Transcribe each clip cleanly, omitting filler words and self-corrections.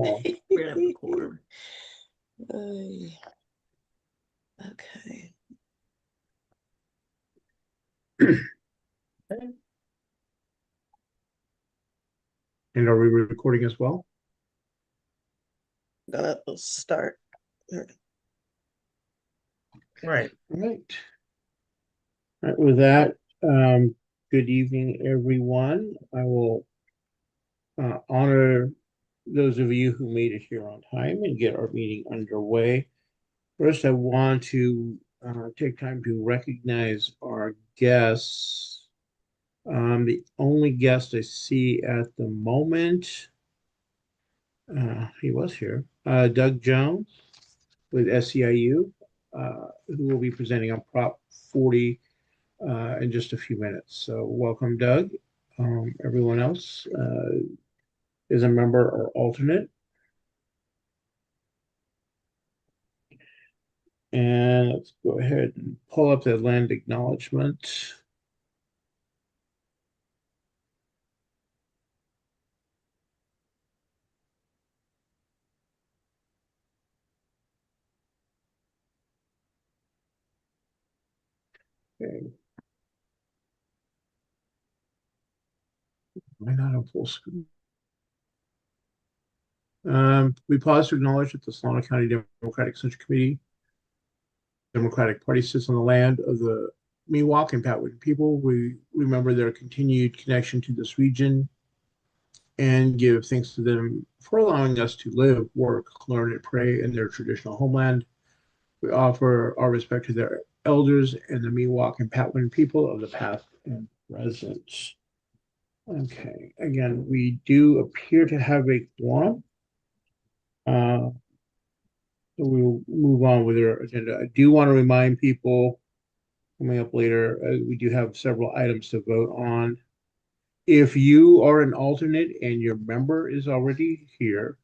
all. We have a quorum. Okay. And are we recording as well? Gonna start. Right. All right. All right, with that, good evening, everyone. I will honor those of you who made it here on time and get our meeting underway. First, I want to take time to recognize our guests. The only guest I see at the moment, he was here, Doug Jones with SEIU, who will be presenting on Prop 40 in just a few minutes. So welcome, Doug. Everyone else is a member or alternate. And let's go ahead and pull up the land acknowledgement. Okay. Why not on full screen? We pause to acknowledge that the Solano County Democratic Central Committee Democratic Party sits on the land of the Miwok and Patwin people. We remember their continued connection to this region and give thanks to them for allowing us to live, work, learn, and pray in their traditional homeland. We offer our respect to their elders and the Miwok and Patwin people of the past and present. Okay, again, we do appear to have a quorum. So we'll move on with our agenda. I do want to remind people coming up later, we do have several items to vote on. If you are an alternate and your member is already here,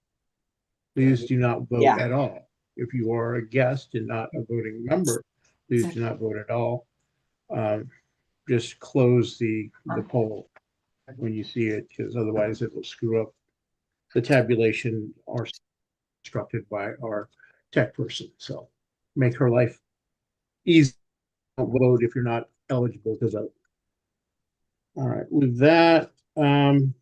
please do not vote at all. If you are a guest and not a voting member, please do not vote at all. Just close the poll when you see it, because otherwise it will screw up the tabulation or instructed by our tech person. So make her life easy. Don't vote if you're not eligible to vote. All right, with that, moving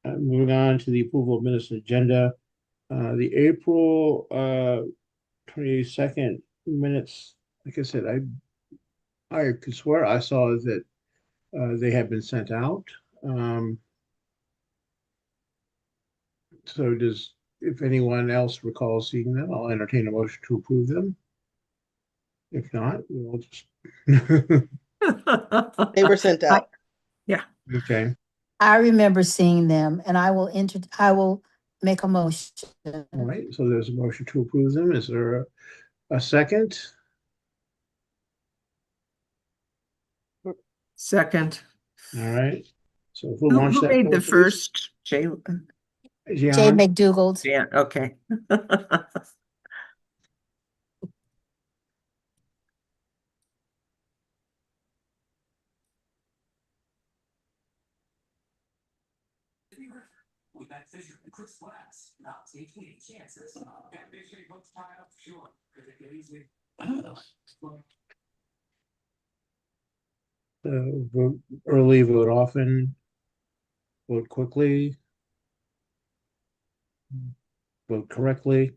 on to the approval of minutes agenda. The April 22nd minutes, like I said, I could swear I saw that they had been sent out. So if anyone else recalls seeing them, I'll entertain a motion to approve them. If not, we'll just. They were sent out. Yeah. Okay. I remember seeing them, and I will make a motion. All right. So there's a motion to approve them. Is there a second? Second. All right. So Who made the first? Jay McDougald. Yeah. Okay. With that fissure and Chris Glass, not taking any chances. That fissure looks tied up short. Vote early, vote often, vote quickly, vote correctly,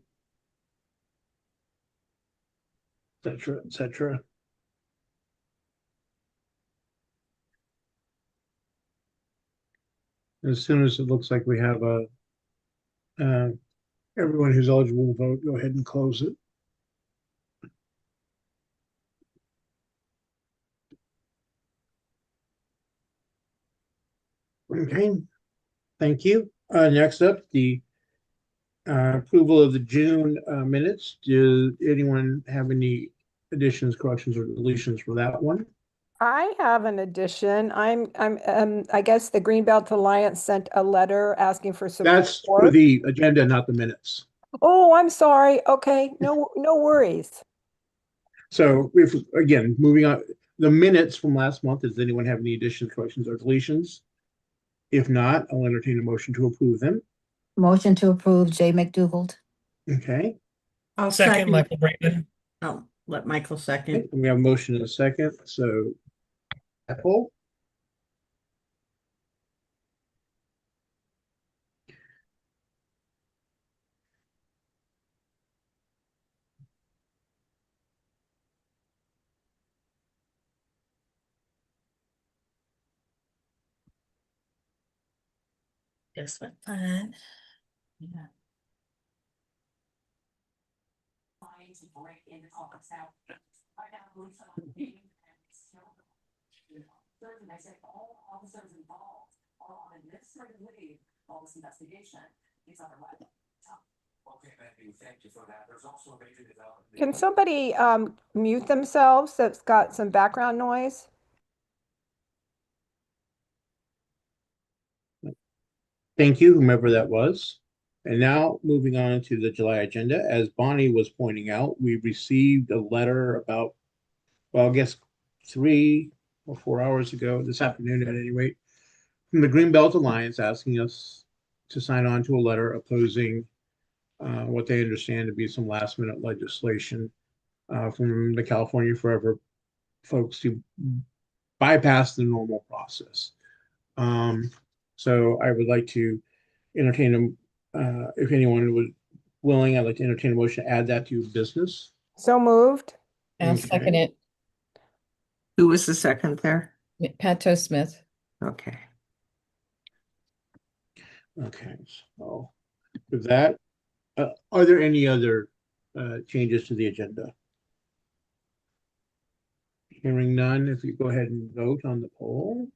etc., etc. As soon as it looks like we have everyone who's eligible to vote, go ahead and close it. Okay, thank you. Next up, the approval of the June minutes. Does anyone have any additions, corrections, or deletions for that one? I have an addition. I guess the Greenbelt Alliance sent a letter asking for support. That's for the agenda, not the minutes. Oh, I'm sorry. Okay, no worries. So if, again, moving on, the minutes from last month, does anyone have any additions, corrections, or deletions? If not, I'll entertain a motion to approve them. Motion to approve Jay McDougald. Okay, I'll Second, Michael Brinkman. I'll let Michael okay, second. we have a motion and a second, so. Apple, Yes, we're fine. Yeah. Trying to break into caucus out. Right now, Lisa on the meeting and it's still. Thursday, they say all officers involved are on administrative leave while this investigation is underway. Okay, Matthew, thank you for that. There's also a major development. Can somebody mute themselves? So it's got some background noise. thank you, whomever that was. And now moving on to the July agenda, as Bonnie was pointing out, we received a letter about, well, I guess 3 or 4 hours ago, this afternoon at any rate, from the Greenbelt Alliance asking us to sign on to a letter opposing what they understand to be some last minute legislation from the California Forever folks to bypass the normal process. So I would like to entertain them, if anyone was willing, I'd like to entertain a motion to add that to business. So moved. I'll Okay. second it. Who was the second there? Pato Smith. Okay. Okay, so with that, are there any other changes to the agenda? Hearing none, if you go ahead and vote on the poll.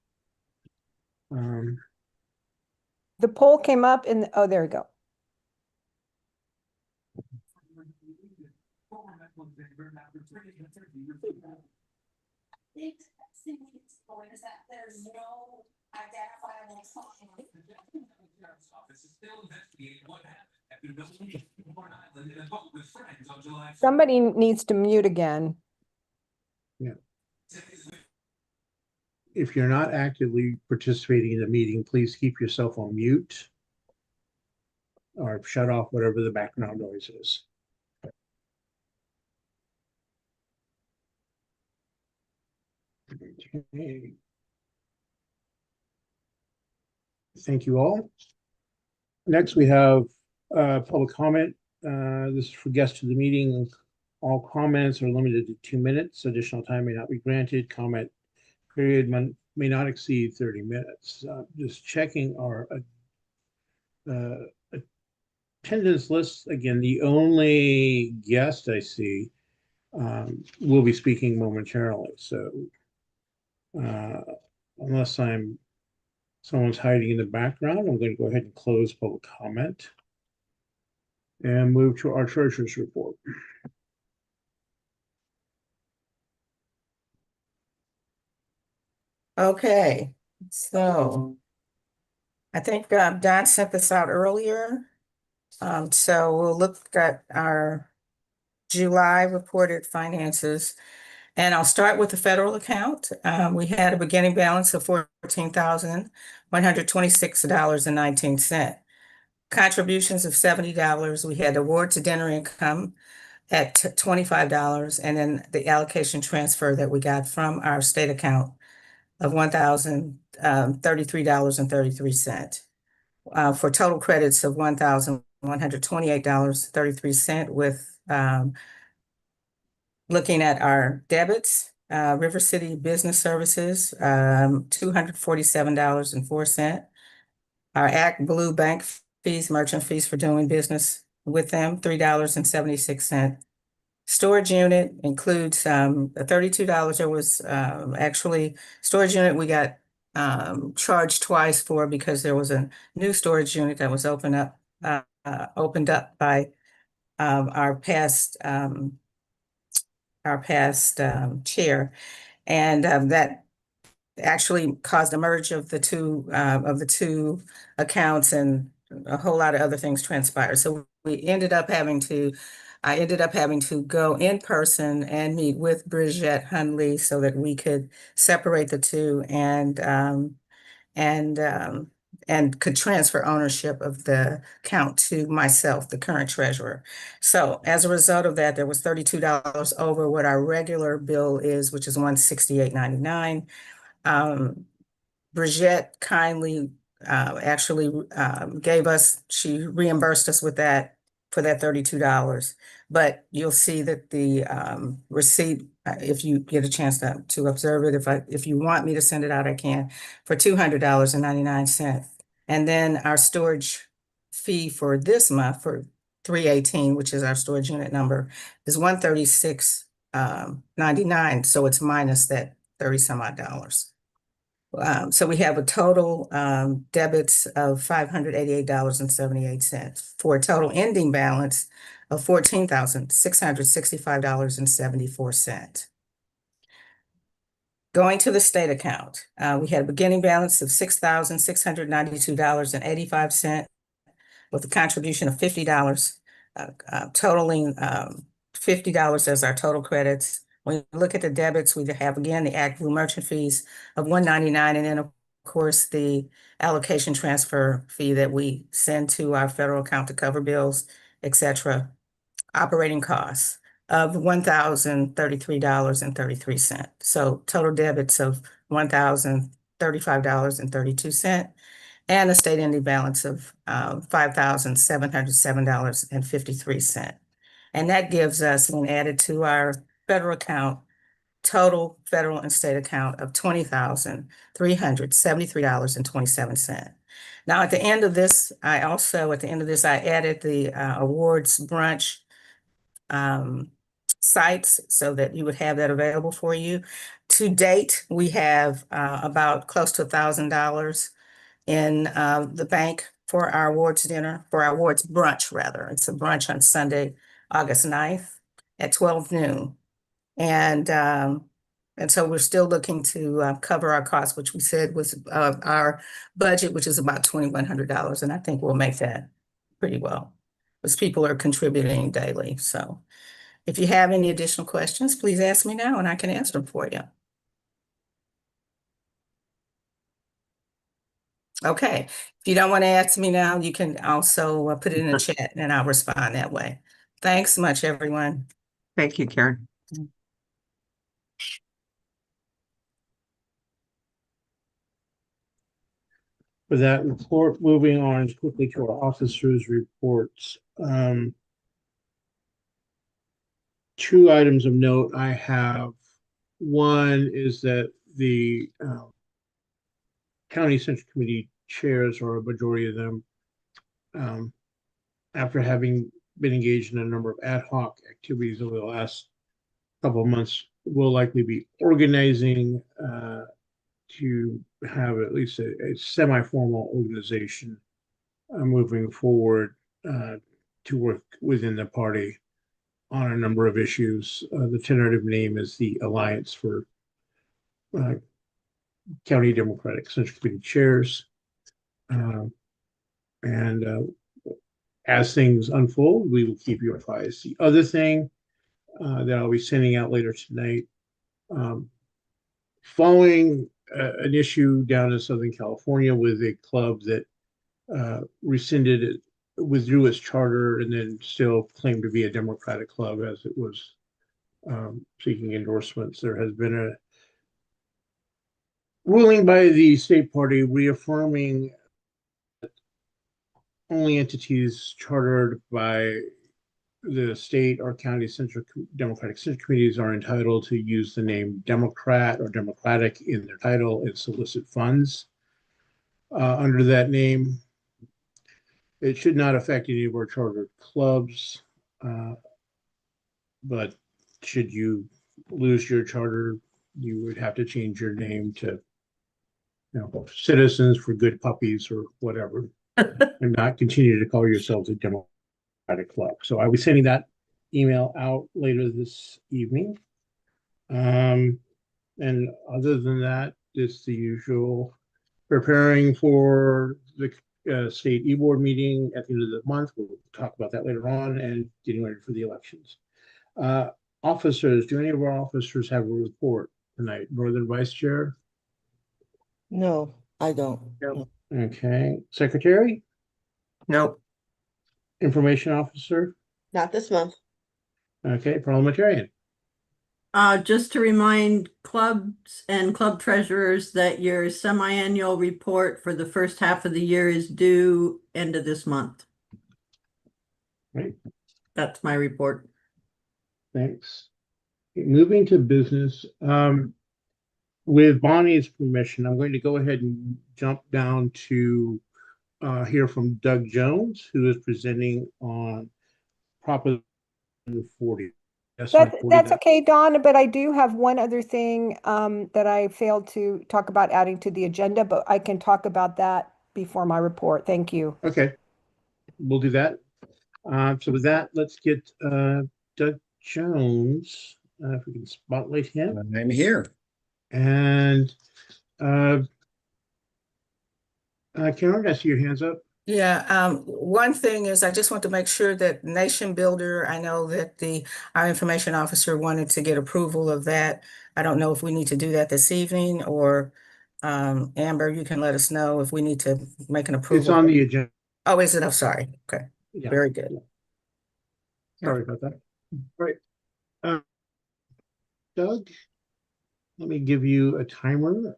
The poll came up in, oh, there we go. The thing is, going is that there's no identifiable sign. Sheriff's Office is still investigating what happened after the building in Horn Island in a boat with friends on July 4th. Somebody needs to mute again. If you're not actively participating in the meeting, please keep yourself on mute or shut off whatever the background noise is. Okay. Thank you all. Next, we have public comment. This is for guests to the meeting. All comments are limited to 2 minutes. Additional time may not be granted. Comment period may not exceed 30 minutes. Just checking our attendance list. Again, the only guest I see will be speaking momentarily. So unless someone's hiding in the background, I'm going to go ahead and close public comment and move to our treasurer's report. Okay, so I think Don sent this out earlier. So we'll look at our July reported finances. And I'll start with the federal account. We had a beginning balance of $14,126.19. Contributions of $70. We had award to dinner income at $25, and then the allocation transfer that we got from our state account of $1,033.33. For total credits of $1,128.33 with looking at our debits, River City Business Services, $247.04. Our Act Blue Bank fees, merchant fees for doing business with them, $3.76. Storage unit includes $32. There was actually storage unit we got charged twice for because there was a new storage unit that was opened up by our past chair, and that actually caused a merge of the two accounts, and a whole lot of other things transpired. So I ended up having to go in person and meet with Bridget Hundley so that we could separate the two and and could transfer ownership of the account to myself, the current treasurer. So as a result of that, there was $32 over what our regular bill is, which is $168.99. Bridget kindly actually she reimbursed us with that for that $32. But you'll see that the receipt, if you get a chance to observe it, if you want me to send it out, I can, for $200.99. And then our storage fee for this month for 318, which is our storage unit number, is $136.99. So it's minus that 30 some odd dollars. So we have a total debits of $588.78 for a total ending balance of $14,665.74. Going to the state account, we had a beginning balance of $6,692.85 with a contribution of $50, totaling $50 as our total credits. When you look at the debits, we have again the ActBlue merchant fees of $199, and then of course the allocation transfer fee that we send to our federal account to cover bills, etc. Operating costs of $1,033.33. So total debits of $1,035.32, and a state ending balance of $5,707.53. And that gives us, when added to our federal account, total federal and state account of $20,373.27. Now, at the end of this, I added the awards brunch sites so that you would have that available for you. To date, we have about close to $1,000 in the bank for our awards dinner, for our awards brunch, rather. It's a brunch on Sunday, August 9th at 12 noon. And so we're still looking to cover our costs, which we said was our budget, which is about $2,100. And I think we'll make that pretty well, because people are contributing daily. So if you have any additional questions, please ask me now and I can answer them for you. Okay, if you don't want to ask me now, you can also put it in the chat and I'll respond that way. Thanks much, everyone. Thank you, Karen. For that report, moving on quickly to our officers' reports. Two items of note I have. One is that the County Central Committee chairs, or a majority of them, after having been engaged in a number of ad hoc activities over the last couple of months, will likely be organizing to have at least a semi-formal organization moving forward to work within the party on a number of issues. The tentative name is the Alliance for County Democratic Central Committee Chairs. And as things unfold, we will keep you advised. The other thing that I'll be sending out later tonight, following an issue down in Southern California with a club that withdrew its charter and then still claimed to be a Democratic club as it was seeking endorsements. There has been a ruling by the state party reaffirming that only entities chartered by the state or county Democratic Central Committees are entitled to use the name Democrat or Democratic in their title and solicit funds under that name. It should not affect any of our chartered clubs, but should you lose your charter, you would have to change your name to, Citizens for Good Puppies or whatever, and not continue to call yourselves a Democratic club. So I'll be sending that email out later this evening. And other than that, it's the usual preparing for the state e-board meeting at the end of the month. We'll talk about that later on, and getting ready for the elections. Officers, do any of our officers have a report tonight? Northern Vice Chair? No, I don't. No. Okay, secretary, Nope. information officer, Not this month. okay, parliamentarian. Just to remind clubs and club treasurers that your semi-annual report for the first half of the year is due end of this month. Right. That's my report. Thanks. Moving to business, with Bonnie's permission, I'm going to go ahead and jump down to hear from Doug Jones, who is presenting on Proposition 40. That's okay, Dawn, but I do have one other thing that I failed to talk about adding to the agenda, but I can talk about that before my report. Thank you. Okay, we'll do that. So with that, let's get Doug Jones, if we can spotlight him. I'm here. And Karen, I see your hands up. Yeah, one thing is I just want to make sure that Nation Builder, I know that our information officer wanted to get approval of that. I don't know if we need to do that this evening or Amber, you can let us know if we need to make an approval. It's on the agenda. Oh, is it? I'm sorry. Okay, Yeah, very good. sorry about that. All right. Doug, let me give you a timer.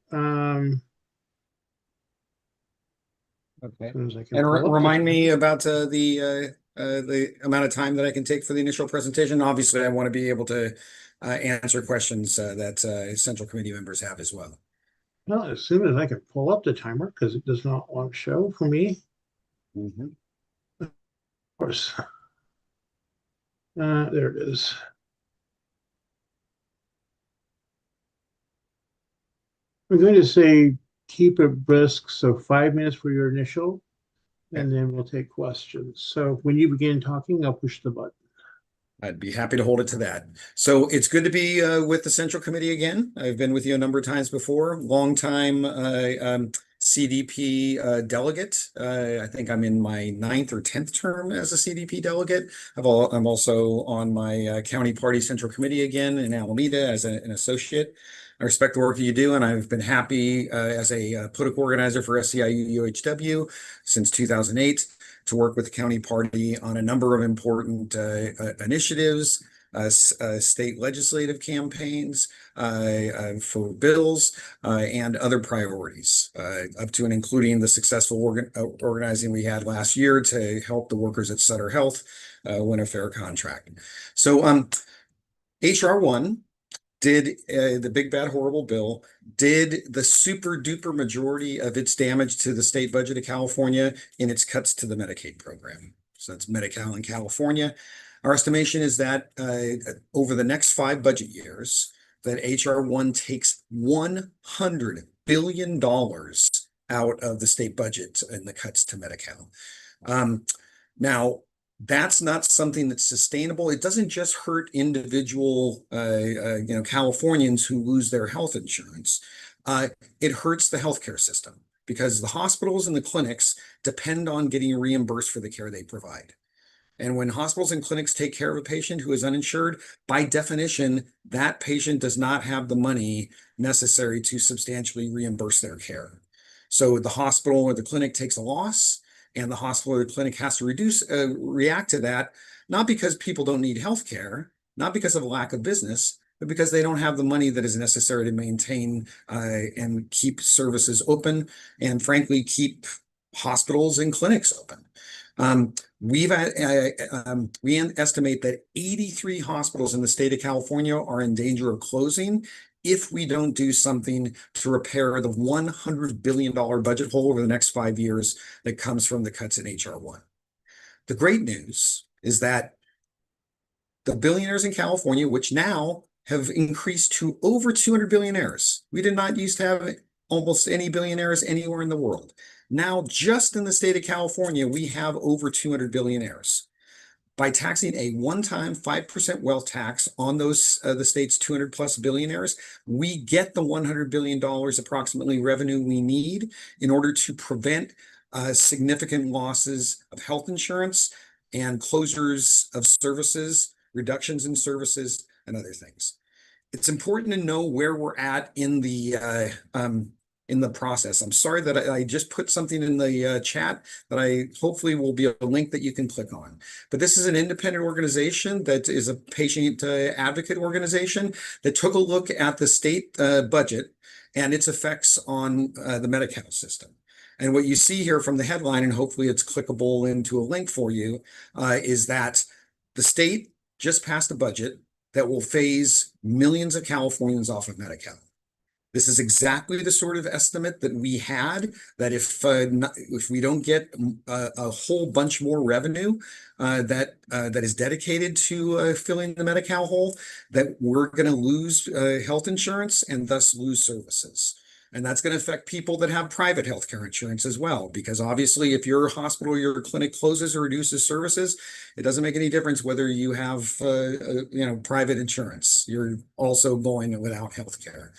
Okay. As soon as I can And pull up remind this- me about the amount of time that I can take for the initial presentation. Obviously, I want to be able to answer questions that Central Committee members have as well. Well, as soon as I can pull up the timer, because it does not want to show for me, of course. There it is. We're going to say keep it brisk, so 5 minutes for your initial, and then we'll take questions. So when you begin talking, I'll push the button. I'd be happy to hold it to that. So it's good to be with the Central Committee again. I've been with you a number of times before. Long time CDP delegate. I think I'm in my 9th or 10th term as a CDP delegate. I'm also on my county party Central Committee again in Alameda as an associate. I respect the work that you do, and I've been happy as a political organizer for SEIU UHW since 2008 to work with the county party on a number of important initiatives, state legislative campaigns for bills and other priorities, up to and including the successful organizing we had last year to help the workers at Sutter Health win a fair contract. So HR 1 did the big bad horrible bill did the super duper majority of its damage to the state budget of California in its cuts to the Medicaid program. So that's Medi-Cal in California. Our estimation is that over the next 5 budget years, that HR 1 takes $100 billion out of the state budget in the cuts to Medi-Cal. Now, that's not something that's sustainable. It doesn't just hurt individual, Californians who lose their health insurance. It hurts the healthcare system because the hospitals and the clinics depend on getting reimbursed for the care they provide. And when hospitals and clinics take care of a patient who is uninsured, by definition, that patient does not have the money necessary to substantially reimburse their care. So the hospital or the clinic takes a loss, and the hospital or the clinic has to react to that, not because people don't need health care, not because of a lack of business, but because they don't have the money that is necessary to maintain and keep services open, and frankly, keep hospitals and clinics open. We estimate that 83 hospitals in the state of California are in danger of closing if we don't do something to repair the $100 billion budget hole over the next 5 years that comes from the cuts in HR 1. The great news is that the billionaires in California, which now have increased to over 200 billionaires. We did not used to have almost any billionaires anywhere in the world. Now, just in the state of California, we have over 200 billionaires. By taxing a one-time 5% wealth tax on those the state's 200 plus billionaires, we get the $100 billion approximately revenue we need in order to prevent significant losses of health insurance and closures of services, reductions in services, and other things. It's important to know where we're at in the in the process. I'm sorry that I just put something in the chat that I hopefully will be a link that you can click on. But this is an independent organization that is a patient advocate organization that took a look at the state budget and its effects on the Medi-Cal system. And what you see here from the headline, and hopefully it's clickable into a link for you, is that the state just passed a budget that will phase millions of Californians off of Medi-Cal. This is exactly the sort of estimate that we had, that if we don't get a whole bunch more revenue that is dedicated to filling the Medi-Cal hole, that we're going to lose health insurance and thus lose services. And that's going to affect people that have private healthcare insurance as well, because obviously if your hospital or your clinic closes or reduces services, it doesn't make any difference whether you have private insurance. You're also going without healthcare.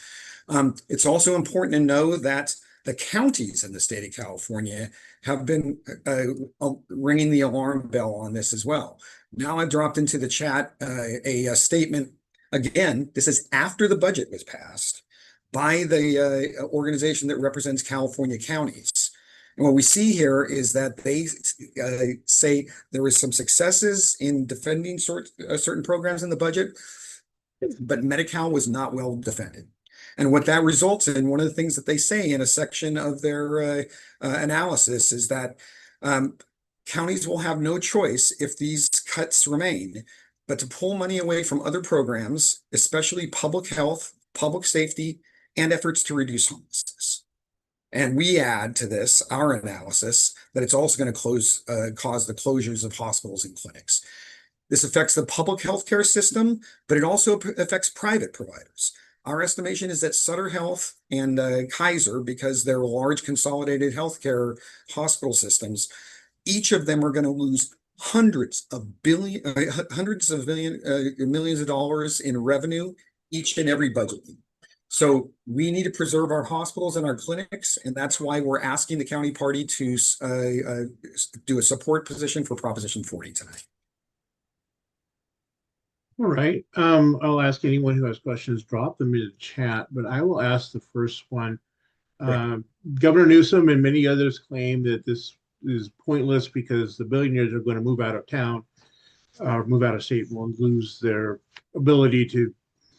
It's also important to know that the counties in the state of California have been ringing the alarm bell on this as well. Now I've dropped into the chat a statement. Again, this is after the budget was passed by the organization that represents California counties. And what we see here is that they say there was some successes in defending certain programs in the budget, but Medi-Cal was not well defended. And what that results in, one of the things that they say in a section of their analysis is that counties will have no choice if these cuts remain, but to pull money away from other programs, especially public health, public safety, and efforts to reduce homelessness. And we add to this, our analysis, that it's also going to cause the closures of hospitals and clinics. This affects the public healthcare system, but it also affects private providers. Our estimation is that Sutter Health and Kaiser, because they're large consolidated healthcare hospital systems, each of them are going to lose hundreds of millions of dollars in revenue each and every budget. So we need to preserve our hospitals and our clinics, and that's why we're asking the county party to do a support position for Proposition 40 tonight. All right. I'll ask anyone who has questions, drop them in the chat, but I will ask the first one. Governor Newsom and many others claim that this is pointless because the billionaires are going to move out of town, move out of state, and lose their ability to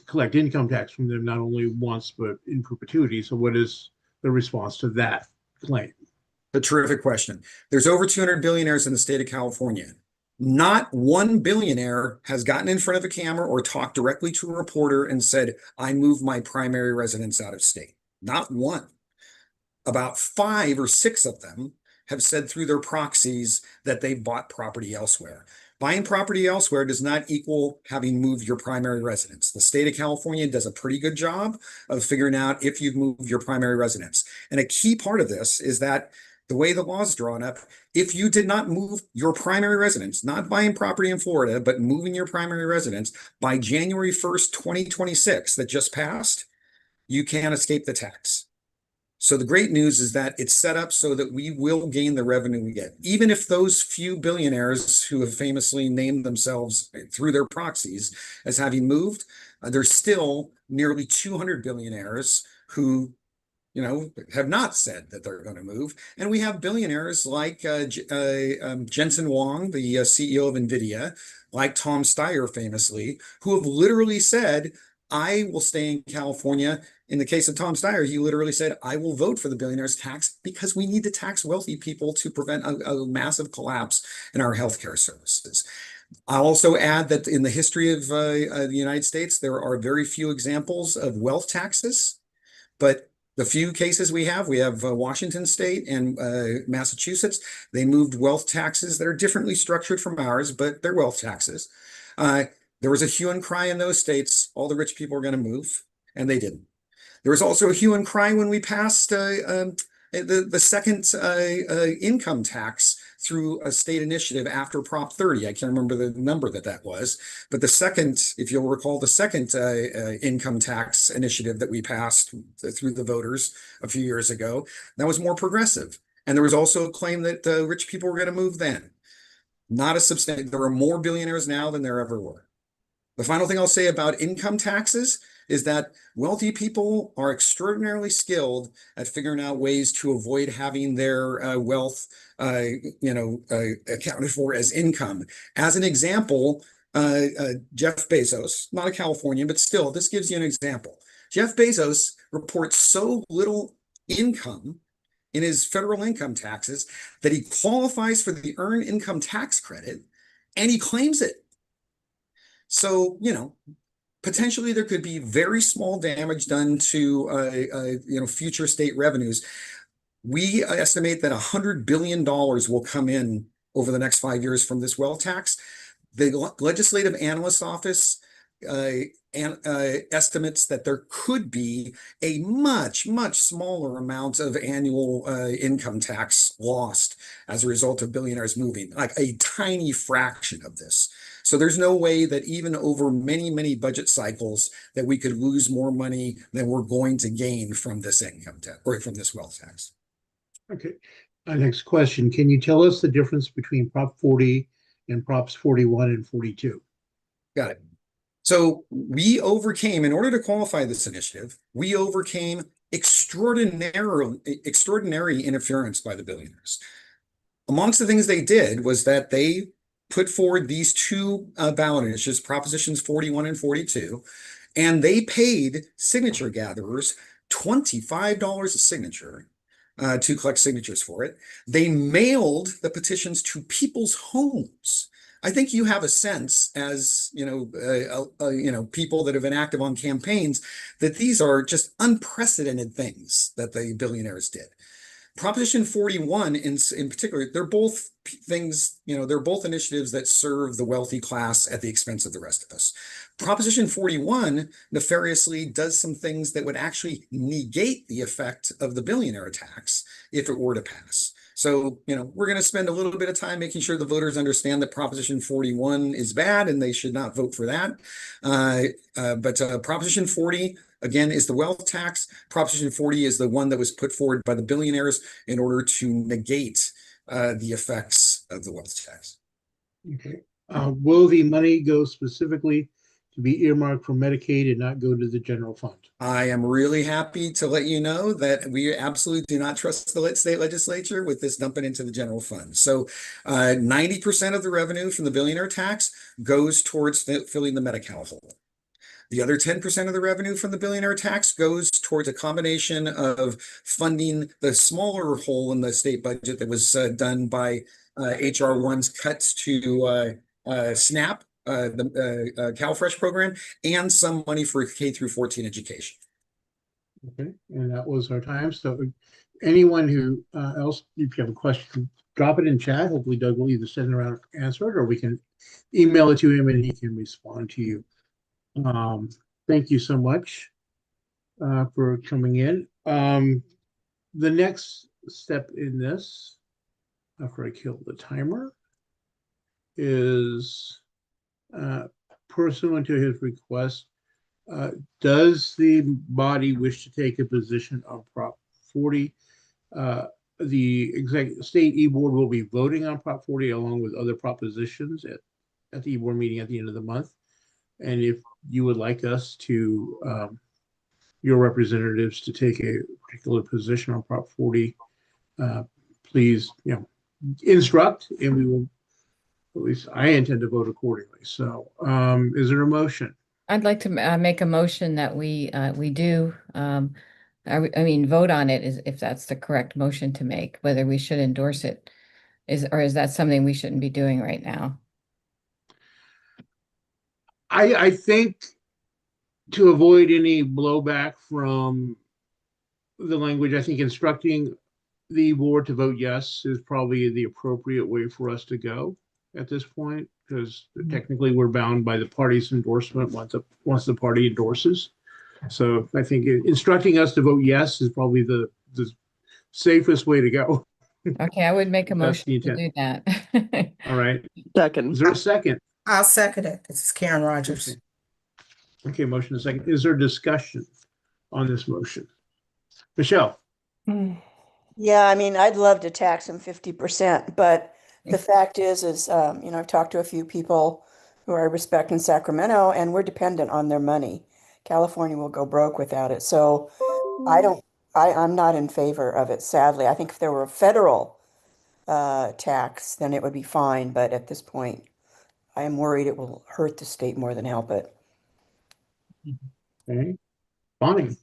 collect income tax from them, not only once, but in perpetuity. So what is the response to that claim? A terrific question. There's over 200 billionaires in the state of California. Not one billionaire has gotten in front of a camera or talked directly to a reporter and said, I moved my primary residence out of state. Not one. About 5 or 6 of them have said through their proxies that they bought property elsewhere. Buying property elsewhere does not equal having moved your primary residence. The state of California does a pretty good job of figuring out if you've moved your primary residence. And a key part of this is that the way the law is drawn up, if you did not move your primary residence, not buying property in Florida, but moving your primary residence by January 1st, 2026, that just passed, you can't escape the tax. So the great news is that it's set up so that we will gain the revenue we get. Even if those few billionaires who have famously named themselves through their proxies as having moved, there's still nearly 200 billionaires who have not said that they're going to move. And we have billionaires like Jensen Huang, the CEO of NVIDIA, like Tom Steyer famously, who have literally said, I will stay in California. In the case of Tom Steyer, he literally said, I will vote for the billionaires tax because we need to tax wealthy people to prevent a massive collapse in our healthcare services. I'll also add that in the history of the United States, there are very few examples of wealth taxes, but the few cases we have Washington State and Massachusetts. They moved wealth taxes that are differently structured from ours, but they're wealth taxes. There was a hue and cry in those states. All the rich people were going to move, and they didn't. There was also a hue and cry when we passed the second income tax through a state initiative after Prop 30. I can't remember the number that was, but the second, if you'll recall, the second income tax initiative that we passed through the voters a few years ago, that was more progressive. And there was also a claim that rich people were going to move then. Not a substantial. There are more billionaires now than there ever were. The final thing I'll say about income taxes is that wealthy people are extraordinarily skilled at figuring out ways to avoid having their wealth, accounted for as income. As an example, Jeff Bezos, not a Californian, but still, this gives you an example. Jeff Bezos reports so little income in his federal income taxes that he qualifies for the earned income tax credit, and he claims it. So, potentially there could be very small damage done to, future state revenues. We estimate that $100 billion will come in over the next 5 years from this wealth tax. The Legislative Analyst's Office estimates that there could be a much, much smaller amount of annual income tax lost as a result of billionaires moving, like a tiny fraction of this. So there's no way that even over many, many budget cycles that we could lose more money than we're going to gain from this income tax or from this wealth tax. Okay. Next question. Can you tell us the difference between Prop 40 and Props 41 and 42? Got it. So we overcame, in order to qualify this initiative, we overcame extraordinary interference by the billionaires. Amongst the things they did was that they put forward these two ballot initiatives, Propositions 41 and 42, and they paid signature gatherers $25 a signature to collect signatures for it. They mailed the petitions to people's homes. I think you have a sense as, people that have been active on campaigns that these are just unprecedented things that the billionaires did. Proposition 41 in particular, they're both things, they're both initiatives that serve the wealthy class at the expense of the rest of us. Proposition 41 nefariously does some things that would actually negate the effect of the billionaire tax if it were to pass. So, we're going to spend a little bit of time making sure the voters understand that Proposition 41 is bad and they should not vote for that. But Proposition 40, again, is the wealth tax. Proposition 40 is the one that was put forward by the billionaires in order to negate the effects of the wealth tax. Okay. Will the money go specifically to be earmarked for Medicaid and not go to the general fund? I am really happy to let you know that we absolutely do not trust the state legislature with this dumping into the general fund. So 90% of the revenue from the billionaire tax goes towards filling the Medi-Cal hole. The other 10% of the revenue from the billionaire tax goes towards a combination of funding the smaller hole in the state budget that was done by HR 1's cuts to SNAP, the CalFresh program, and some money for K through 14 education. Okay, and that was our time. So anyone who else, if you have a question, drop it in chat. Hopefully Doug will either send it around and answer it, or we can email it to him and he can respond to you. Thank you so much for coming in. The next step in this, after I kill the timer, is pursuant to his request, does the body wish to take a position on Prop 40? The state e-board will be voting on Prop 40 along with other propositions at the e-board meeting at the end of the month. And if you would like us to, your representatives to take a particular position on Prop 40, please, instruct, and we will, at least I intend to vote accordingly. So is there a motion? I'd like to make a motion that we do, vote on it, if that's the correct motion to make, whether we should endorse it, or is that something we shouldn't be doing right now? I think to avoid any blowback from the language, I think instructing the board to vote yes is probably the appropriate way for us to go at this point, because technically we're bound by the party's endorsement once the party endorses. So I think instructing us to vote yes is probably the safest way to go. Okay, I would make a motion to do that. All right. Second. Is there a second? I'll second it. This is Karen Rogers. Okay, motion is second. Is there discussion on this motion? Michelle? Yeah, I'd love to tax them 50%, but the fact is, I've talked to a few people who I respect in Sacramento, and we're dependent on their money. California will go broke without it. So I'm not in favor of it, sadly. I think if there were a federal tax, then it would be fine. But at this point, I am worried it will hurt the state more than help it. Okay, Bonnie.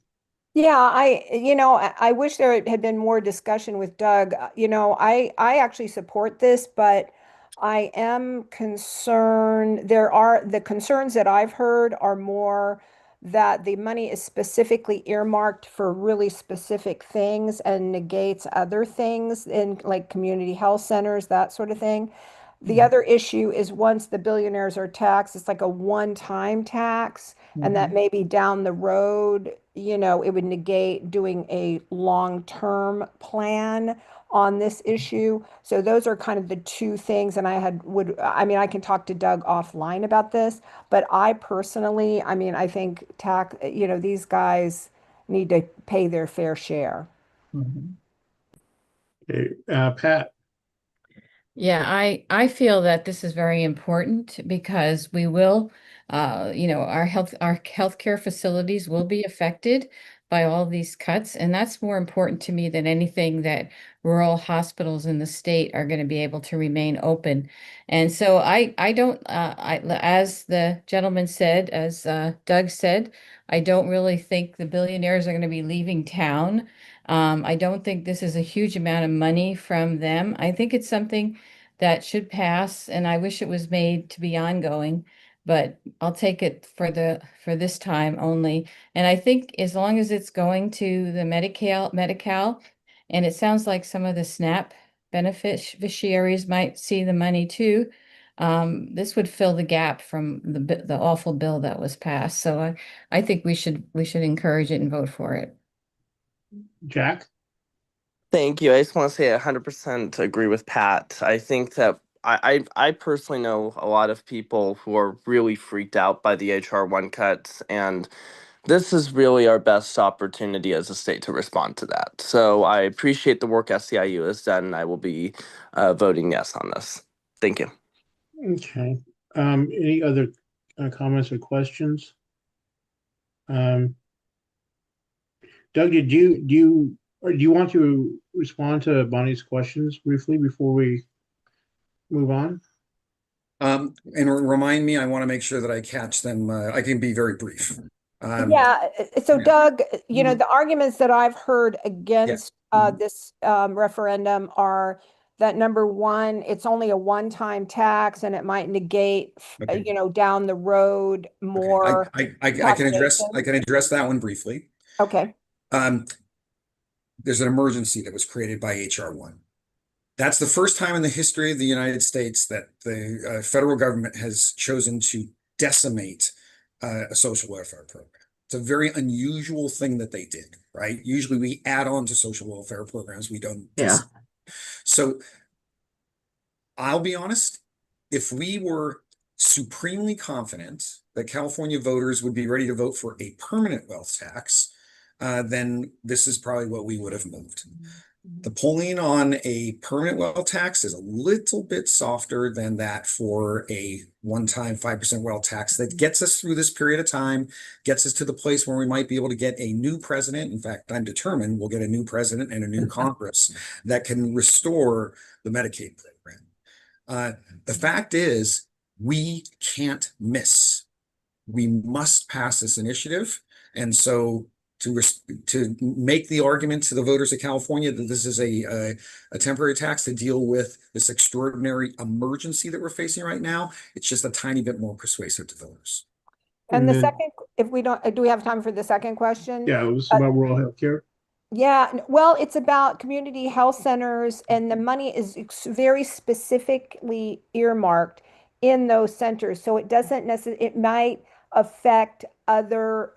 Yeah, I wish there had been more discussion with Doug. I actually support this, but I am concerned. The concerns that I've heard are more that the money is specifically earmarked for really specific things and negates other things in like community health centers, that sort of thing. The other issue is once the billionaires are taxed, it's like a one-time tax, and that maybe down the road, it would negate doing a long-term plan on this issue. So those are kind of the two things. And I can talk to Doug offline about this, but I personally, I think these guys need to pay their fair share. Okay, Pat. Yeah, I feel that this is very important because we will, our healthcare facilities will be affected by all these cuts, and that's more important to me than anything that rural hospitals in the state are going to be able to remain open. And so I don't, as the gentleman said, as Doug said, I don't really think the billionaires are going to be leaving town. I don't think this is a huge amount of money from them. I think it's something that should pass, and I wish it was made to be ongoing, but I'll take it for this time only. And I think as long as it's going to the Medi-Cal, and it sounds like some of the SNAP beneficiaries might see the money too. This would fill the gap from the awful bill that was passed. So I think we should encourage it and vote for it. Jack. Thank you. I just want to say 100% agree with Pat. I think that I personally know a lot of people who are really freaked out by the HR1 cuts, and this is really our best opportunity as a state to respond to that. So I appreciate the work SEIU has done, and I will be voting yes on this. Thank you. Okay. Any other comments or questions? Doug, do you want to respond to Bonnie's questions briefly before we move on? And remind me, I want to make sure that I catch them. I can be very brief. Yeah. So Doug, the arguments that I've heard against this referendum are that number one, it's only a one-time tax and it might negate, down the road more. I can address that one briefly. Okay. There's an emergency that was created by HR1. That's the first time in the history of the United States that the federal government has chosen to decimate a social welfare program. It's a very unusual thing that they did, right? Usually we add on to social welfare programs. We don't. Yeah. So I'll be honest, if we were supremely confident that California voters would be ready to vote for a permanent wealth tax, then this is probably what we would have moved. The polling on a permanent wealth tax is a little bit softer than that for a one-time 5% wealth tax that gets us through this period of time, gets us to the place where we might be able to get a new president. In fact, I'm determined we'll get a new president and a new Congress that can restore the Medicaid program. The fact is, we can't miss. We must pass this initiative. And so to make the argument to the voters of California that this is a temporary tax to deal with this extraordinary emergency that we're facing right now, it's just a tiny bit more persuasive to voters. And the second, if we don't, do we have time for the second question? Yeah, it was about rural healthcare. Yeah, well, it's about community health centers, and the money is very specifically earmarked in those centers. So it doesn't necessarily, it might affect other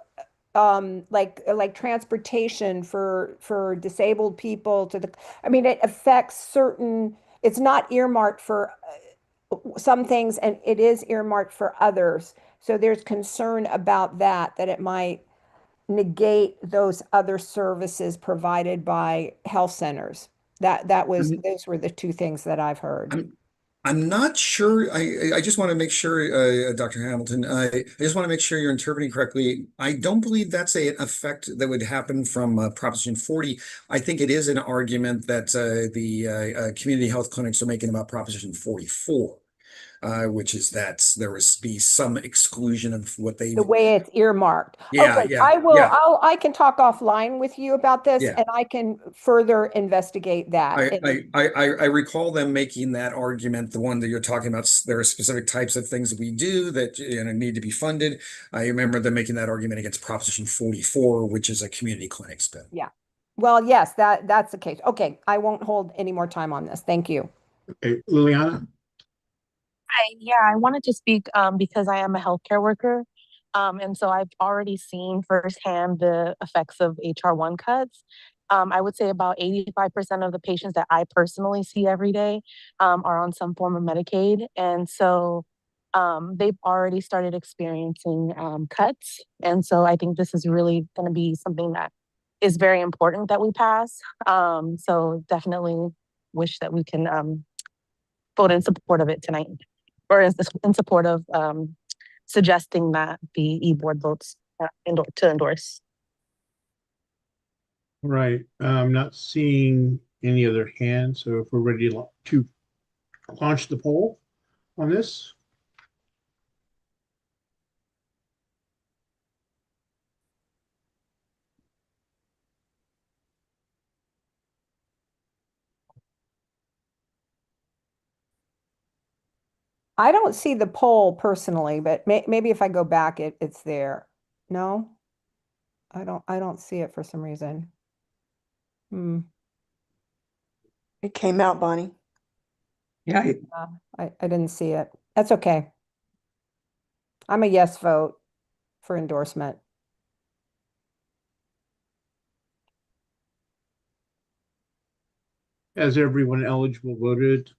like transportation for disabled people it affects certain, it's not earmarked for some things and it is earmarked for others. So there's concern about that it might negate those other services provided by health centers. Those were the two things that I've heard. I'm not sure. I just want to make sure, Dr. Hamilton, I just want to make sure you're interpreting correctly. I don't believe that's a effect that would happen from Proposition 40. I think it is an argument that the community health clinics are making about Proposition 44, which is that there was be some exclusion of what they. The way it's earmarked. Yeah, Okay, yeah, yeah. I can talk offline with you about this Yeah. and I can further investigate that. I recall them making that argument, the one that you're talking about. There are specific types of things that we do that need to be funded. I remember them making that argument against Proposition 44, which is a community clinic spin. Yeah. Well, yes, that's the case. Okay, I won't hold any more time on this. Thank you. Okay, Liliana? Hi, yeah, I wanted to speak because I am a healthcare worker. And so I've already seen firsthand the effects of HR1 cuts. I would say about 85% of the patients that I personally see every day are on some form of Medicaid. And so they've already started experiencing cuts. And so I think this is really going to be something that is very important that we pass. So definitely wish that we can vote in support of it tonight, or in support of suggesting that the e-board votes to endorse. Right, I'm not seeing any other hands, so if we're ready to launch the poll on this. I don't see the poll personally, but maybe if I go back, it's there. No? I don't see it for some reason. It came out, Bonnie. Yeah. I didn't see it. That's okay. I'm a yes vote for endorsement. Has everyone eligible voted?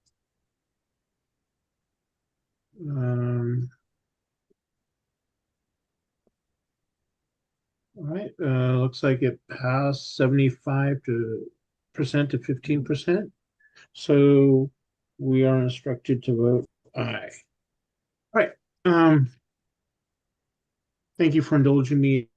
All right, looks like it passed 75% to 15%. So we are instructed to vote aye. All right. Thank you for indulging me.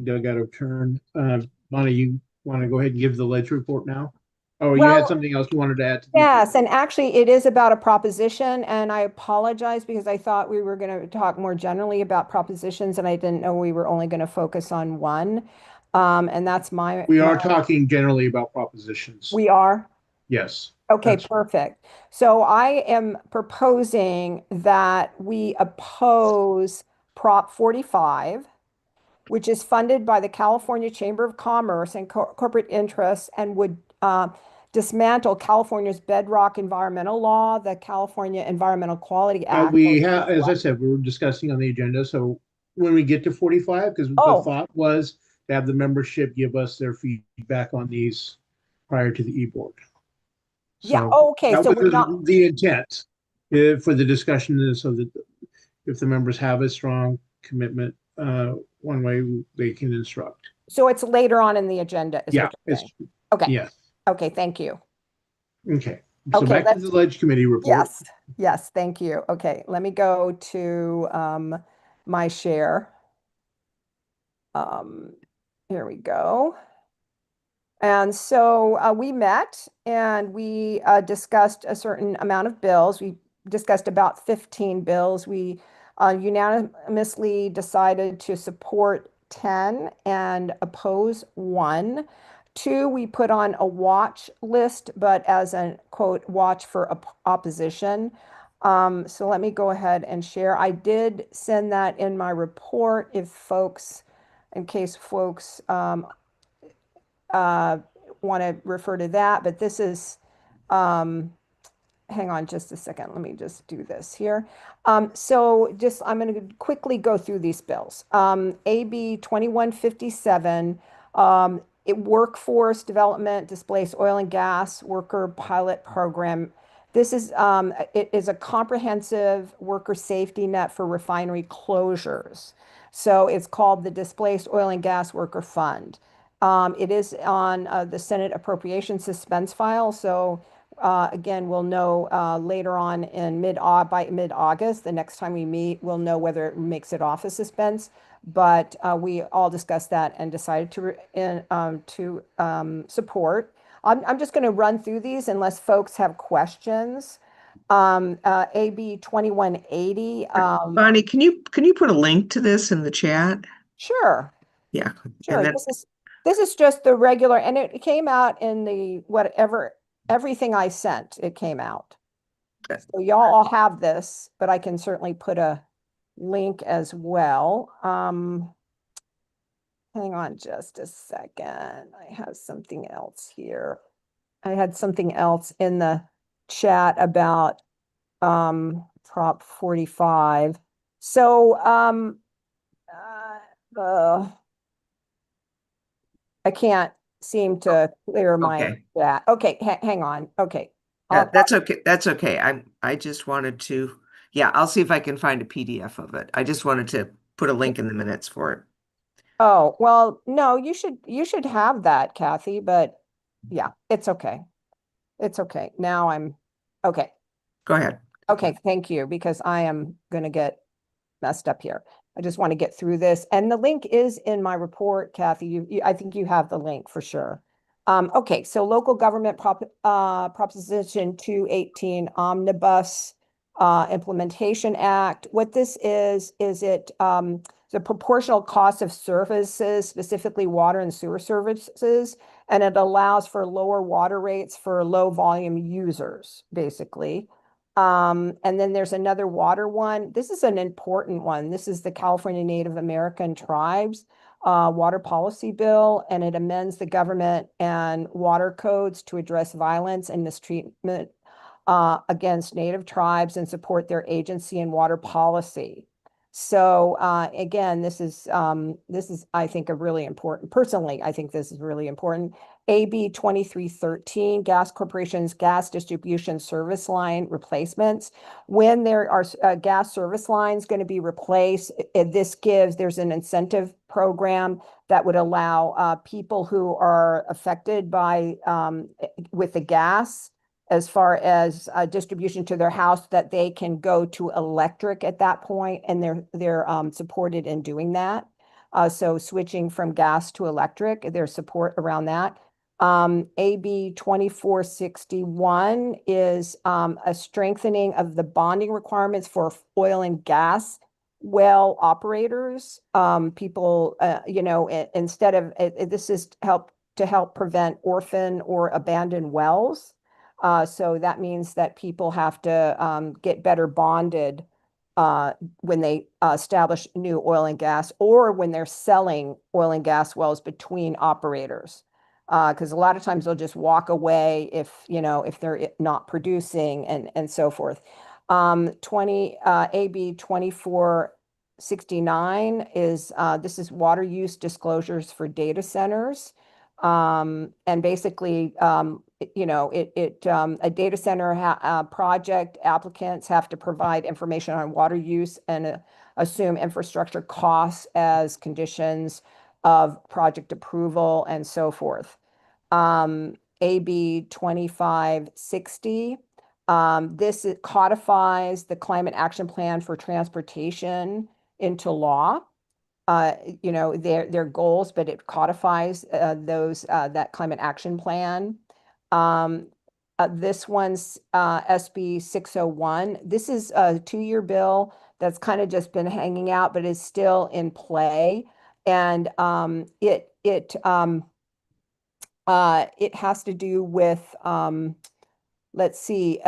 Doug out of turn. Bonnie, you want to go ahead and give the ledge report now? Oh, you had Well, something else you wanted to add to yes, and actually it is about a proposition, and I apologize because I thought we were going to talk more generally about propositions, and I didn't know we were only going to focus on one. And that's We are talking generally about propositions. We are? Yes. Okay, perfect. So I am proposing that we oppose Prop 45, which is funded by the California Chamber of Commerce and corporate interests, and would dismantle California's bedrock environmental law, the California Environmental Quality Act. We have, as I said, we were discussing on the agenda. So when we get to 45, because the thought was to have the membership give us their feedback on these prior to the e-board. Yeah, okay, so we're not the intent for the discussion, so that if the members have a strong commitment one way, they can instruct. So it's later on in the agenda, is Yeah, what you're it's saying. Okay. yes. Okay, thank you. Okay. So back to the ledge committee report. Yes, thank you. Okay, let me go to my share. Here we go. And so we met and we discussed a certain amount of bills. We discussed about 15 bills. We unanimously decided to support 10 and oppose 1. 2, we put on a watch list, but as a quote, watch for opposition. So let me go ahead and share. I did send that in my report in case folks want to refer to that, but this is, hang on just a second. Let me just do this here. So I'm going to quickly go through these bills. AB 2157, Workforce Development Displaced Oil and Gas Worker Pilot Program. This is, it is a comprehensive worker safety net for refinery closures. So it's called the Displaced Oil and Gas Worker Fund. It is on the Senate Appropriations Suspense file, so Again, we'll know later on in by mid-August, the next time we meet, we'll know whether it makes it off as suspense. But we all discussed that and decided to support. I'm just going to run through these unless folks have questions. AB 2180. Bonnie, can you put a link to this in the chat? Sure. Yeah. Sure. And then, This is just the regular, and it came out in the everything I sent, it came out. So y'all all have this, but I can certainly put a link as well. Hang on just a second. I have something else here. I had something else in the chat about Prop 45. So I can't seem to clear my okay. chat. Okay, hang on. Okay. That's okay. That's okay. I just wanted to, yeah, I'll see if I can find a PDF of it. I just wanted to put a link in the minutes for it. Oh, well, no, you should have that, Kathy, but yeah, it's okay. It's okay. Now okay. Go ahead. Okay, thank you, because I am going to get messed up here. I just want to get through this. And the link is in my report, Kathy. I think you have the link for sure. Okay, so local government Proposition 218 Omnibus Implementation Act. What this is it the proportional cost of services, specifically water and sewer services, and it allows for lower water rates for low volume users, basically. And then there's another water one. This is an important one. This is the California Native American Tribes Water Policy Bill, and it amends the government and water codes to address violence and mistreatment against Native tribes and support their agency and water policy. So again, this is I think a really important. Personally, I think this is really important. AB 2313, Gas Corporation's gas distribution service line replacements. When there are gas service lines going to be replaced, there's an incentive program that would allow people who are affected by with the gas, as far as distribution to their house, that they can go to electric at that point, and they're supported in doing that. So switching from gas to electric, there's support around that. AB 2461 is a strengthening of the bonding requirements for oil and gas well operators. People, instead of this is to help prevent orphan or abandoned wells. So that means that people have to get better bonded when they establish new oil and gas, or when they're selling oil and gas wells between operators. Because a lot of times they'll just walk away if they're not producing and so forth. AB 2469 is this is water use disclosures for data centers. And basically, a data center project applicants have to provide information on water use and assume infrastructure costs as conditions of project approval and so forth. AB 2560. This codifies the Climate Action Plan for Transportation into law. Their goals, but it codifies that Climate Action Plan. This one's SB 601. This is a 2-year bill that's kind of just been hanging out, but is still in play. And it has to do with let's see,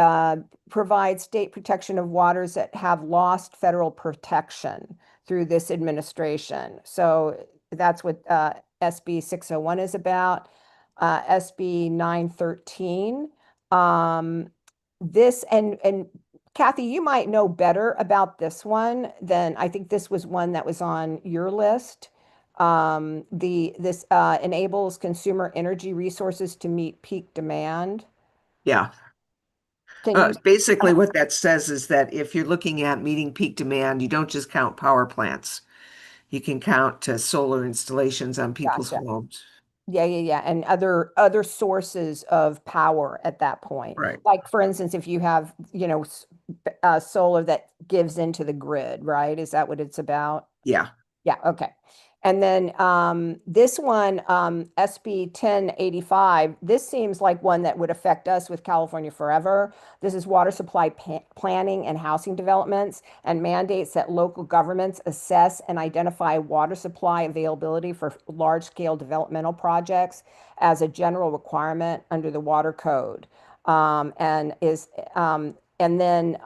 provide state protection of waters that have lost federal protection through this administration. So that's what SB 601 is about. SB 913. This and Kathy, you might know better about this one than I think this was one that was on your list. This enables consumer energy resources to meet peak demand. Yeah. Basically what that says is that if you're looking at meeting peak demand, you don't just count power plants. You can count solar installations on people's homes. Yeah, and other sources of power at that point. Right. Like, for instance, if you have, solar that gives into the grid, right? Is that what it's about? Yeah. Yeah, okay. And then this one, SB 1085, this seems like one that would affect us with California Forever. This is water supply planning and housing developments, and mandates that local governments assess and identify water supply availability for large-scale developmental projects as a general requirement under the Water Code. And then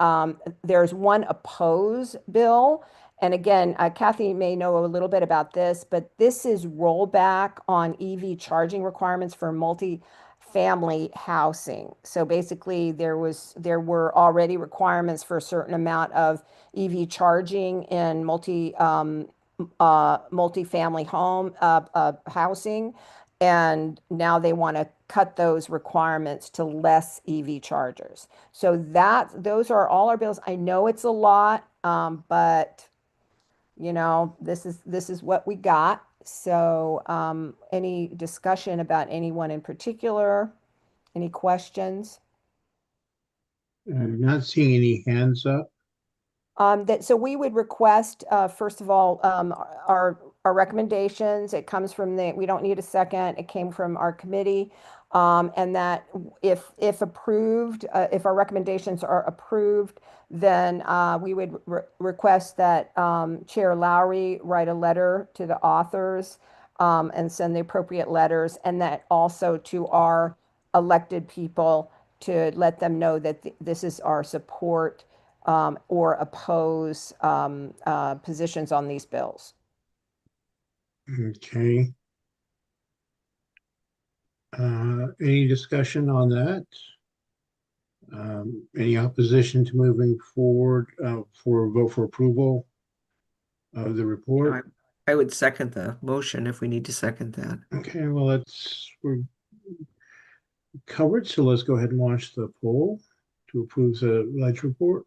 there's one oppose bill. And again, Kathy may know a little bit about this, but this is rollback on EV charging requirements for multi-family housing. So basically, there were already requirements for a certain amount of EV charging in multi-family home housing, and now they want to cut those requirements to less EV chargers. So those are all our bills. I know it's a lot, but this is what we got. So, any discussion about anyone in particular? Any questions? I'm not seeing any hands up. So we would request, first of all, our recommendations. It comes from we don't need a second. It came from our committee. And that if approved, if our recommendations are approved, then we would request that Chair Lowry write a letter to the authors and send the appropriate letters, and that also to our elected people to let them know that this is our support or oppose positions on these bills. Okay. Any discussion on that? Any opposition to moving forward for a vote for approval of the report? I would second the motion if we need to second that. Okay, well, we're covered, so let's go ahead and launch the poll to approve the ledge report.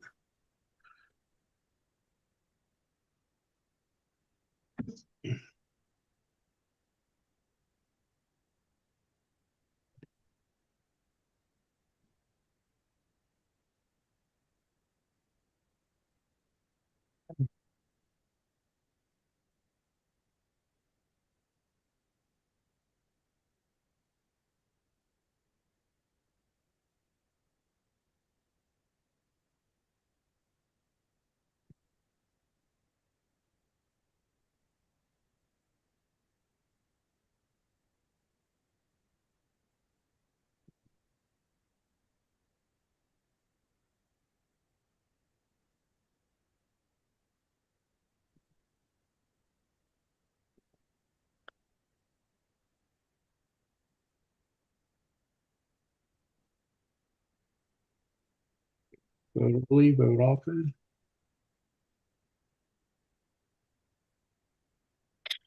Vote early, vote often.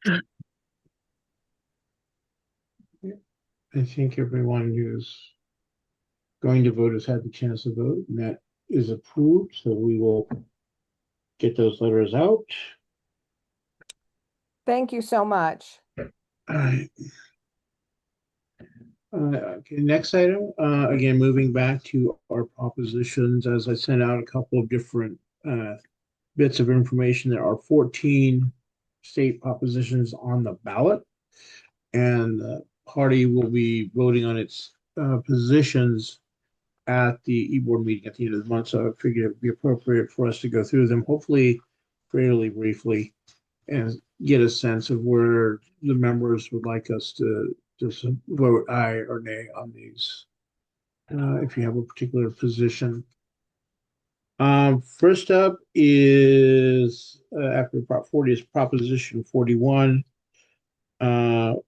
I think everyone who's going to vote has had the chance to vote, and that is approved. So we will get those letters out. Thank you so much. All right. Okay, next item, again, moving back to our propositions, as I sent out a couple of different bits of information. There are 14 state propositions on the ballot, and the party will be voting on its positions at the e-board meeting at the end of the month. So I figured it'd be appropriate for us to go through them, hopefully fairly briefly, and get a sense of where the members would like us to just vote aye or nay on these, if you have a particular position. First up is after Prop 40 is Proposition 41. Audit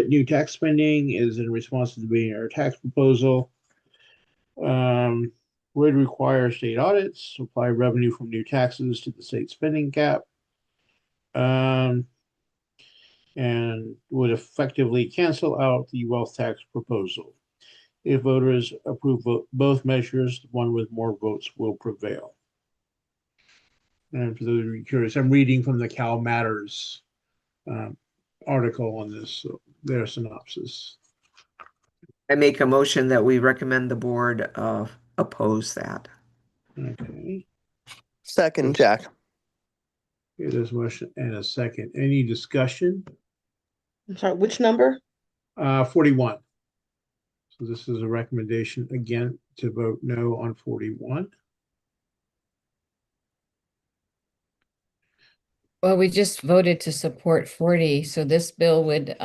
new tax spending is in response to the billionaire tax proposal. Would require state audits, apply revenue from new taxes to the state spending cap. And would effectively cancel out the wealth tax proposal. If voters approve both measures, the one with more votes will prevail. And for those of you curious, I'm reading from the Cal Matters article on this, so their synopsis. I make a motion that we recommend the board oppose that. Okay, Second, Jack. there's a motion and a second. Any discussion? I'm sorry, which number? 41. So this is a recommendation again to vote no on 41. Well, we just voted to support 40, so this bill would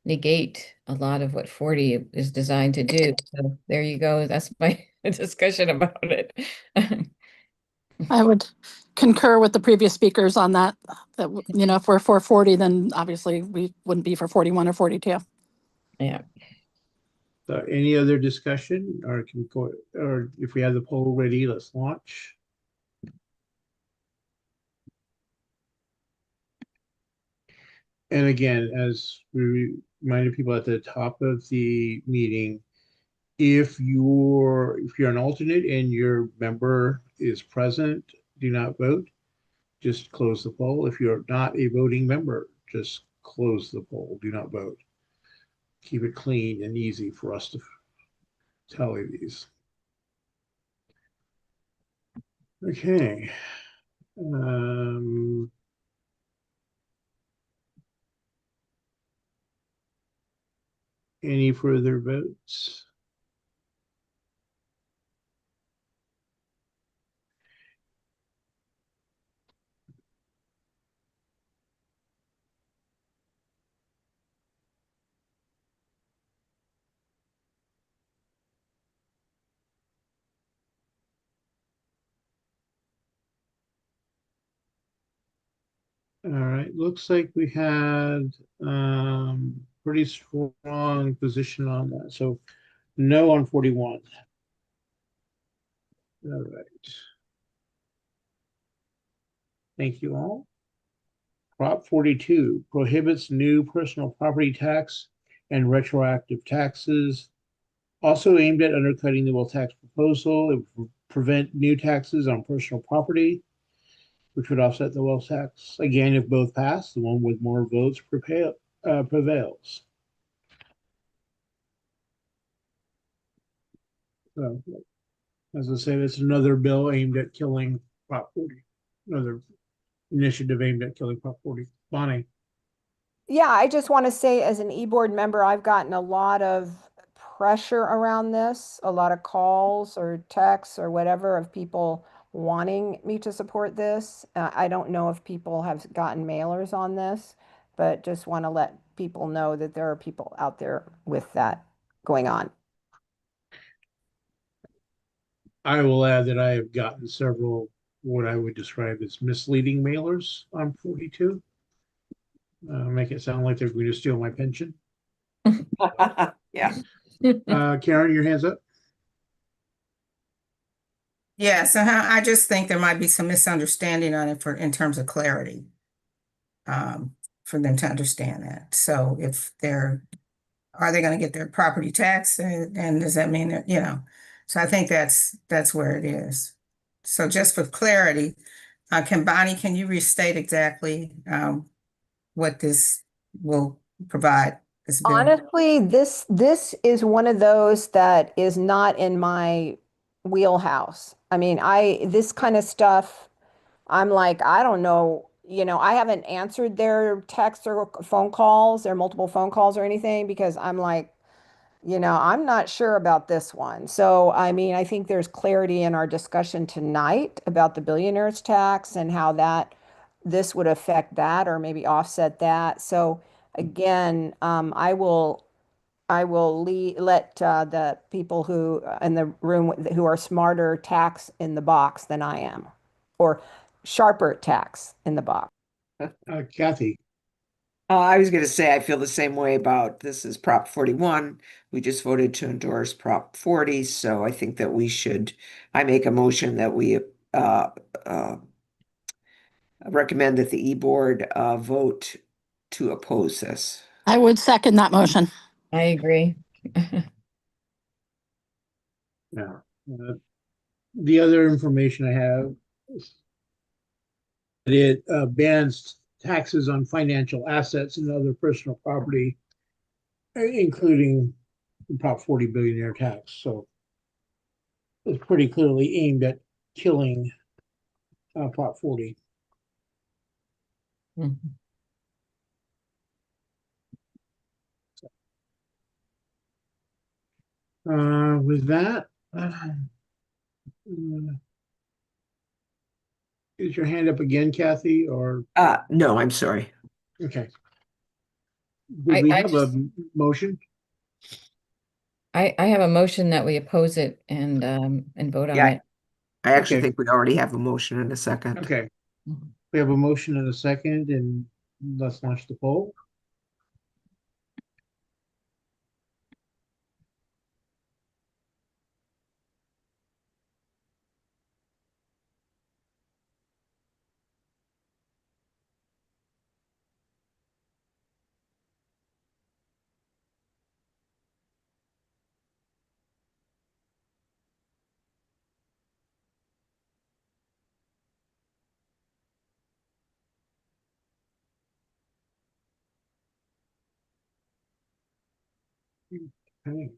negate a lot of what 40 is designed to do. So there you go. That's my discussion about it. I would concur with the previous speakers on that, if we're for 40, then obviously we wouldn't be for 41 or 42. Yeah. So any other discussion, or can we go, or if we have the poll ready, let's launch. And again, as we reminded people at the top of the meeting, if you're an alternate and your member is present, do not vote. Just close the poll. If you're not a voting member, just close the poll. Do not vote. Keep it clean and easy for us to tally these. Okay. Any further votes? All right, looks like we had pretty strong position on that. So no on 41. All right. Thank you all. Prop 42 prohibits new personal property tax and retroactive taxes. Also aimed at undercutting the wealth tax proposal. It would prevent new taxes on personal property, which would offset the wealth tax. Again, if both pass, the one with more votes prevails. So, as I said, it's another bill aimed at killing Prop 40. Another initiative aimed at killing Prop 40. Bonnie. Yeah, I just want to say as an e-board member, I've gotten a lot of pressure around this, a lot of calls or texts or whatever of people wanting me to support this. I don't know if people have gotten mailers on this, but just want to let people know that there are people out there with that going on. I will add that I have gotten several what I would describe as misleading mailers on 42. Make it sound like they're going to steal my pension. Yeah. Karen, your hand's up. Yeah, so I just think there might be some misunderstanding on it in terms of clarity. For them to understand that. So if are they going to get their property tax, and does that mean that, so I think that's where it is. So just for clarity, can you restate exactly what this will provide? This bill? Honestly, this is one of those that is not in my wheelhouse. I mean, this kind of stuff, I'm like, I don't know, I haven't answered their texts or phone calls, their multiple phone calls or anything, because I'm like, I'm not sure about this one. So, I mean, I think there's clarity in our discussion tonight about the billionaire's tax and how this would affect that or maybe offset that. So again, I will let the people who in the room who are smarter tax in the box than I am, or sharper tax in the box. Kathy. I was going to say, I feel the same way about this is Prop 41. We just voted to endorse Prop 40. So I think that I make a motion that we recommend that the e-board vote to oppose this. I would second that motion. I agree. Yeah. The other information I have is it bans taxes on financial assets and other personal property, including the Prop 40 billionaire tax. So it's pretty clearly aimed at killing Prop 40. Mhm. With that, is your hand up again, Kathy, or, No, I'm sorry. okay. Did we have a motion? I have a motion that we oppose it and vote on Yeah, it. I actually Okay. think we already have a motion in a second. Okay, Mhm. we have a motion and a second, and let's launch the poll. Okay.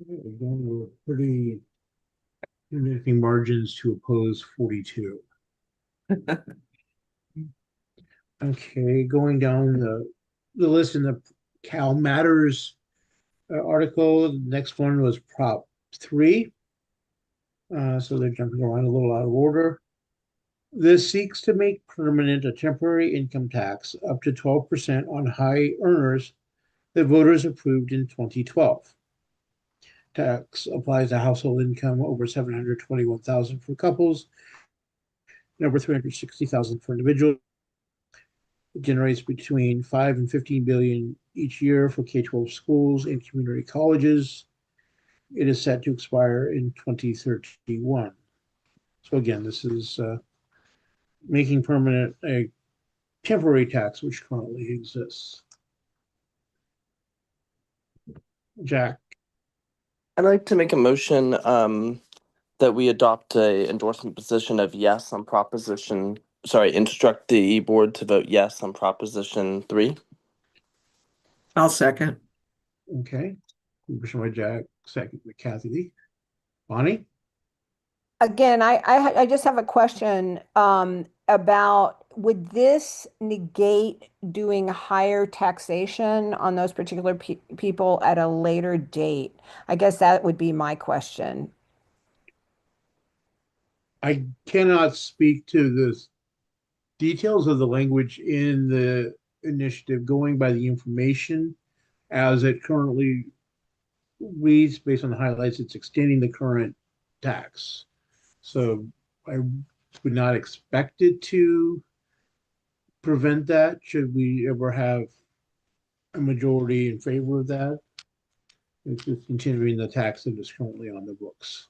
Again, we're pretty significant margins to oppose 42. Okay, going down the list in the Cal Matters article, the next one was Prop 3. So they're jumping around a little out of order. This seeks to make permanent a temporary income tax up to 12% on high earners that voters approved in 2012. Tax applies to household income over 721,000 for couples and over 360,000 for individuals. It generates between 5 and 15 billion each year for K-12 schools and community colleges. It is set to expire in 2031. So again, this is making permanent a temporary tax which currently exists. Jack. I'd like to make a motion that we adopt a endorsement position of yes on instruct the board to vote yes on Proposition 3. I'll second. Okay. Motion by Jack, second by Kathy. Bonnie? Again, I just have a question about, would this negate doing higher taxation on those particular people at a later date? I guess that would be my question. I cannot speak to the details of the language in the initiative going by the information as it currently reads based on the highlights. It's extending the current tax. So I would not expect it to prevent that should we ever have a majority in favor of that. It's just continuing the tax that is currently on the books.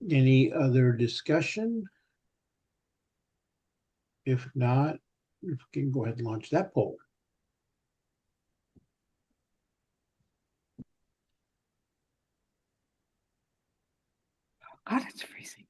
Any other discussion? If not, we can go ahead and launch that poll. God, it's freezing.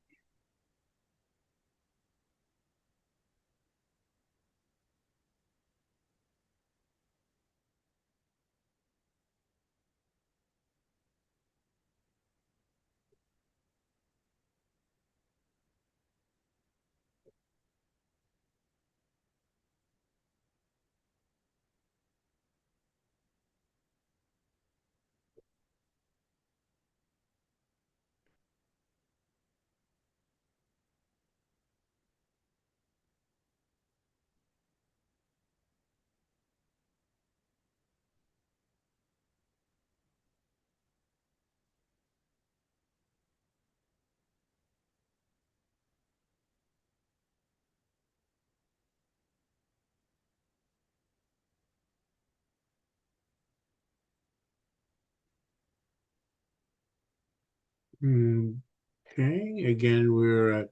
Okay, again, we're at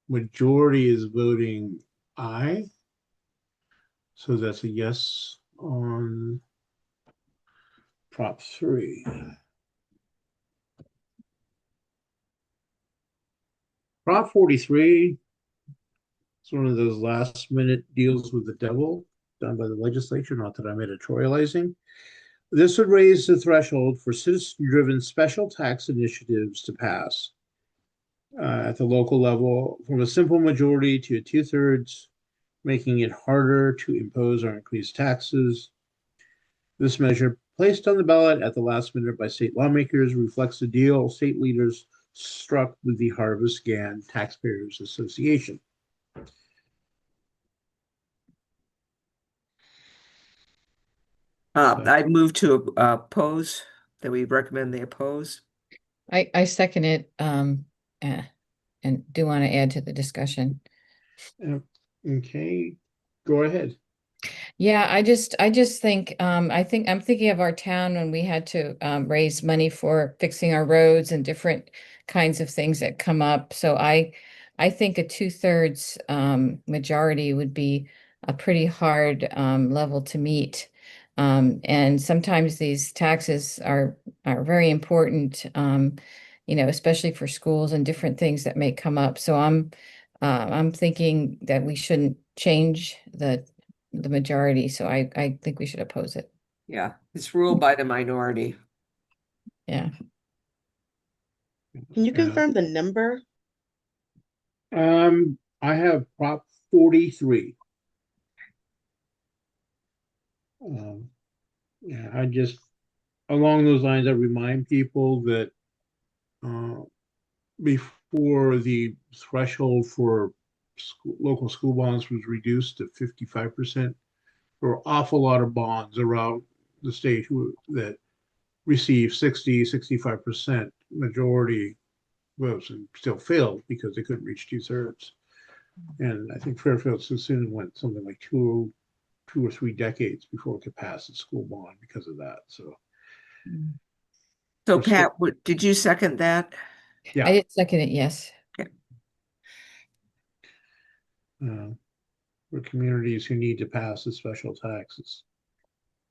majority is voting aye. So that's a yes on Prop 3. Prop 43 is one of those last minute deals with the devil done by the legislature, not that I'm editorializing. This would raise the threshold for citizen-driven special tax initiatives to pass at the local level from a simple majority to a 2/3, making it harder to impose or increase taxes. This measure, placed on the ballot at the last minute by state lawmakers, reflects the deal state leaders struck with the Harvest GAN Taxpayers Association. I move to oppose, that we recommend they oppose. I second it, and do want to add to the discussion. Okay, go ahead. Yeah, I just think I'm thinking of our town when we had to raise money for fixing our roads and different kinds of things that come up. So I think a 2/3 majority would be a pretty hard level to meet. And sometimes these taxes are very important, especially for schools and different things that may come up. So I'm thinking that we shouldn't change the majority, so I think we should oppose it. Yeah, it's ruled by the minority. Yeah. Can you confirm the number? I have Prop 43. Yeah, I just, along those lines, I remind people that before the threshold for local school bonds was reduced to 55%, there were an awful lot of bonds around the state that received 65% majority votes and still failed because they couldn't reach 2/3. And I think Fairfield soon went something like two or three decades before it could pass the school bond because of that. So Pat, did you second that? yeah, I did second it, yes. Okay. For communities who need to pass the special taxes,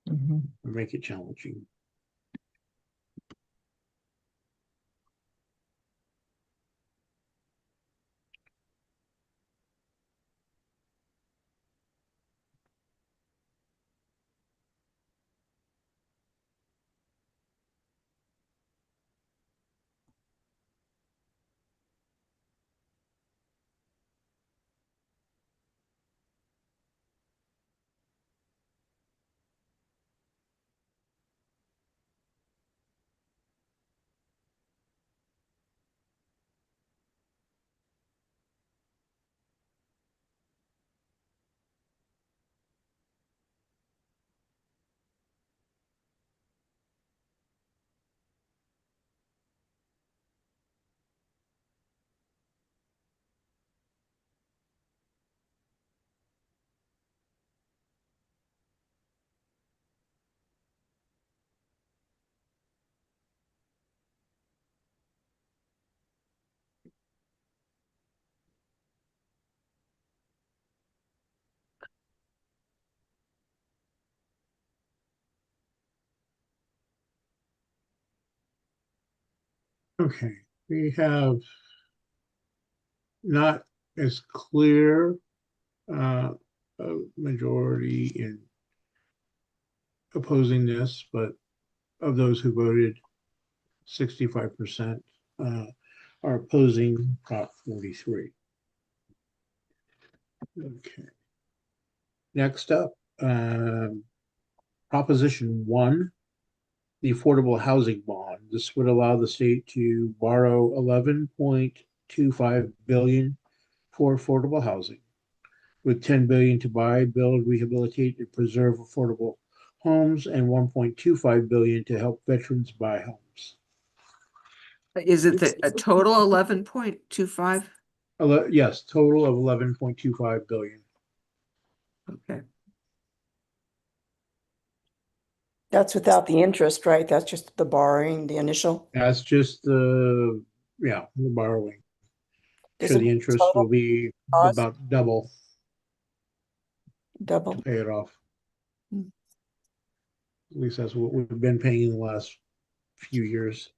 Mhm. make it challenging. Okay, we have not as clear a majority in opposing this, but of those who voted, 65% are opposing Prop 43. Okay. Next up, Proposition 1, the Affordable Housing Bond. This would allow the state to borrow $11.25 billion for affordable housing, with $10 billion to buy, build, rehabilitate, and preserve affordable homes, and $1.25 billion to help veterans buy homes. Is it a total 11.25? Yes, total of $11.25 billion. Okay. That's without the interest, right? That's just the borrowing, the initial. That's just the yeah, the borrowing. Does So it the mean interest total will be cost? about double Double. to pay it off. Hmm. At least that's what we've been paying in the last few years.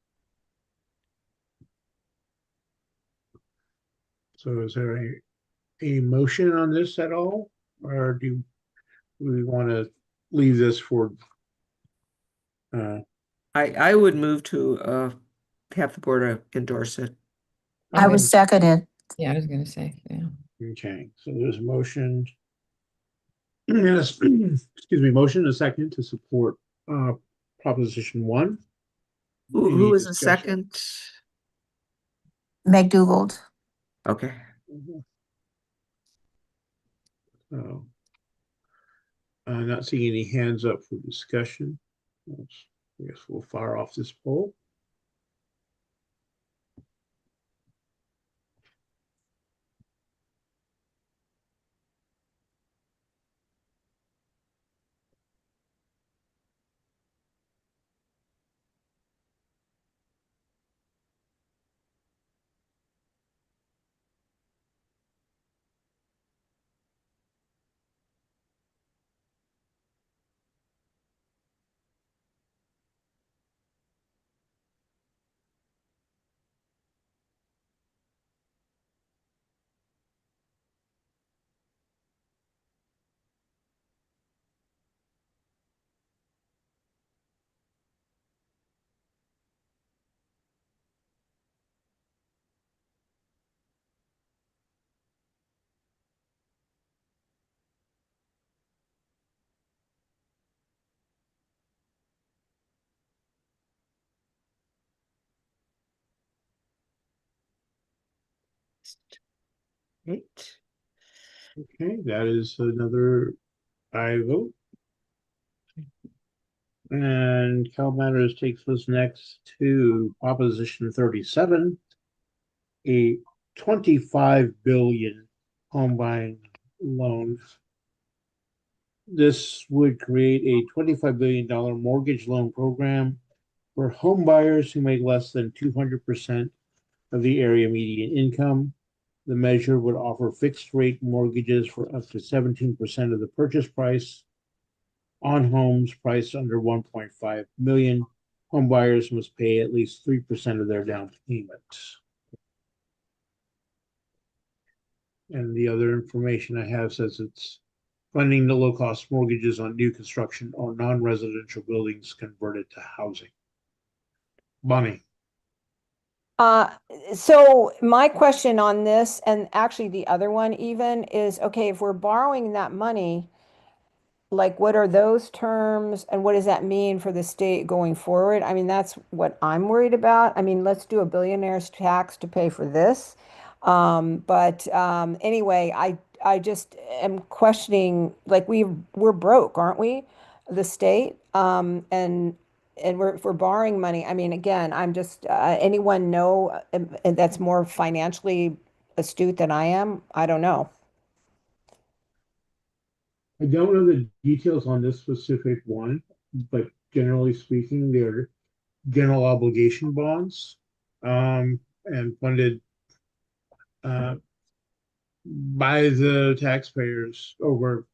So is there a motion on this at all? Or do we want to leave this for I would move to have the board endorse it. I would Okay. second it. Yeah, I was gonna say, yeah. Okay, so there's a motion. Yes, excuse me, motion and a second to support Proposition 1. Who Any was the discussion? second? Meg Dugald. Okay. So, I'm not seeing any hands up for discussion. I guess we'll fire off this poll. Eight. Okay, that is another aye vote. And Cal Matters takes us next to Proposition 37, a 25 billion home buying loan. This would create a $25 billion mortgage loan program for home buyers who make less than 200% of the area median income. The measure would offer fixed rate mortgages for up to 17% of the purchase price on homes priced under 1.5 million. Home buyers must pay at least 3% of their down payment. And the other information I have says it's funding the low-cost mortgages on new construction or non-residential buildings converted to housing. Bonnie. So my question on this, and actually the other one even, is, okay, if we're borrowing that money, like what are those terms and what does that mean for the state going forward? I mean, that's what I'm worried about. I mean, let's do a billionaire's tax to pay for this. Anyway, I just am questioning, like we're broke, aren't we? The state, and we're borrowing money. I mean, again, I'm just, anyone know, that's more financially astute than I am? I don't know. I don't know the details on this specific one, but generally speaking, they're general obligation bonds, and funded by the taxpayers over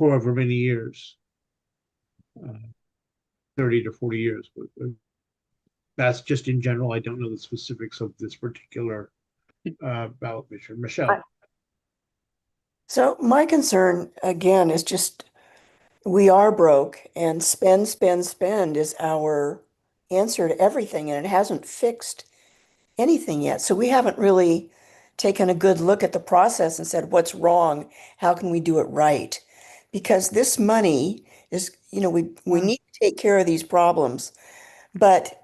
however many years, 30 to 40 years. But that's just in general. I don't know the specifics of this particular ballot measure. Michelle. So my concern again is just we are broke and spend, spend, spend is our answer to everything, and it hasn't fixed anything yet. So we haven't really taken a good look at the process and said, what's wrong? How can we do it right? Because this money is, we need to take care of these problems, but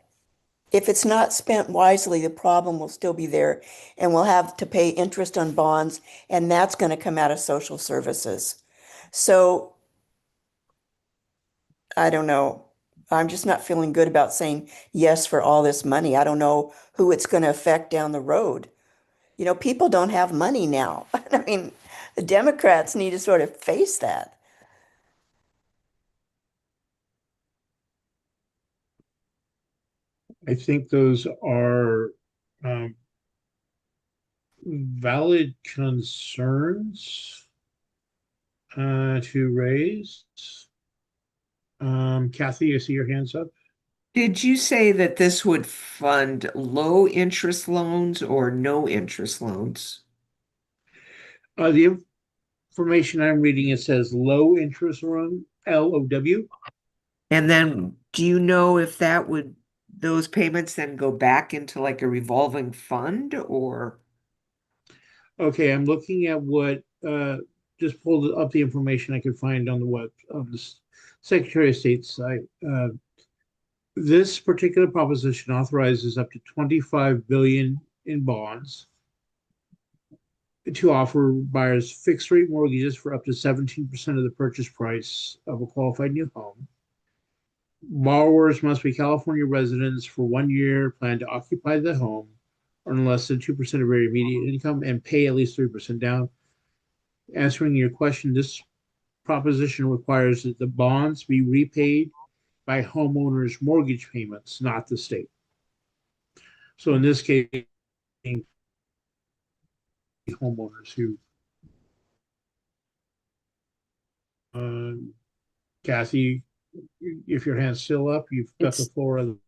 if it's not spent wisely, the problem will still be there, and we'll have to pay interest on bonds, and that's going to come out of social services. So I don't know. I'm just not feeling good about saying yes for all this money. I don't know who it's going to affect down the road. People don't have money now. I mean, the Democrats need to sort of face that. I think those are valid concerns to raise. Kathy, I see your hands up. Did you say that this would fund low interest loans or no interest loans? The information I'm reading, it says low interest loan, LOW. And then do you know if that would, those payments then go back into like a revolving fund or? Okay, I'm looking at what just pulled up the information I could find on the web of the Secretary of State's site. This particular proposition authorizes up to 25 billion in bonds to offer buyers fixed rate mortgages for up to 17% of the purchase price of a qualified new home. Borrowers must be California residents for 1 year, plan to occupy the home, earn less than 2% of their immediate income, and pay at least 3% down. Answering your question, this proposition requires that the bonds be repaid by homeowners' mortgage payments, not the state. So in this case, homeowners who, Kathy, if your hand's still up, you've got the floor. Okay,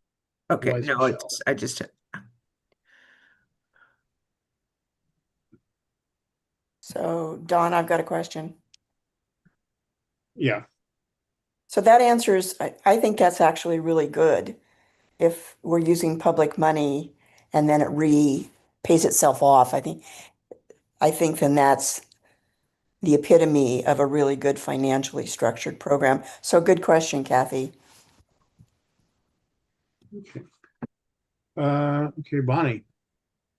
Otherwise, no, Michelle. I just. So Don, I've got a question. Yeah. So that answers, I think that's actually really good. If we're using public money and then it pays itself off, I think then that's the epitome of a really good financially structured program. So good question, Kathy. Okay. Okay, Bonnie.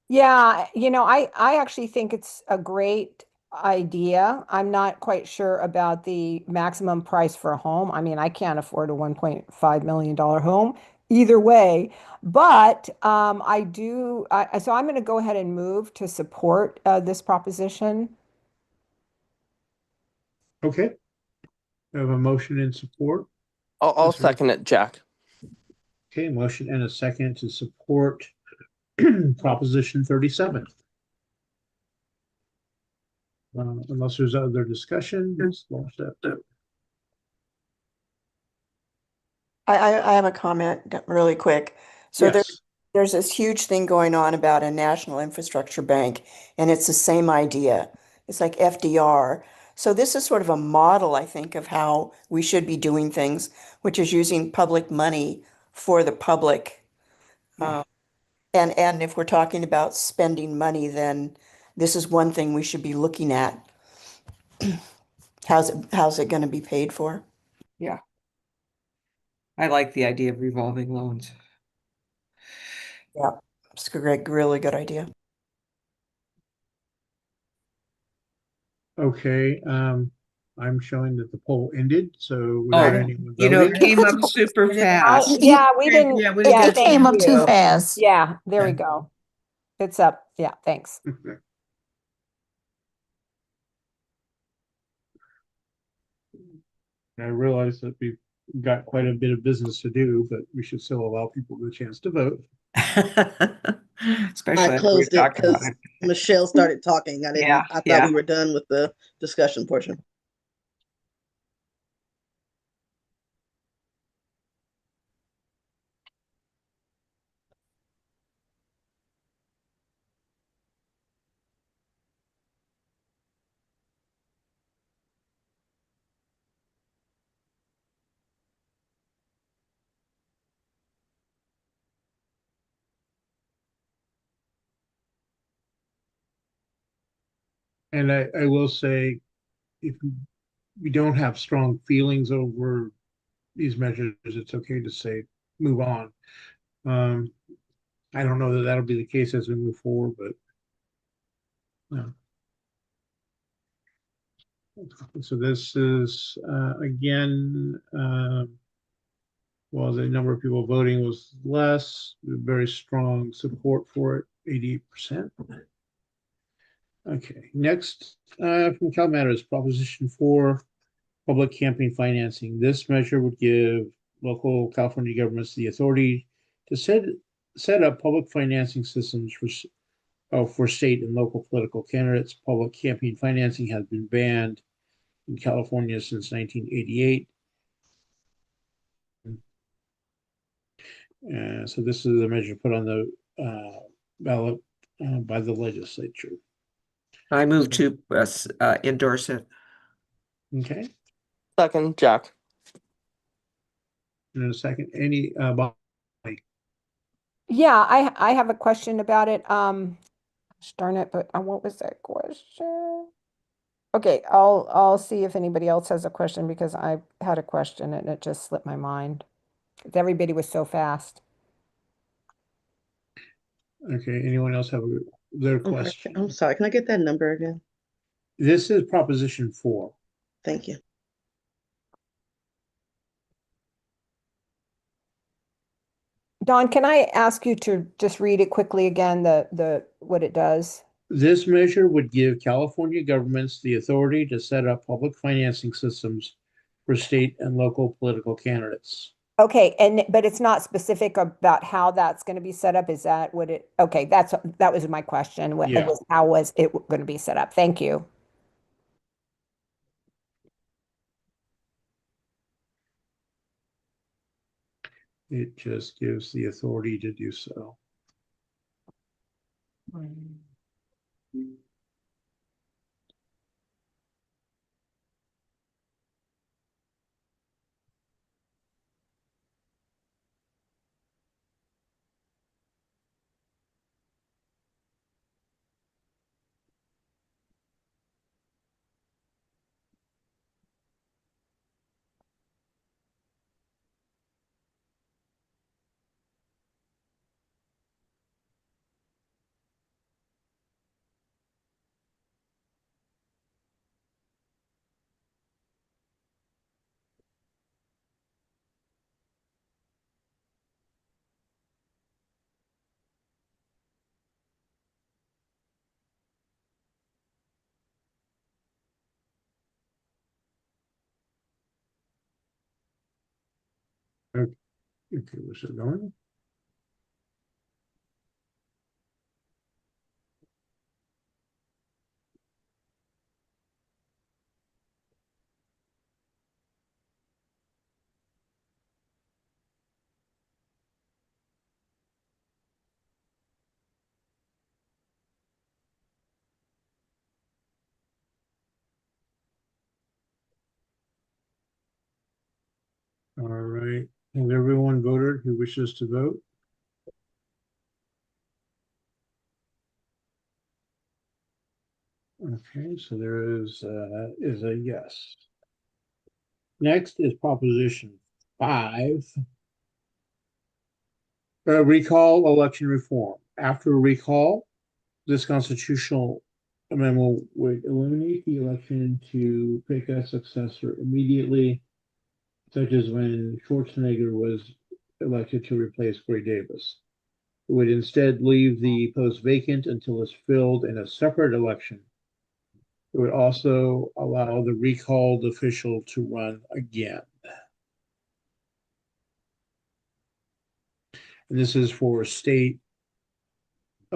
Yeah, I actually think it's a great idea. I'm not quite sure about the maximum price for a home. I mean, I can't afford a $1.5 million home either way, but I do. So I'm going to go ahead and move to support this proposition. Okay. We have a motion in support. I'll second it, Jack. Okay, motion and a second to support Proposition 37. Unless there's other discussion, let's launch that. I have a comment really quick. So Yes. there's this huge thing going on about a national infrastructure bank, and it's the same idea. It's like FDR. So this is sort of a model, I think, of how we should be doing things, which is using public money for the public. And if we're talking about spending money, then this is one thing we should be looking at. How's it going to be paid for? Yeah. I like the idea of revolving loans. Yeah, it's a really good idea. Okay, I'm showing that the poll ended, so without anyone You know, it voting. came up super fast. Yeah, we didn't. Yeah, we didn't Yeah, get It thank came up too you. fast. Yeah, there we go. It's up. Yeah, thanks. I realize that we've got quite a bit of business to do, but we should still allow people the chance to vote. Especially I after we closed it talked about because it. Michelle started talking. I Yeah, thought yeah. we were done with the discussion portion. And I will say, if we don't have strong feelings over these measures, it's okay to say, move on. I don't know that that'll be the case as we move forward, but so this is again, well, the number of people voting was less, very strong support for it, 88%. Okay, next from Cal Matters, Proposition 4, public campaign financing. This measure would give local California governments the authority to set set up public financing systems for state and local political candidates. Public campaign financing has been banned in California since 1988. So this is a measure put on the ballot by the legislature. I move to endorse it. Okay, Second, Jack. in a second, any Yeah, I have a question about it. Darn it, but what was that question? Okay, I'll see if anybody else has a question because I had a question and it just slipped my mind. Everybody was so fast. Okay, anyone else have their Okay, question? I'm sorry, can I get that number again? This is Proposition 4. Thank you. Don, can I ask you to just read it quickly again, what it does? This measure would give California governments the authority to set up public financing systems for state and local political candidates. Okay, but it's not specific about how that's going to be set up. Is that what it? Okay, that was my question. Yeah. How was it going to be set up? Thank you. It just gives the authority to do so. Okay, was it going? All right. Has everyone voted who wishes to vote? Okay, so there is a yes. Next is Proposition 5. Recall election reform. After a recall, this constitutional amendment would eliminate the election to pick a successor immediately, such as when Schwarzenegger was elected to replace Gray Davis. It would instead leave the post vacant until it's filled in a separate election. It would also allow the recalled official to run again. And this is for state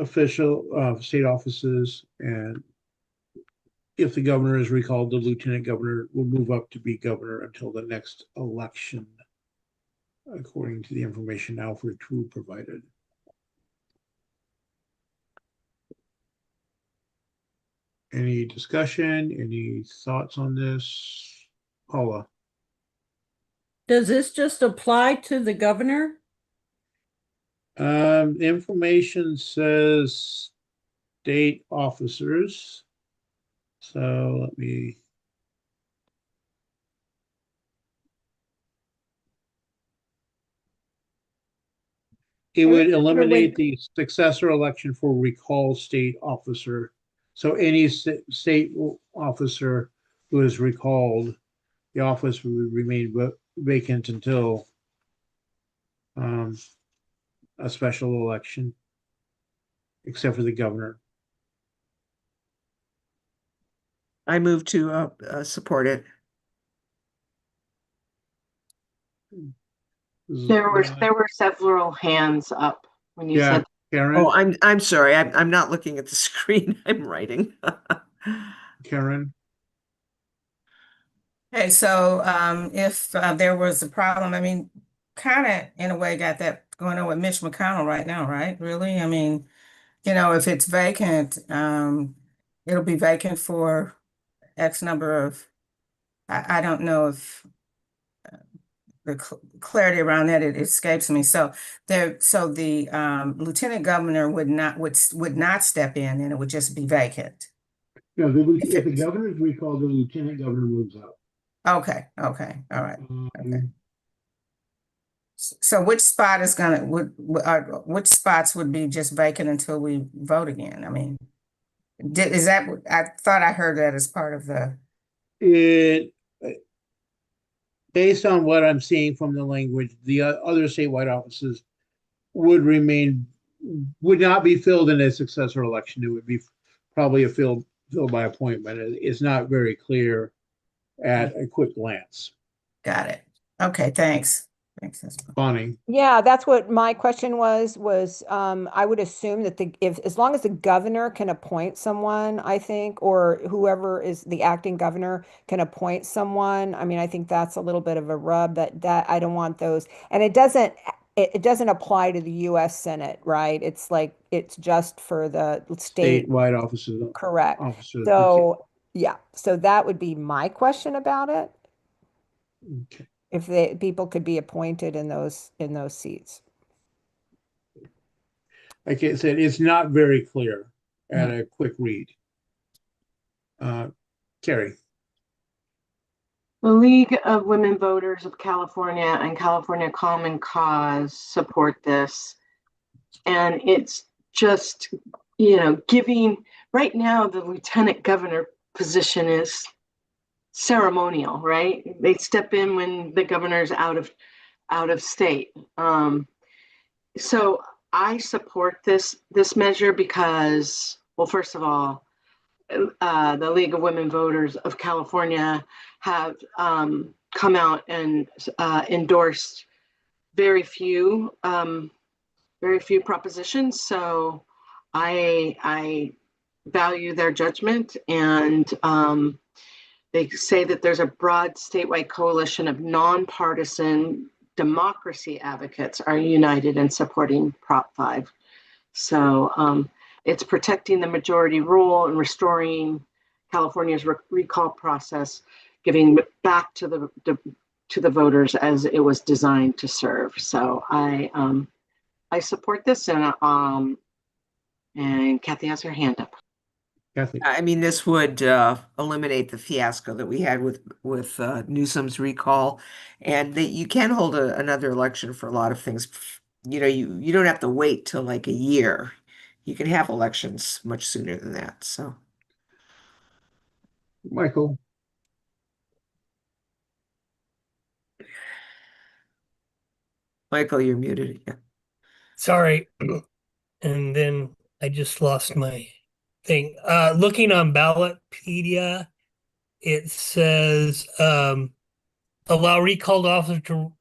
state offices, and if the governor is recalled, the lieutenant governor will move up to be governor until the next election, according to the information Alfred True provided. Any discussion, any thoughts on this? Paula? Does this just apply to the governor? The information says state officers. So let me. It would eliminate the successor election for recall state officer. So any state officer who is recalled, the office would remain vacant until a special election, except for the governor. I move to support it. There were several hands up when you Yeah, said. Karen, Oh, I'm sorry. I'm not looking at the screen. I'm writing. Karen, Okay, so if there was a problem, I mean, kind of in a way got that going on with Mitch McConnell right now, right? Really? I mean, if it's vacant, it'll be vacant for X number of, I don't know if the clarity around that, it escapes me. So the lieutenant governor would not step in and it would just be vacant. no, if the governor's recalled, the lieutenant governor moves out. Okay, all right. Okay. So which spot is gonna, which spots would be just vacant until we vote again? I mean, is that, I thought I heard that as part of the, It, based on what I'm seeing from the language, the other statewide offices would not be filled in a successor election. It would be probably filled by appointment. It's not very clear at a quick glance. got it. Okay, thanks. Thanks. Bonnie, Yeah, that's what my question was, I would assume that as long as the governor can appoint someone, I think, or whoever is the acting governor can appoint someone. I mean, I think that's a little bit of a rub that I don't want those. And it doesn't apply to the US Senate, right? It's just for the state. statewide offices. Correct. Officers. So, yeah, so that would be my question about it. Okay. If people could be appointed in those seats. Like I said, it's not very clear at a quick read. Carrie. The League of Women Voters of California and California Common Cause support this. And it's just, giving, right now, the lieutenant governor position is ceremonial, right? They step in when the governor's out of state. So I support this measure because, well, first of all, the League of Women Voters of California have come out and endorsed very few propositions. So I value their judgment, and they say that there's a broad statewide coalition of nonpartisan democracy advocates are united in supporting Prop 5. So it's protecting the majority rule and restoring California's recall process, giving back to the voters as it was designed to serve. So I support this, and Kathy has her hand up. Kathy. I mean, this would eliminate the fiasco that we had with Newsom's recall, and that you can hold another election for a lot of things. You don't have to wait till like a year. You can have elections much sooner than that. So, Michael. Michael, you're muted. Yeah. Sorry. And then I just lost my thing. Looking on Ballotpedia, it says allow recalled officer to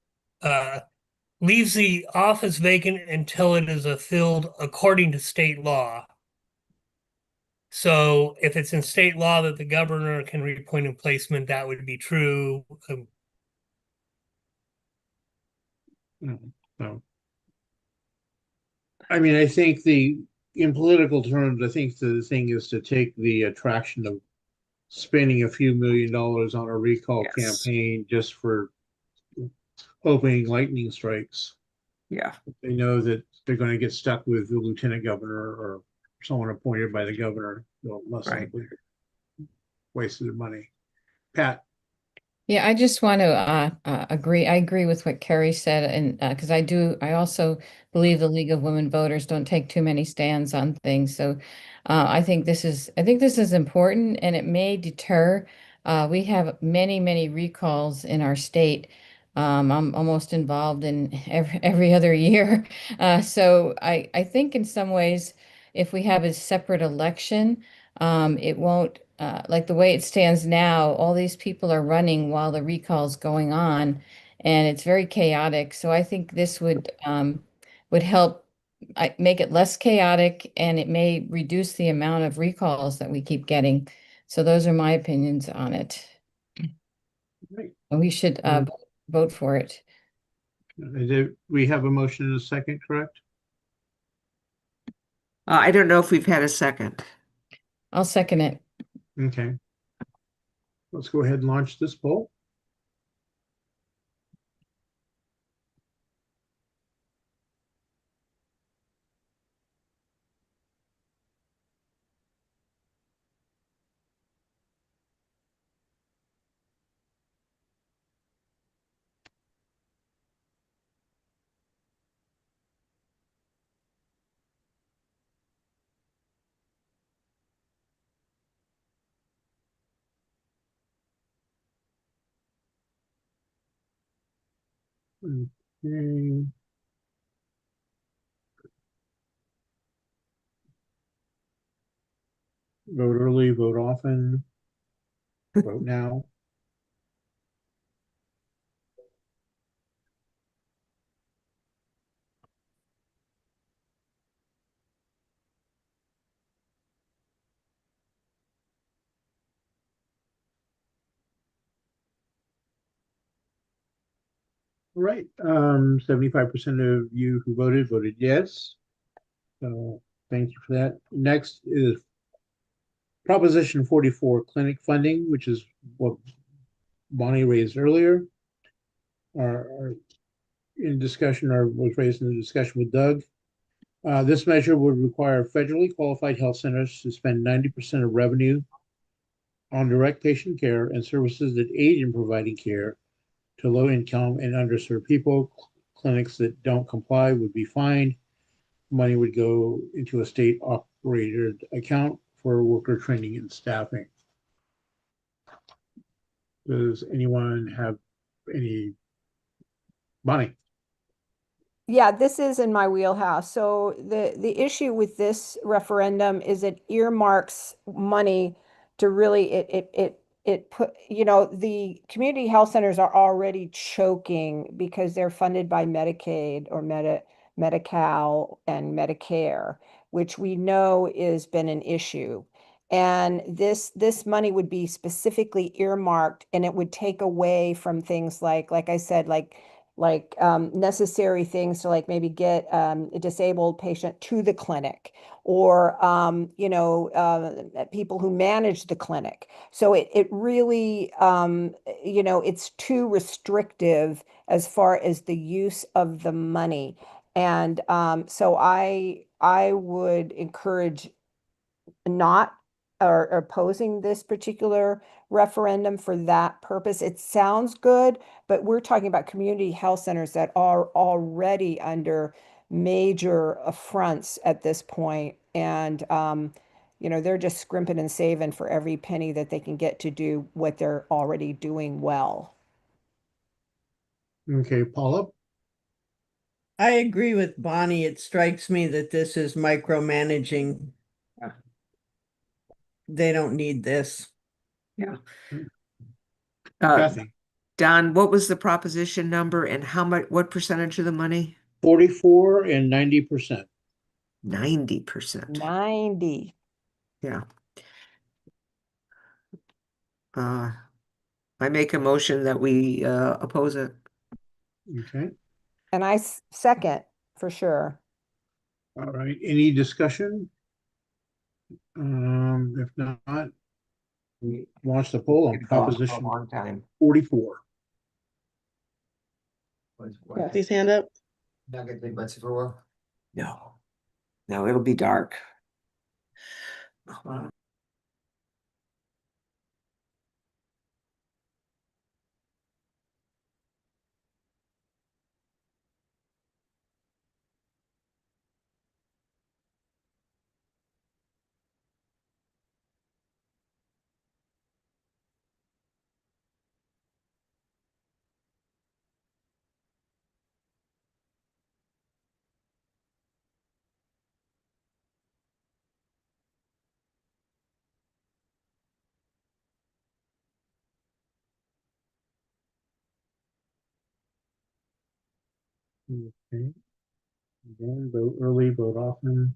leaves the office vacant until it is filled according to state law. So if it's in state law that the governor can reappoint in placement, that would be true. No. I mean, I think in political terms, I think the thing is to take the attraction of spending a few $1 million on a recall campaign just for hoping lightning strikes. Yeah. They know that they're going to get stuck with the lieutenant governor or someone appointed by the governor. They'll less likely wasted their money. Pat. Yeah, I just want to agree. I agree with what Carrie said, and because I also believe the League of Women Voters don't take too many stands on things. So I think this is important, and it may deter. We have many recalls in our state. I'm almost involved in every other year. So I think in some ways, if we have a separate election, it won't. Like the way it stands now, all these people are running while the recall's going on, and it's very chaotic. So I think this would help make it less chaotic, and it may reduce the amount of recalls that we keep getting. So those are my opinions on it. Right. And we should vote for it. We have a motion and a second, correct? I don't know if we've had a second. I'll second it. Okay. Let's go ahead and launch this poll. Okay. Vote early, vote often, vote now. All right, 75% of you who voted yes. So thank you for that. Next is Proposition 44, clinic funding, which is what Bonnie raised earlier. Are in discussion, or was raised in the discussion with Doug. This measure would require federally qualified health centers to spend 90% of revenue on direct patient care and services that aid in providing care to low-income and underserved people. Clinics that don't comply would be fined. Money would go into a state-operated account for worker training and staffing. Does anyone have any? Bonnie? Yeah, this is in my wheelhouse. So the issue with this referendum is it earmarks money to really it put, you know, the community health centers are already choking because they're funded by Medicaid or Medi-Cal and Medicare, which we know has been an issue. And this money would be specifically earmarked, and it would take away from things like I said, like necessary things to like maybe get a disabled patient to the clinic, or people who manage the clinic. So it really it's too restrictive as far as the use of the money. And so I would encourage not or opposing this particular referendum for that purpose. It sounds good, but we're talking about community health centers that are already under major affronts at this point. And, they're just scrimping and saving for every penny that they can get to do what they're already doing well. Okay, Paula? I agree with Bonnie. It strikes me that this is micromanaging. They don't need this. Yeah. Kathy? Don, what was the proposition number and what percentage of the money? 44 and 90%. 90%. 90. Yeah. I make a motion that we oppose it. Okay. And I second for sure. All right. Any discussion? If not, we launch the poll on Proposition 44. Kathy's hand up. Not gonna take much for a while. No, it'll be dark. Okay. Again, vote early, vote often.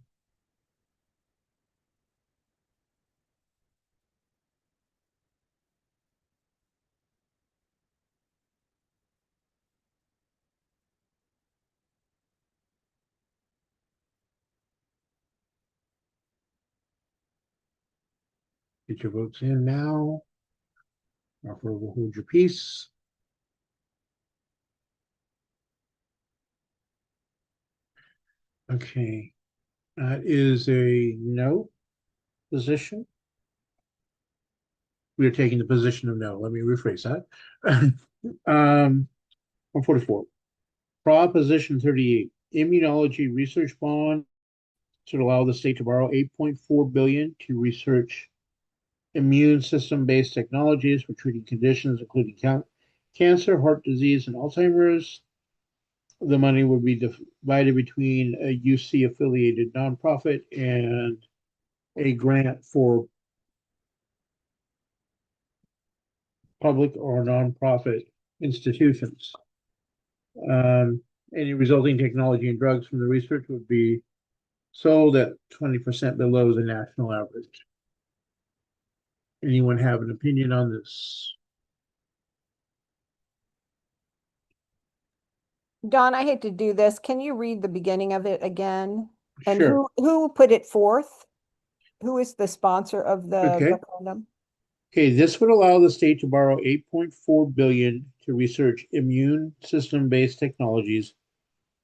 Get your votes in now. Offer will hold your peace. Okay, that is a no position. We are taking the position of no. Let me rephrase that. 144. Proposition 38, immunology research bond should allow the state to borrow 8.4 billion to research immune system based technologies for treating conditions including cancer, heart disease, and Alzheimer's. The money would be divided between a UC affiliated nonprofit and a grant for public or nonprofit institutions. Any resulting technology and drugs from the research would be sold at 20% below the national average. Anyone have an opinion on this? Don, I hate to do this. Can you read the beginning of it again? And Sure. who put it forth? Who is the sponsor of the Okay. referendum? Okay, this would allow the state to borrow 8.4 billion to research immune system-based technologies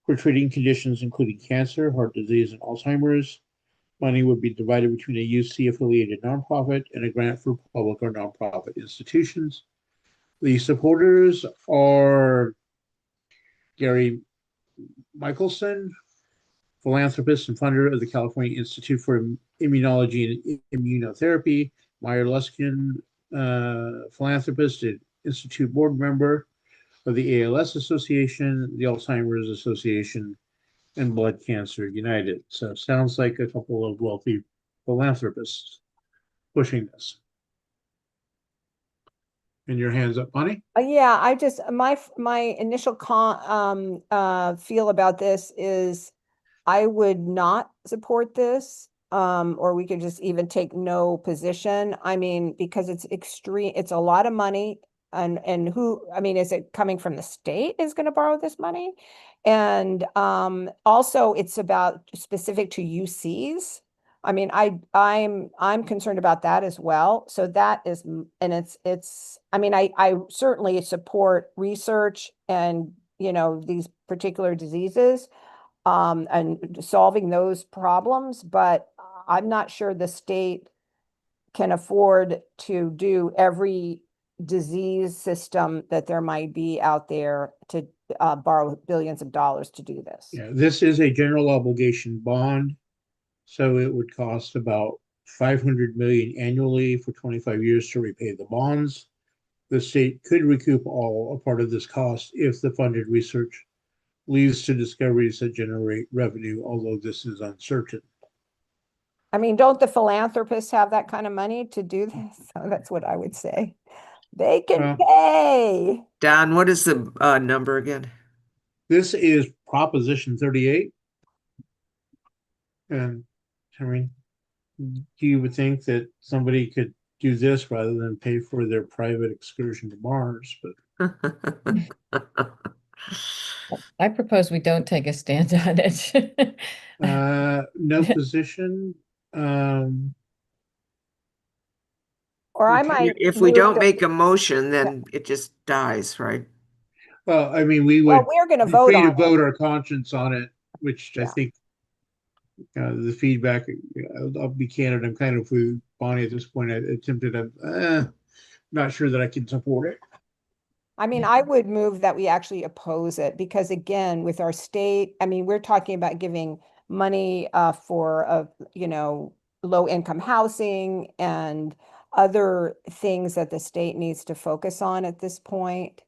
for treating conditions including cancer, heart disease, and Alzheimer's. Money would be divided between a UC-affiliated nonprofit and a grant for public or nonprofit institutions. The supporters are Gary Michelson, philanthropist and funder of the California Institute for Immunology and Immunotherapy, Meyer Luskin, philanthropist and Institute board member of the ALS Association, the Alzheimer's Association, and Blood Cancer United. So sounds like a couple of wealthy philanthropists pushing this. And your hands up, Bonnie? Yeah, I just my initial feel about this is I would not support this. Or we could just even take no position. I mean, because it's extreme, it's a lot of money. And who, I mean, is it coming from the state is going to borrow this money? And also it's about specific to UCs. I mean, I'm concerned about that as well. So that is, and it's, I mean, I certainly support research and, you know, these particular diseases, and solving those problems, but I'm not sure the state can afford to do every disease system that there might be out there to borrow billions of dollars to do this. Yeah, this is a general obligation bond. So it would cost about 500 million annually for 25 years to repay the bonds. The state could recoup all or part of this cost if the funded research leads to discoveries that generate revenue, although this is uncertain. I mean, don't the philanthropists have that kind of money to do this? So that's what I would say. They can pay. Don, what is the number again? This is Proposition 38. And I mean, you would think that somebody could do this rather than pay for their private excursion to Mars, but I propose we don't take a stand on it. no position. Or I might. If we move don't to- make a motion, then it just dies, right? Well, I mean, we Well, would we're going to be vote free to on it. vote our conscience on it, which I think the feedback, I'll be candid, I'm kind of with Bonnie at this point. I attempted, not sure that I can support it. I mean, I would move that we actually oppose it because again, with our state, I mean, we're talking about giving money for, you know, low income housing and other things that the state needs to focus on at this point.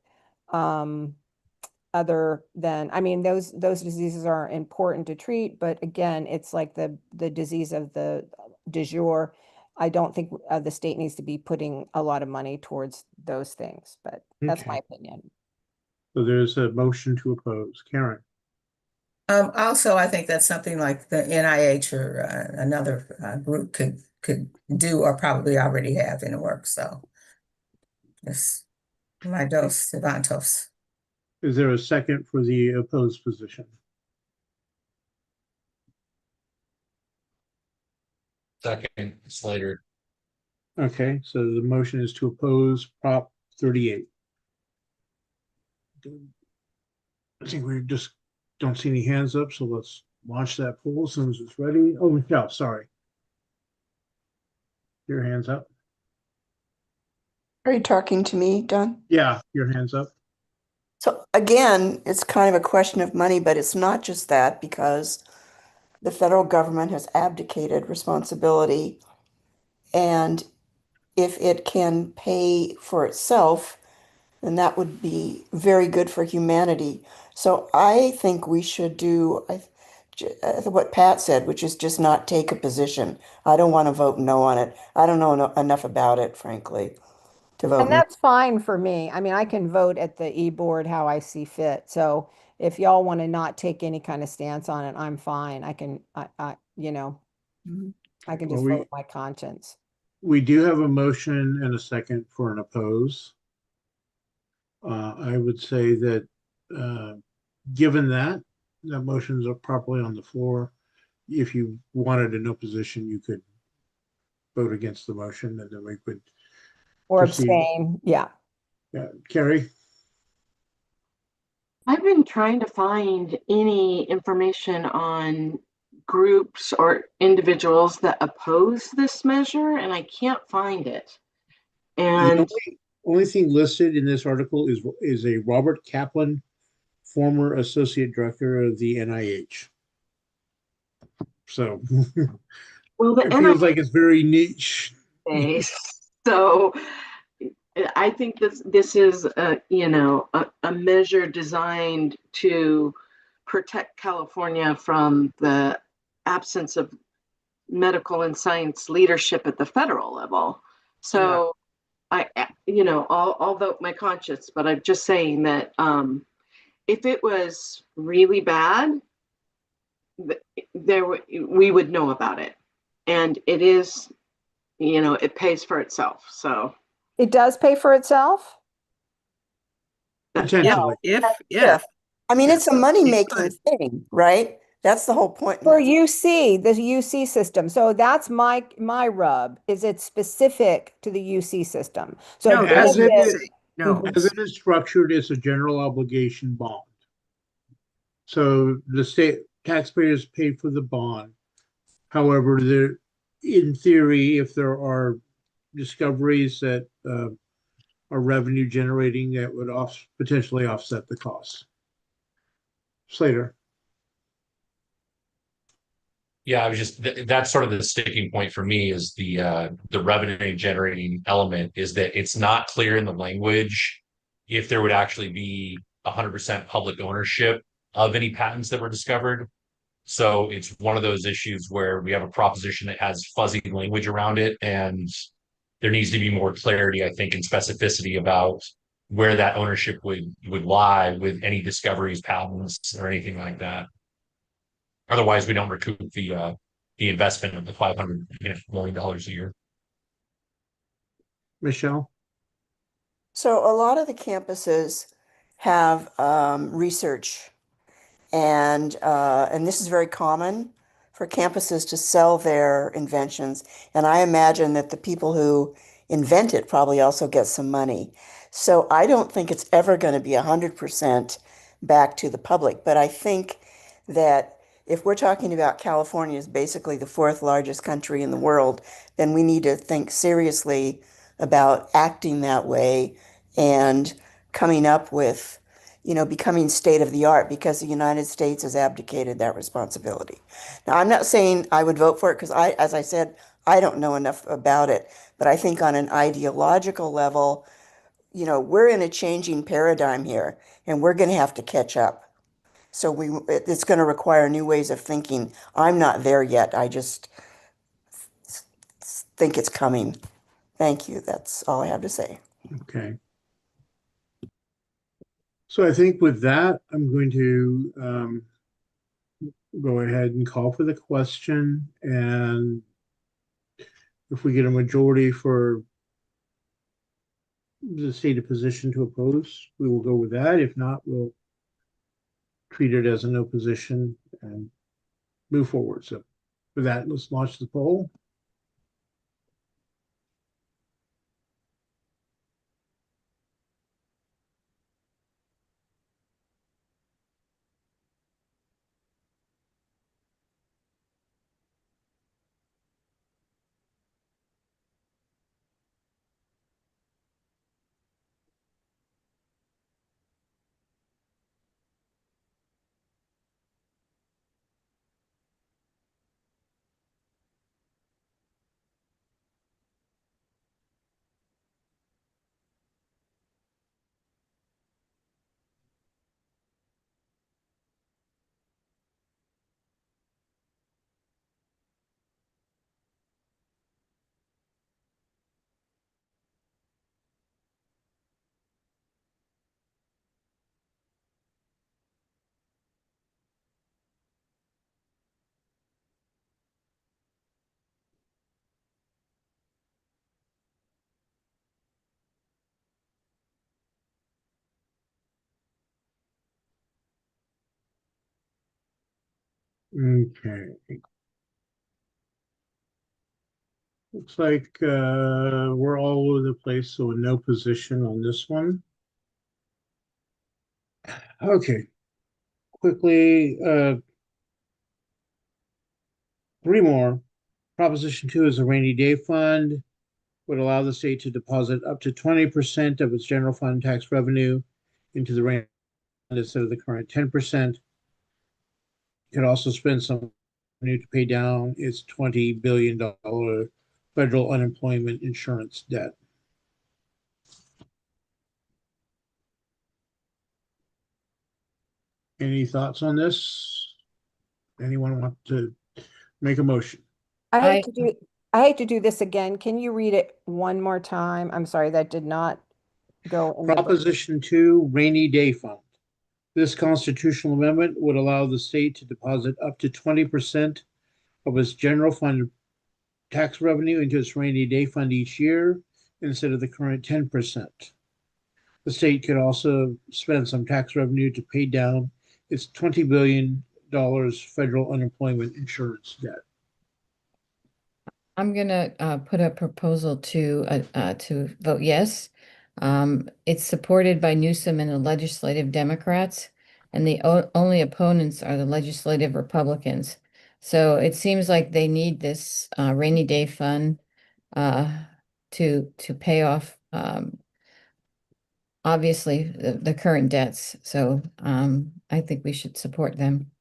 Other than, I mean, those diseases are important to treat, but again, it's like the disease of the du jour. I don't think the state needs to be putting a lot of money towards those things, but that's my Okay. opinion. So there's a motion to oppose. Karen, Also, I think that's something like the NIH or another group could do or probably already have in the works. So it's my dos Levantos. Is there a second for the opposed position? Second, Slater. Okay, so the motion is to oppose Prop 38. I think we just don't see any hands up, so let's launch that poll as soon as it's ready. Oh, Michelle, sorry. Your hands up. Are you talking to me, Don? Yeah, your hands up. So again, it's kind of a question of money, but it's not just that, because the federal government has abdicated responsibility. And if it can pay for itself, then that would be very good for humanity. So I think we should do what Pat said, which is just not take a position. I don't want to vote no on it. I don't know enough about it, frankly, to vote And no. that's fine for me. I mean, I can vote at the e-board how I see fit. So if y'all want to not take any kind of stance on it, I'm fine. I can, you know, I can just Well, vote my conscience. we do have a motion and a second for an oppose. I would say that given that motions are properly on the floor, if you wanted a no position, you could vote against the motion, and then we could Or proceed. abstain, yeah. Yeah, Carrie? I've been trying to find any information on groups or individuals that oppose this measure, and I can't find it. And the only thing listed in this article is a Robert Kaplan, former associate director of the NIH. So well, the it feels like it's very niche. So I think this is a measure designed to protect California from the absence of medical and science leadership at the federal level. So I'll vote my conscience, but I'm just saying that if it was really bad, we would know about it, and it is, it pays for itself. So it does pay for itself. Potentially, if I mean, it's a money-making thing, right? That's the whole point. For UC, the UC system. So that's my rub, is it specific to the UC system? So No, as it is structured, it's a general obligation bond. So the state taxpayers pay for the bond. However, in theory, if there are discoveries that are revenue generating, that would potentially offset the costs. Slater. Yeah, I was just that's sort of the sticking point for me is the revenue generating element is that it's not clear in the language if there would actually be 100% public ownership of any patents that were discovered. So it's one of those issues where we have a proposition that has fuzzy language around it, and there needs to be more clarity, I think, and specificity about where that ownership would lie with any discoveries, patents, or anything like that. Otherwise, we don't recoup the investment of the $500 million a year. Michelle? So a lot of the campuses have research, and this is very common for campuses to sell their inventions. And I imagine that the people who invent it probably also get some money. So I don't think it's ever going to be 100% back to the public. But I think that if we're talking about California as basically the fourth largest country in the world, then we need to think seriously about acting that way and coming up with, becoming state of the art, because the United States has abdicated that responsibility. Now, I'm not saying I would vote for it because as I said, I don't know enough about it, but I think on an ideological level, we're in a changing paradigm here, and we're going to have to catch up. So it's going to require new ways of thinking. I'm not there yet. I just think it's coming. Thank you. That's all I have to say. Okay. So I think with that, I'm going to go ahead and call for the question, and if we get a majority for the stated position to oppose, we will go with that. If not, we'll treat it as a no position and move forward. So with that, let's launch the poll. Okay. Looks like we're all over the place, so no position on this one. Okay. Quickly, three more. Proposition 2 is a rainy day fund, would allow the state to deposit up to 20% of its general fund tax revenue into the rainy fund instead of the current 10%. Could also spend some money to pay down its $20 billion federal unemployment insurance debt. Any thoughts on this? Anyone want to make a motion? I hate to do this again. Can you read it one more time? I'm sorry, that did not go in the book. Proposition 2, rainy day fund. This constitutional amendment would allow the state to deposit up to 20% of its general fund tax revenue into its rainy day fund each year instead of the current 10%. The state could also spend some tax revenue to pay down its $20 billion federal unemployment insurance debt. I'm gonna put a proposal to vote yes. It's supported by Newsom and the legislative Democrats, and the only opponents are the legislative Republicans. So it seems like they need this rainy day fund to pay off obviously the current debts. So I think we should support them.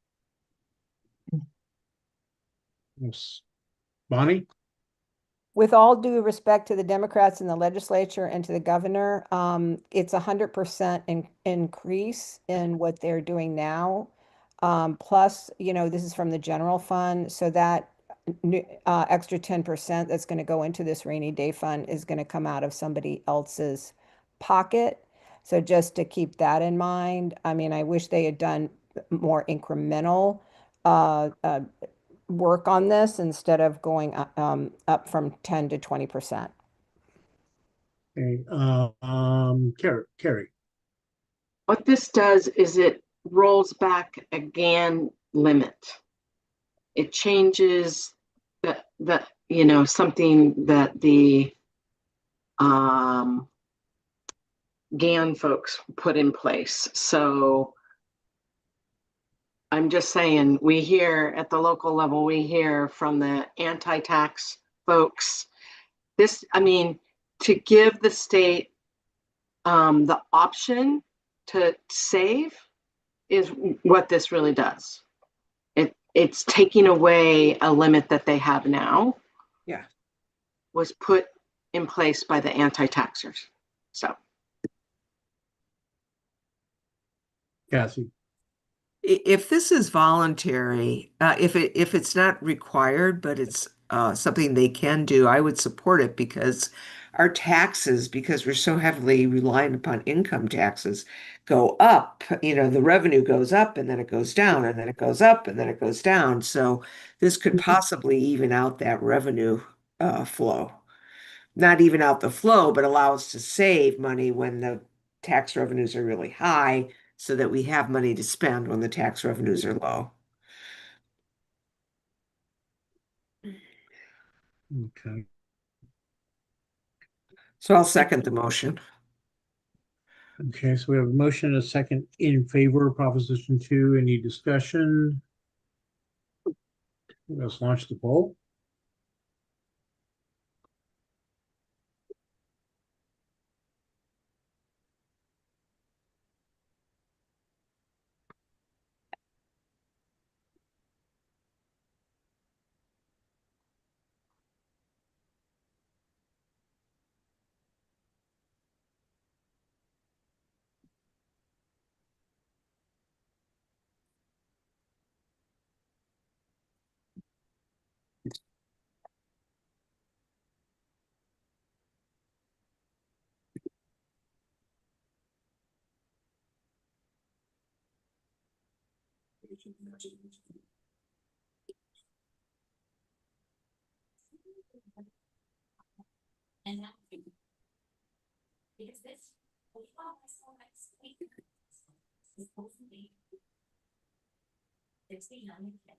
Yes. Bonnie? With all due respect to the Democrats in the legislature and to the governor, it's 100% increase in what they're doing now. Plus, this is from the general fund, so that extra 10% that's going to go into this rainy day fund is going to come out of somebody else's pocket. So just to keep that in mind, I mean, I wish they had done more incremental work on this instead of going up from 10 to 20%. Okay, Carrie. What this does is it rolls back a GAN limit. It changes the something that the GAN folks put in place. So I'm just saying, we hear at the local level, we hear from the anti-tax folks, to give the state the option to save is what this really does. It's taking away a limit that they have now. Yeah. Was put in place by the anti-taxers. So. Kathy. If this is voluntary, if it's not required, but it's something they can do, I would support it because our taxes, because we're so heavily reliant upon income taxes, go up. You know, the revenue goes up and then it goes down and then it goes up and then it goes down. So this could possibly even out that revenue flow. Not even out the flow, but allow us to save money when the tax revenues are really high so that we have money to spend when the tax revenues are low. Okay. So I'll second the motion. Okay, so we have a motion and a second in favor of Proposition 2. Any discussion? Let's launch the poll. And that because this we always saw next week. It's supposed to be 1600 yes.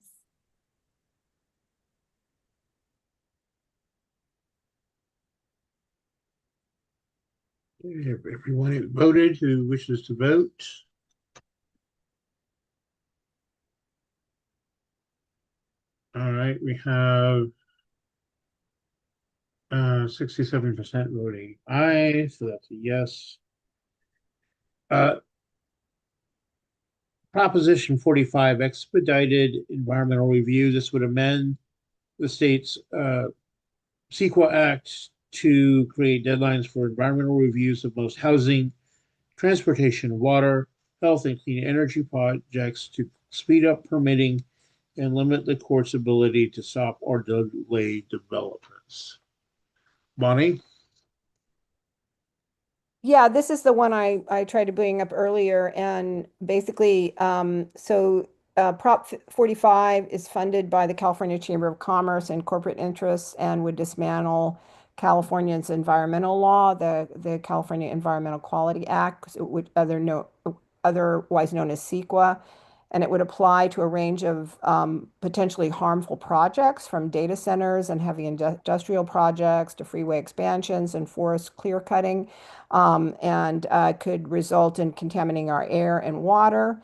Everyone who voted who wishes to vote. All right, we have 67% voting aye, so that's a yes. Proposition 45, expedited environmental review. This would amend the state's CEQA Act to create deadlines for environmental reviews of most housing, transportation, water, health, and clean energy projects to speed up permitting and limit the court's ability to stop or delay developments. Bonnie? Yeah, this is the one I tried to bring up earlier, and basically, Prop 45 is funded by the California Chamber of Commerce and corporate interests and would dismantle California's environmental law, the California Environmental Quality Act, otherwise known as CEQA. And it would apply to a range of potentially harmful projects, from data centers and heavy industrial projects to freeway expansions and forest clear cutting, and could result in contaminating our air and water,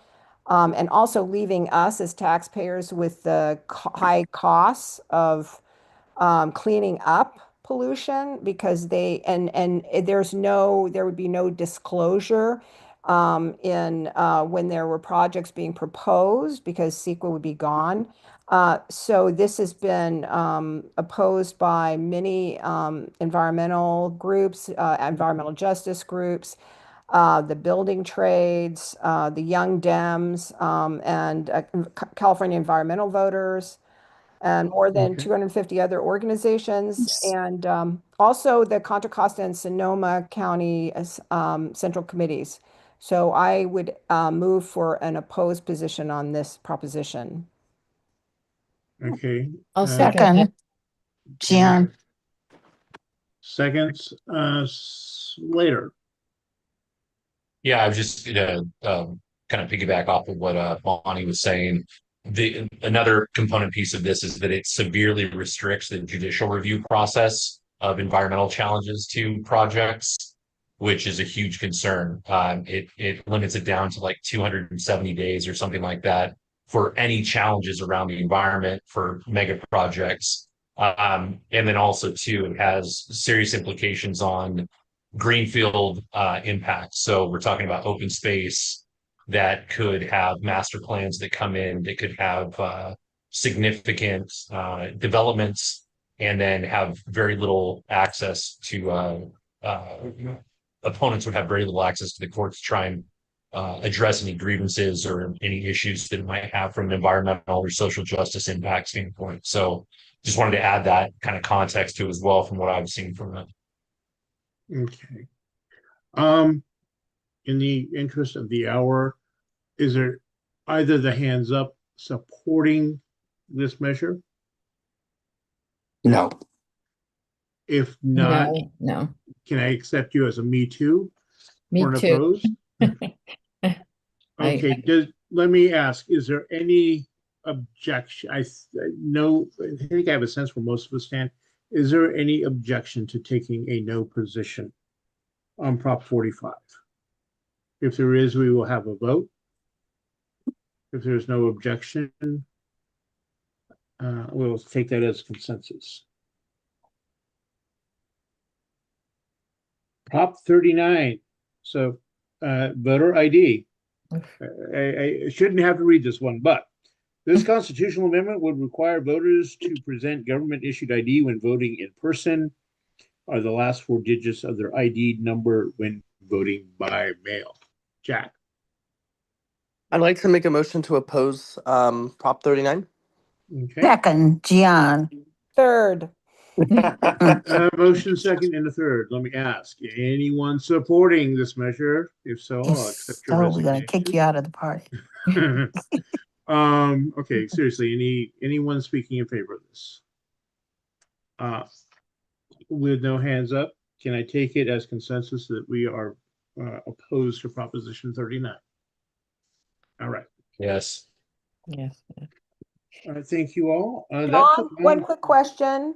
and also leaving us as taxpayers with the high costs of cleaning up pollution, because there would be no disclosure in when there were projects being proposed, because CEQA would be gone. So this has been opposed by many environmental groups, environmental justice groups, the building trades, the Young Dems, and California environmental voters, and more than 250 other organizations, and also the Contra Costa and Sonoma County Central Committees. So I would move for an opposed position on this proposition. Okay. I'll Second, Gian. Seconds, later. Yeah, I was just gonna kind of piggyback off of what Bonnie was saying. Another component piece of this is that it severely restricts the judicial review process of environmental challenges to projects, which is a huge concern. It limits it down to like 270 days or something like that for any challenges around the environment for mega projects. And then also too, it has serious implications on greenfield impacts. So we're talking about open space that could have master plans that come in, that could have significant developments, and then have very little access to opponents would have very little access to the court to try and address any grievances or any issues that it might have from an environmental or social justice impact standpoint. So just wanted to add that kind of context to it as well from what I've seen from it. Okay. In the interest of the hour, is there either the hands up supporting this measure? No. If not, No, can I accept you as a me too? me Or an too. opposed? Okay, let me ask, is there any objection? I know, I think I have a sense where most of us stand. Is there any objection to taking a no position on Prop 45? If there is, we will have a vote. If there's no objection, we'll take that as consensus. Prop 39. So, voter ID. I shouldn't have to read this one, but this constitutional amendment would require voters to present government-issued ID when voting in person, or the last 4 digits of their ID number when voting by mail. Jack. I'd like to make a motion to oppose Prop 39. Okay. Second, Gian. Third. Motion second and a third. Let me ask, anyone supporting this measure? If so, I'll accept your So we're gonna kick you out of the party. Okay, seriously, anyone speaking in favor of this? With no hands up, can I take it as consensus that we are opposed to Proposition 39? All right. Yes. Yes. All right, thank you all. That John, took one long. quick question.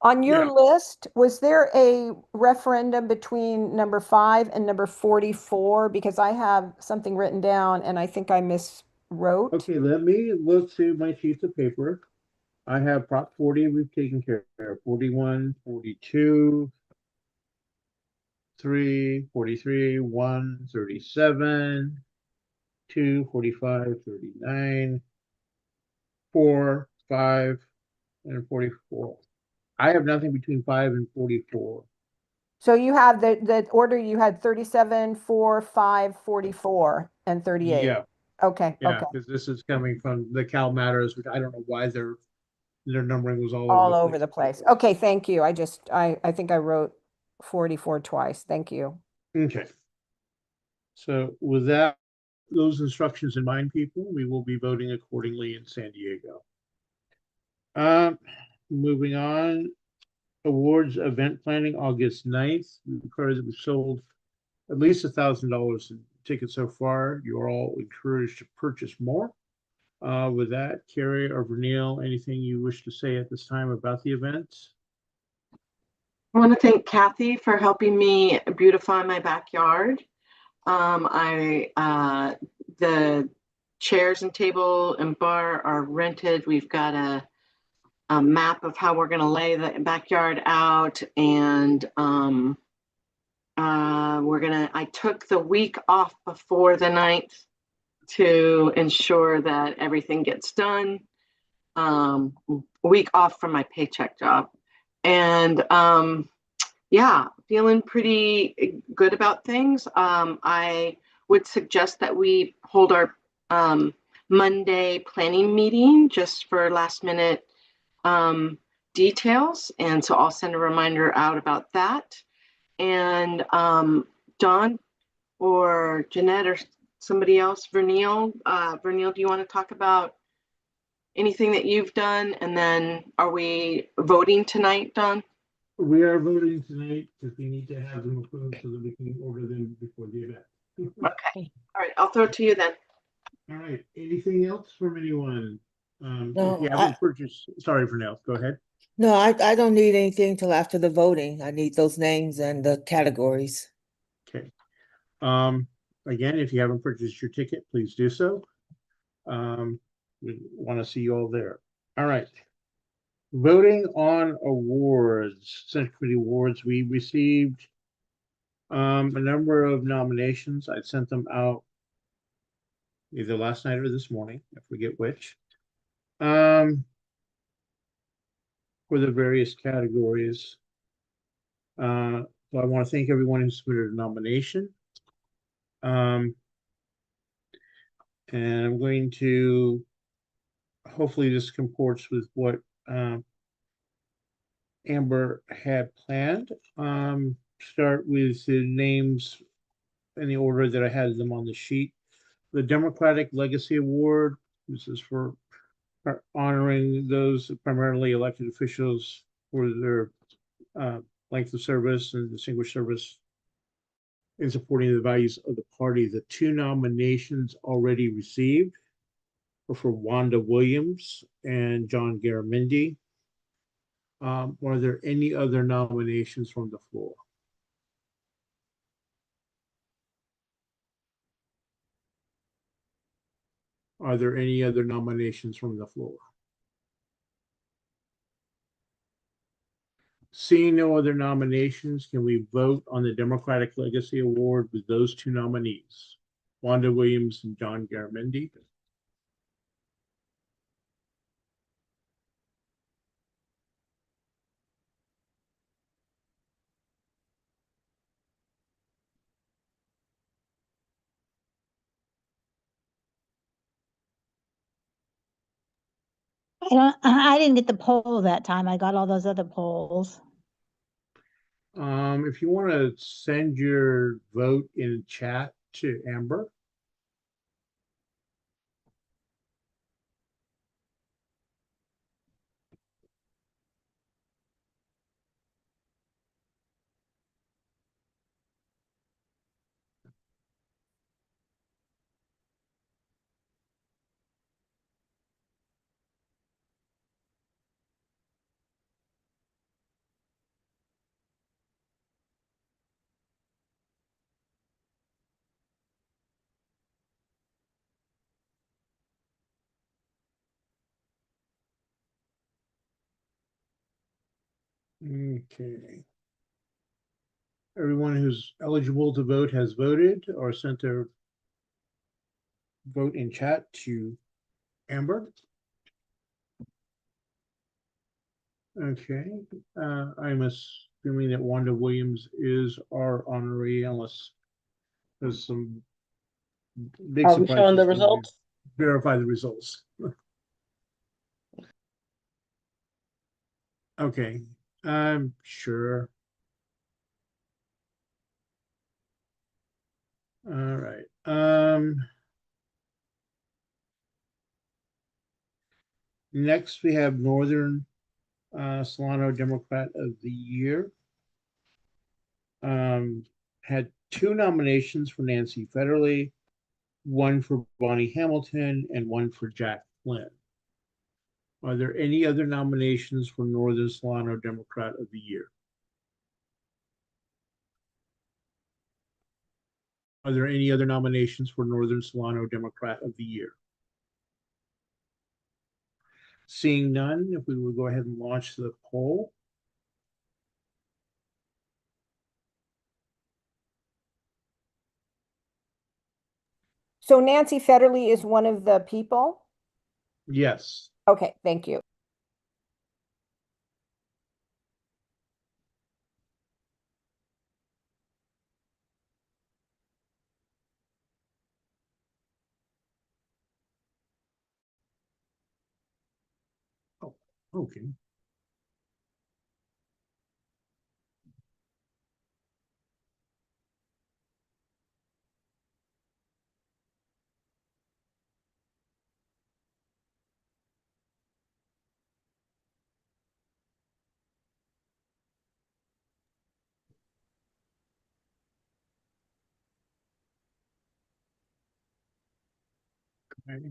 On your Yeah. list, was there a referendum between number 5 and number 44? Because I have something written down and I think I miswrote. Okay, let me look through my sheets of paper. I have Prop 40 we've taken care of, 41, 42, 3, 43, 1, 37, 2, 45, 39, 4, 5, and 44. I have nothing between 5 and 44. So you have the order, you had 37, 4, 5, 44, and 38. Yeah, Okay, yeah, okay. because this is coming from the Cal Matters, which I don't know why their numbering was all All over over the place. Okay, thank you. I think I wrote 44 twice. Thank you. Okay. So with that, those instructions in mind, people, we will be voting accordingly in San Diego. Moving on, awards event planning, August 9th. We declare that we've sold at least $1,000 in tickets so far. You're all encouraged to purchase more. With that, Carrie or Vernil, anything you wish to say at this time about the event? I want to thank Kathy for helping me beautify my backyard. The chairs and table and bar are rented. We've got a map of how we're going to lay the backyard out, and I took the week off before the 9th to ensure that everything gets done. A week off from my paycheck job. And yeah, feeling pretty good about things. I would suggest that we hold our Monday planning meeting just for last minute details. And so I'll send a reminder out about that. And Don or Jeanette or somebody else, Vernil, do you want to talk about anything that you've done? And then are we voting tonight, Don? We are voting tonight because we need to have them approved so that we can order them before the event. Okay. All right. I'll throw it to you then. All right. Anything else from anyone? No, if you haven't purchased, sorry for now. Go ahead. No, I don't need anything till after the voting. I need those names and the categories. Okay. Again, if you haven't purchased your ticket, please do so. We want to see you all there. All right. Voting on awards, Central Committee awards, we received a number of nominations. I sent them out either last night or this morning, I forget which, for the various categories. So I want to thank everyone who submitted a nomination. And I'm going to, hopefully this comports with what Amber had planned. start with the names in the order that I had them on the sheet. The Democratic Legacy Award, this is for honoring those primarily elected officials for their length of service and distinguished service in supporting the values of the party. The two nominations already received were for Wanda Williams and John Garamendi. Are there any other nominations from the floor? Are there any other nominations from the floor? Seeing no other nominations, can we vote on the Democratic Legacy Award with those two nominees, Wanda Williams and John Garamendi? I didn't get the poll that time. I got all those other polls. If you want to send your vote in chat to Amber. Okay. Everyone who's eligible to vote has voted or sent their vote in chat to Amber. Okay, I'm assuming that Wanda Williams is our honoree unless there's some big Are we showing surprises the when we results? verify the results. Okay, I'm sure. All right. Next we have Northern Solano Democrat of the Year. Had two nominations for Nancy Federley, one for Bonnie Hamilton and one for Jack Flynn. Are there any other nominations for Northern Solano Democrat of the Year? Are there any other nominations for Northern Solano Democrat of the Year? Seeing none, if we would go ahead and launch the poll. So Nancy Federley is one of the people? Yes. Okay, thank you. Oh, okay. Okay.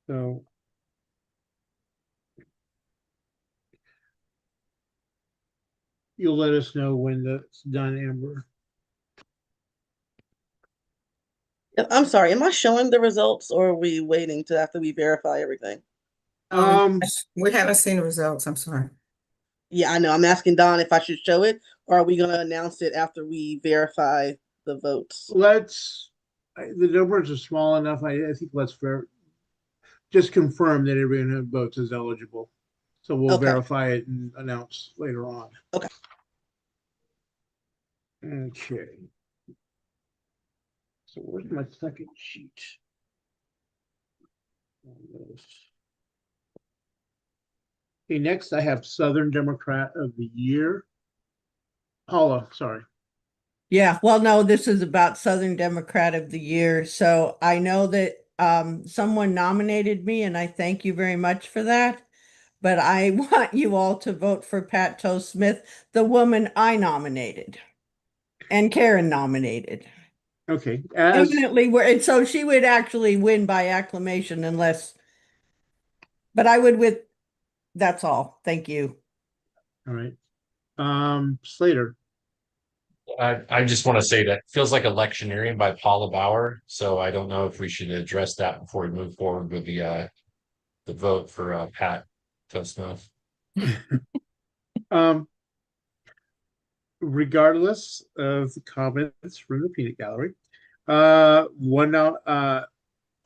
So you'll let us know when that's done, Amber. I'm sorry, am I showing the results or are we waiting to after we verify everything? We haven't seen the results, I'm sorry. Yeah, I know. I'm asking Don if I should show it, or are we gonna announce it after we verify the votes? The numbers are small enough. I think just confirm that everyone who votes is eligible. So we'll Okay. verify it and announce later on. Okay. Okay. So where's my second sheet? Okay, next I have Southern Democrat of the Year. Paula, sorry. Yeah, well, no, this is about Southern Democrat of the Year. So I know that someone nominated me and I thank you very much for that. But I want you all to vote for Pat Toast Smith, the woman I nominated and Karen nominated. Okay, as Eminently, and so she would actually win by acclamation unless, but I would with, that's all. Thank you. all right. Slater. I just want to say that feels like electioneering by Paula Bauer. So I don't know if we should address that before we move forward with the vote for Pat Toast-Smith. Regardless of the comments from the peanut gallery, one now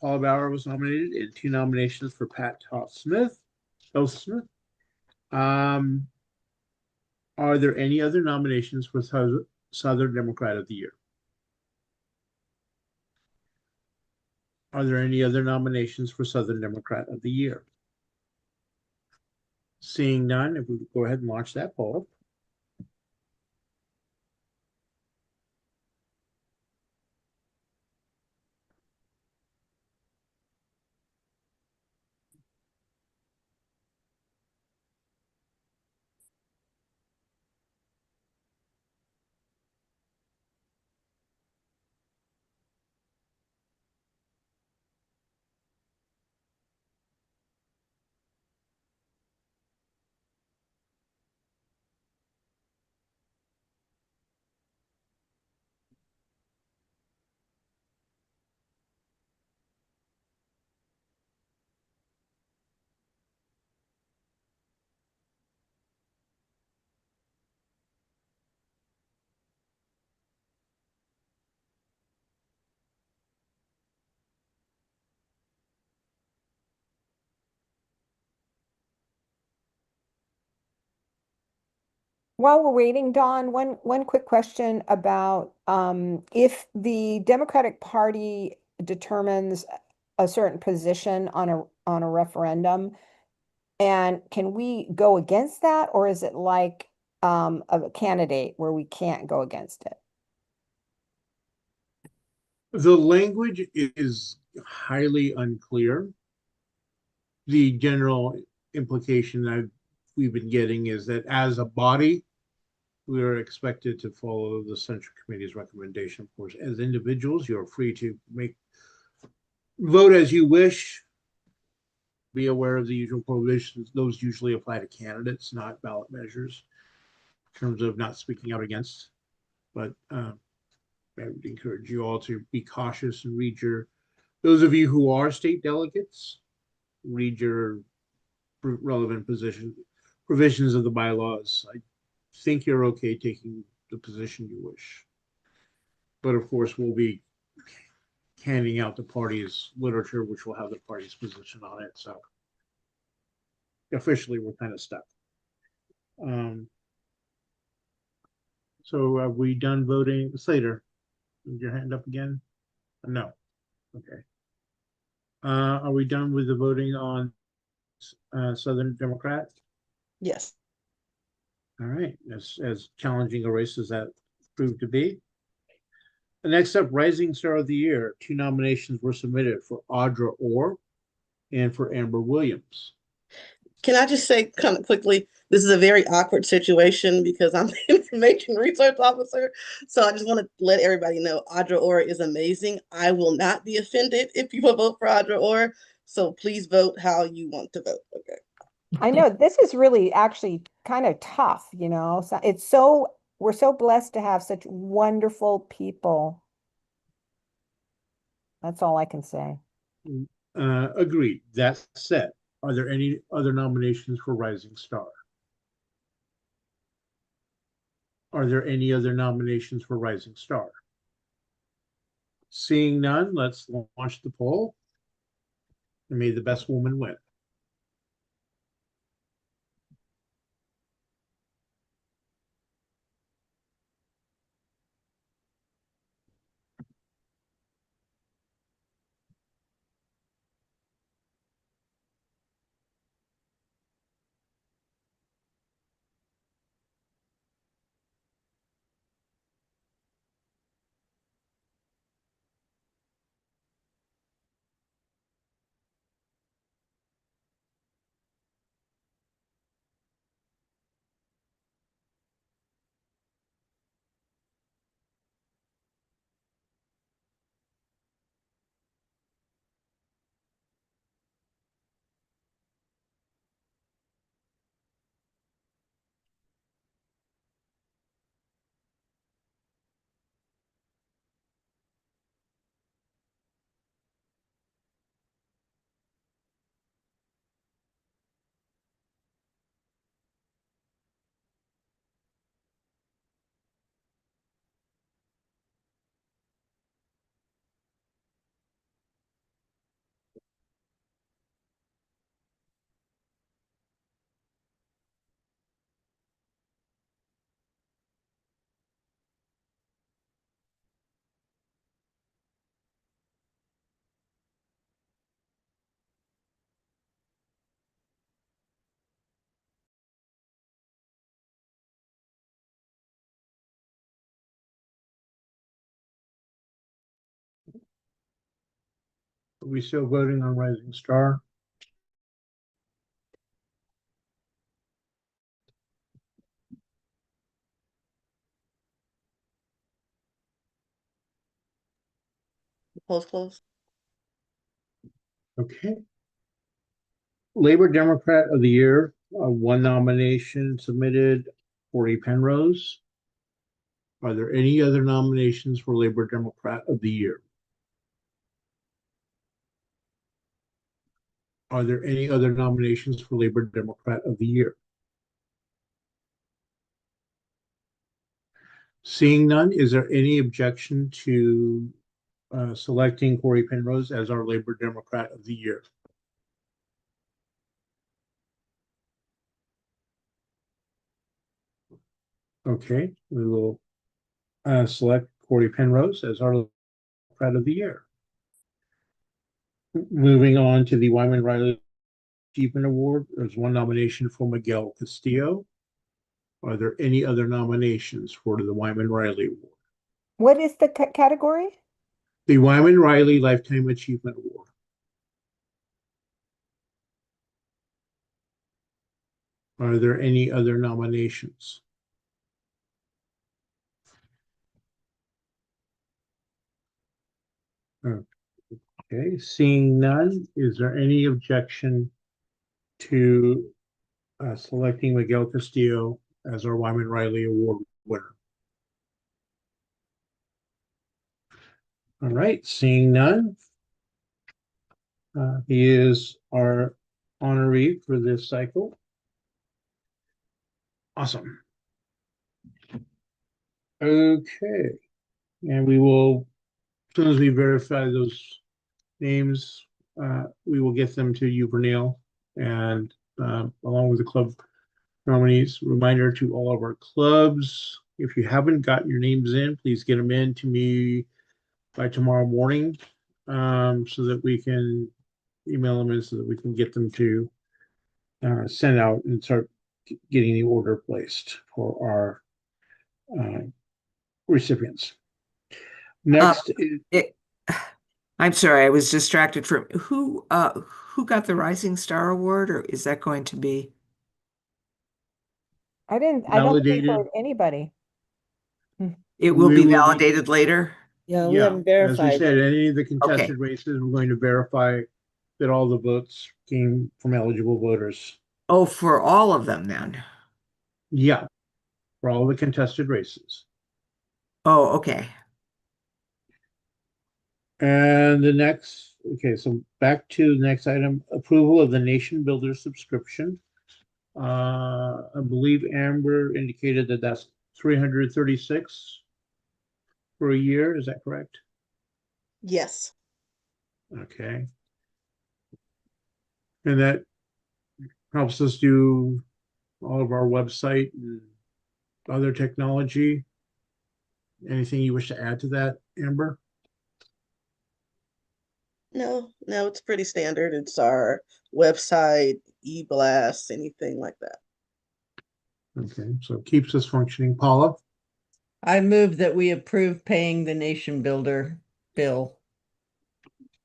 Paula Bauer was nominated and 2 nominations for Pat Toast-Smith. Are there any other nominations for Southern Democrat of the Year? Are there any other nominations for Southern Democrat of the Year? Seeing none, if we could go ahead and launch that poll. While we're waiting, Dawn, one quick question about if the Democratic Party determines a certain position on a referendum, and can we go against that, or is it like a candidate where we can't go against it? The language is highly unclear. The general implication that we've been getting is that as a body, we are expected to follow the Central Committee's recommendation. Of course, as individuals, you're free to vote as you wish. Be aware of the usual prohibitions. Those usually apply to candidates, not ballot measures, in terms of not speaking out against. But I would encourage you all to be cautious and those of you who are state delegates, read your relevant provisions of the bylaws. I think you're okay taking the position you wish. But of course, we'll be handing out the party's literature, which will have the party's position on it. So officially, we're kind of stuck. So have we done voting? Slater, your hand up again? No. Okay. Are we done with the voting on Southern Democrat? Yes. All right. As challenging a race as that proved to be. Next up, Rising Star of the Year. 2 nominations were submitted for Audra Orr and for Amber Williams. Can I just say kind of quickly, this is a very awkward situation because I'm the information research officer. So I just want to let everybody know Audra Orr is amazing. I will not be offended if you will vote for Audra Orr. So please vote how you want to vote. Okay. I know this is really actually kind of tough, So we're so blessed to have such wonderful people. That's all I can say. Agreed. That said, are there any other nominations for Rising Star? Are there any other nominations for Rising Star? Seeing none, let's launch the poll. And may the best woman win. Are we still voting on Rising Star? Polls closed. Okay. Labor Democrat of the Year, one nomination submitted, Corey Penrose. Are there any other nominations for Labor Democrat of the Year? Are there any other nominations for Labor Democrat of the Year? Seeing none, is there any objection to selecting Corey Penrose as our Labor Democrat of the Year? Okay, we will select Corey Penrose as our Democrat of the Year. Moving on to the Wyman Riley Achievement Award, there's one nomination for Miguel Castillo. Are there any other nominations for the Wyman Riley Award? What is the category? The Wyman Riley Lifetime Achievement Award. Are there any other nominations? Okay, seeing none, is there any objection to selecting Miguel Castillo as our Wyman Riley Award winner? All right, seeing none, he is our honoree for this cycle. Awesome. Okay, and we will, as soon as we verify those names, we will get them to you, Vernell, and along with the club nominees. Reminder to all of our clubs, if you haven't gotten your names in, please get them in to me by tomorrow morning, so that we can email them in, so that we can get them to send out and start getting the order placed for our recipients. Next, I'm sorry, I was distracted from who got the Rising Star Award, or is that going to be? I don't think I validated. heard anybody. It will We be will be- validated later? Yeah, we Yeah, haven't as we verified. said, it. any of the contested races, we're going to verify that all the votes came from eligible voters. Oh, for all of them then? Yeah, for all the contested races. Oh, okay. And the next, okay, so back to the next item, approval of the Nation Builder subscription. I believe Amber indicated that that's 336 for a year. Is that correct? Yes. Okay. And that helps us do all of our website and other technology. Anything you wish to add to that, Amber? No, it's pretty standard. It's our website, e-blast, anything like that. Okay, so it keeps us functioning. Paula? I move that we approve paying the Nation Builder bill.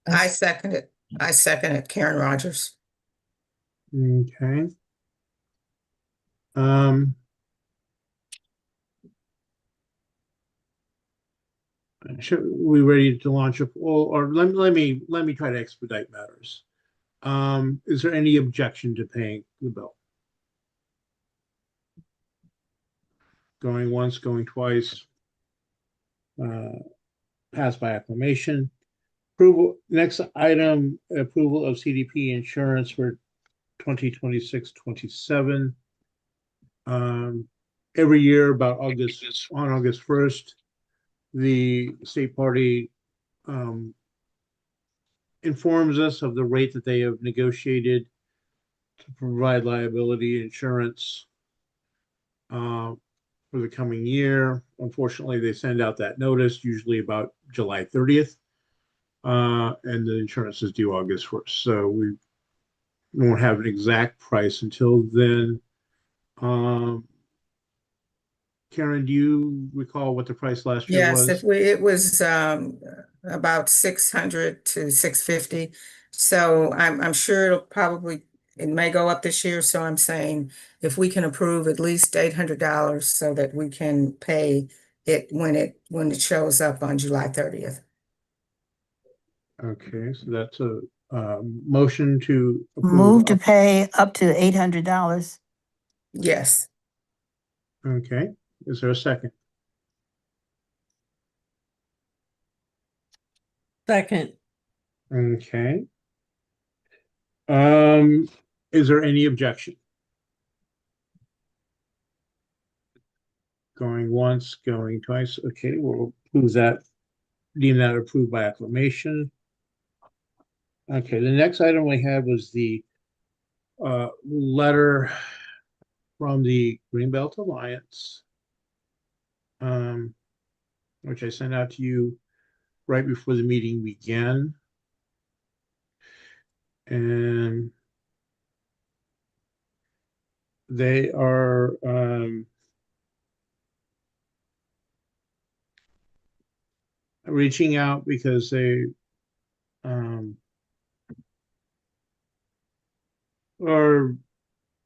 I second it. I second it, Karen Rogers. Okay. Should we ready to launch up? Or let me try to expedite matters. Is there any objection to paying the bill? Going once, going twice. Passed by acclamation. Approval. Next item: approval of CDP insurance for 2026-27. Every year, about on August 1st, the state party informs us of the rate that they have negotiated to provide liability insurance for the coming year. Unfortunately, they send out that notice usually about July 30th, and the insurance is due August 1st. So we won't have an exact price until then. Karen, do you recall what the price last year was? Yes, it was about 600 to 650. So I'm sure it may go up this year. So I'm saying if we can approve at least $800 so that we can pay it when it shows up on July 30th. Okay, so that's a motion to approve. Move to pay up to $800. Yes. Okay, is there a second? Second. Okay. Is there any objection? Going once, going twice. Okay, we'll approve that, deem that approved by acclamation. Okay, the next item we had was the letter from the Greenbelt Alliance, which I sent out to you right before the meeting began. And they are reaching out because they are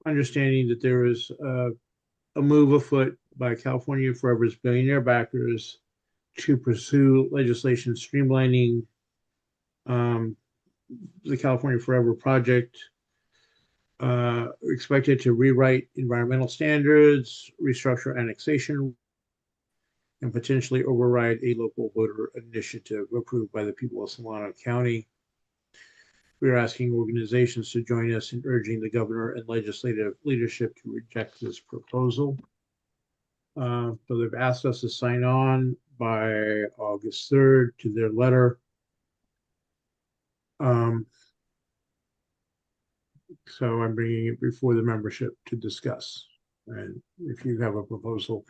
understanding that there is a move afoot by California Forever's billionaire backers to pursue legislation streamlining the California Forever project, expected to rewrite environmental standards, restructure annexation, and potentially override a local voter initiative approved by the people of Solano County. We are asking organizations to join us in urging the governor and legislative leadership to reject this proposal. So they've asked us to sign on by August 3rd to their letter. So I'm bringing it before the membership to discuss. And if you have a proposal,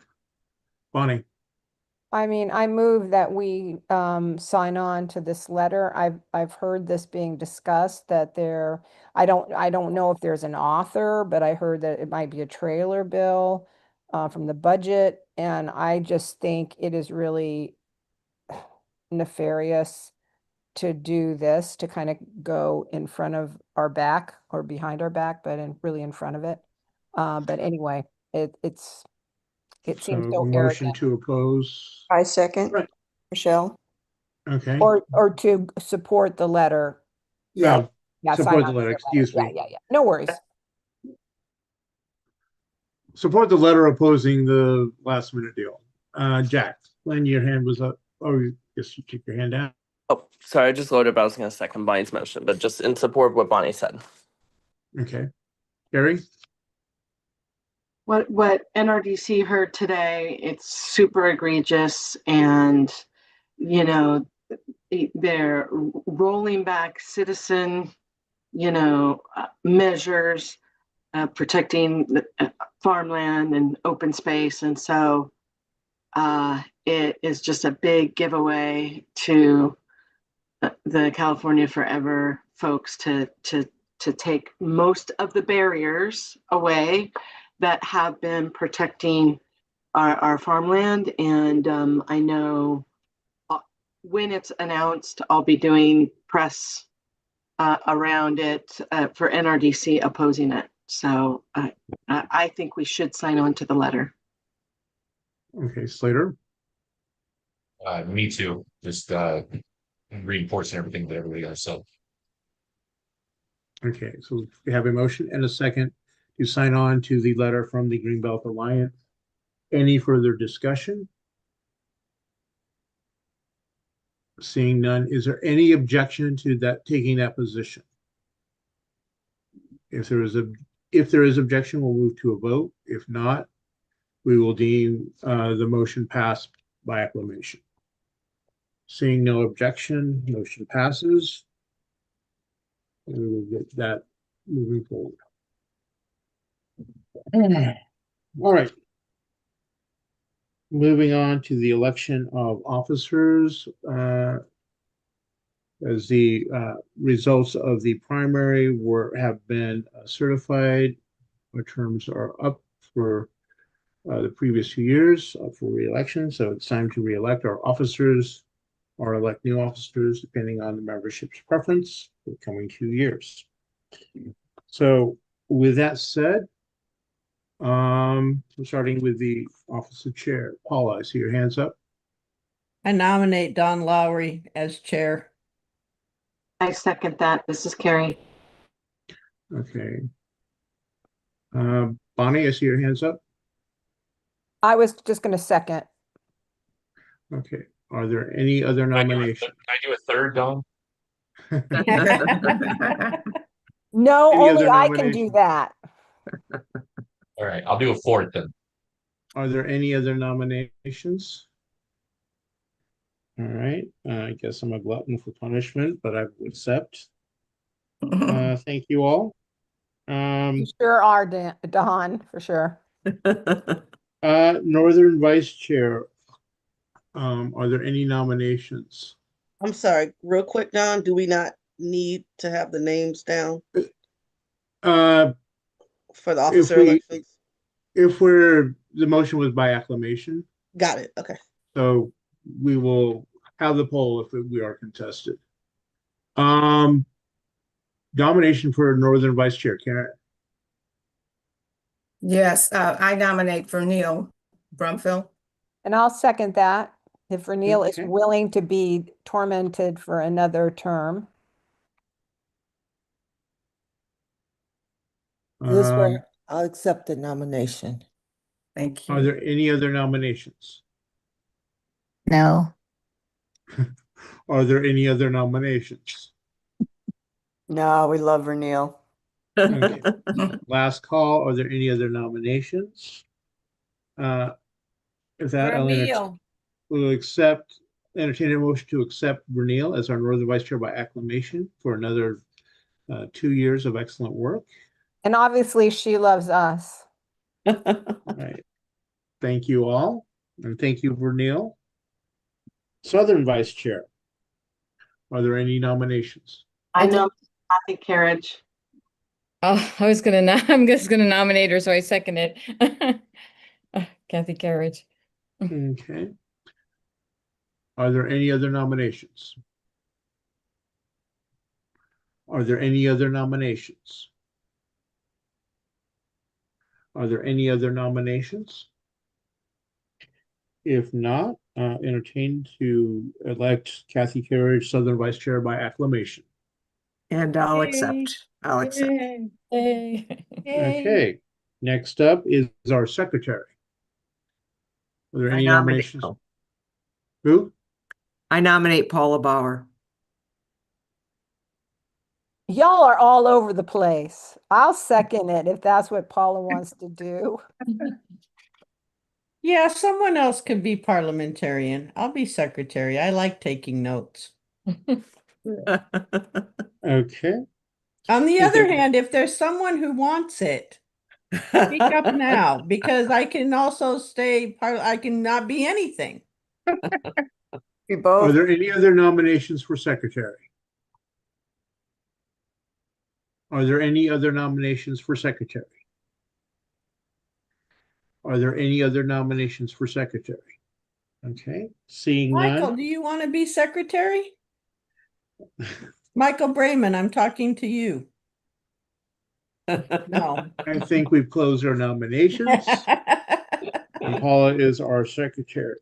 Bonnie. I mean, I move that we sign on to this letter. I've heard this being discussed that I don't know if there's an author, but I heard that it might be a trailer bill from the budget, and I just think it is really nefarious to do this, to kind of go in front of our back or behind our back, but really in front of it. But anyway, it seems so motion arrogant. to oppose. I second. Right. Michelle. Okay. Or to support the letter. Yeah. Yeah, sign Support on the to letter, excuse me. Yeah. No worries. Support the letter opposing the last minute deal. Jack, when your hand was up. Oh, yes, you took your hand down. Oh, sorry, I just loaded, but I was going to second Bonnie's motion, but just in support of what Bonnie said. Okay. Gary? What NRDC heard today, it's super egregious, and they're rolling back citizen measures, protecting the farmland and open space, and so it is just a big giveaway to the California Forever folks to take most of the barriers away that have been protecting our farmland. And I know when it's announced, I'll be doing press around it for NRDC opposing it. So I think we should sign on to the letter. Okay, Slater? Me too. Just reinforcing everything that everybody else said. Okay, so we have a motion and a second to sign on to the letter from the Greenbelt Alliance. Any further discussion? Seeing none, is there any objection to that, taking that position? If there is objection, we'll move to a vote. If not, we will deem the motion passed by acclamation. Seeing no objection, motion passes. And we will get that moving forward. All right. Moving on to the election of officers. As the results of the primary have been certified, our terms are up for the previous 2 years for re-election. So it's time to re-elect our officers. or elect new officers depending on the membership's preference for the coming 2 years. So with that said, we're starting with the office of chair. Paula, I see your hands up. I nominate Don Lowry as chair. I second that. This is Carrie. Okay. Bonnie, I see your hands up. I was just going to second. Okay. Are there any other Can I do a nominations? can I do a third, Don? No, Any only other I can do nominations? that. All right, I'll do a fourth then. Are there any other nominations? All right. I guess I'm a glutton for punishment, but I will accept. Thank you all. You sure are, Don, for sure. Northern Vice Chair. Are there any nominations? I'm sorry, real quick, Don, do we not need to have the names down Uh, for the if officer we, elections? if we're, the motion was by acclamation, Got it. Okay. so we will have the poll if we are contested. Nomination for Northern Vice Chair, Karen. Yes, I nominate for Neil Brumfield. And I'll second that if Reneel is Okay. willing to be tormented for another term. This Um, way, I'll accept the nomination. Thank Are you. there any other nominations? No. Are there any other nominations? No, we love Vernil. Okay. Last call. Are there any other nominations? If that, we'll entertain a motion to accept Vernil as our Northern Vice Chair by acclamation for another 2 years of excellent work. And obviously she loves us. All right. Thank you all. And thank you, Vernil. Southern Vice Chair. Are there any nominations? I know Kathy Carriage. Oh, I'm just gonna nominate her, so I second it. Kathy Carriage. Okay. Are there any other nominations? Are there any other nominations? Are there any other nominations? If not, entertain to elect Kathy Carriage, Southern Vice Chair by acclamation. And I'll accept. I'll accept. Yay. Okay. Next up is our secretary. Are there I any nominate- nominations? oh. Who? I nominate Paula Bauer. Y'all are all over the place. I'll second it if that's what Paula wants to do. Yeah, someone else could be parliamentarian. I'll be secretary. I like taking notes. Okay. On the Is other there- hand, if there's someone who wants it, speak up now, because I can also I can not be anything. We Are both. there any other nominations for secretary? Are there any other nominations for secretary? Are there any other nominations for secretary? Okay, seeing Michael, none. do you want to be secretary? Michael Brayman, I'm talking to you. No. I think we've closed our nominations. And Paula is our secretary.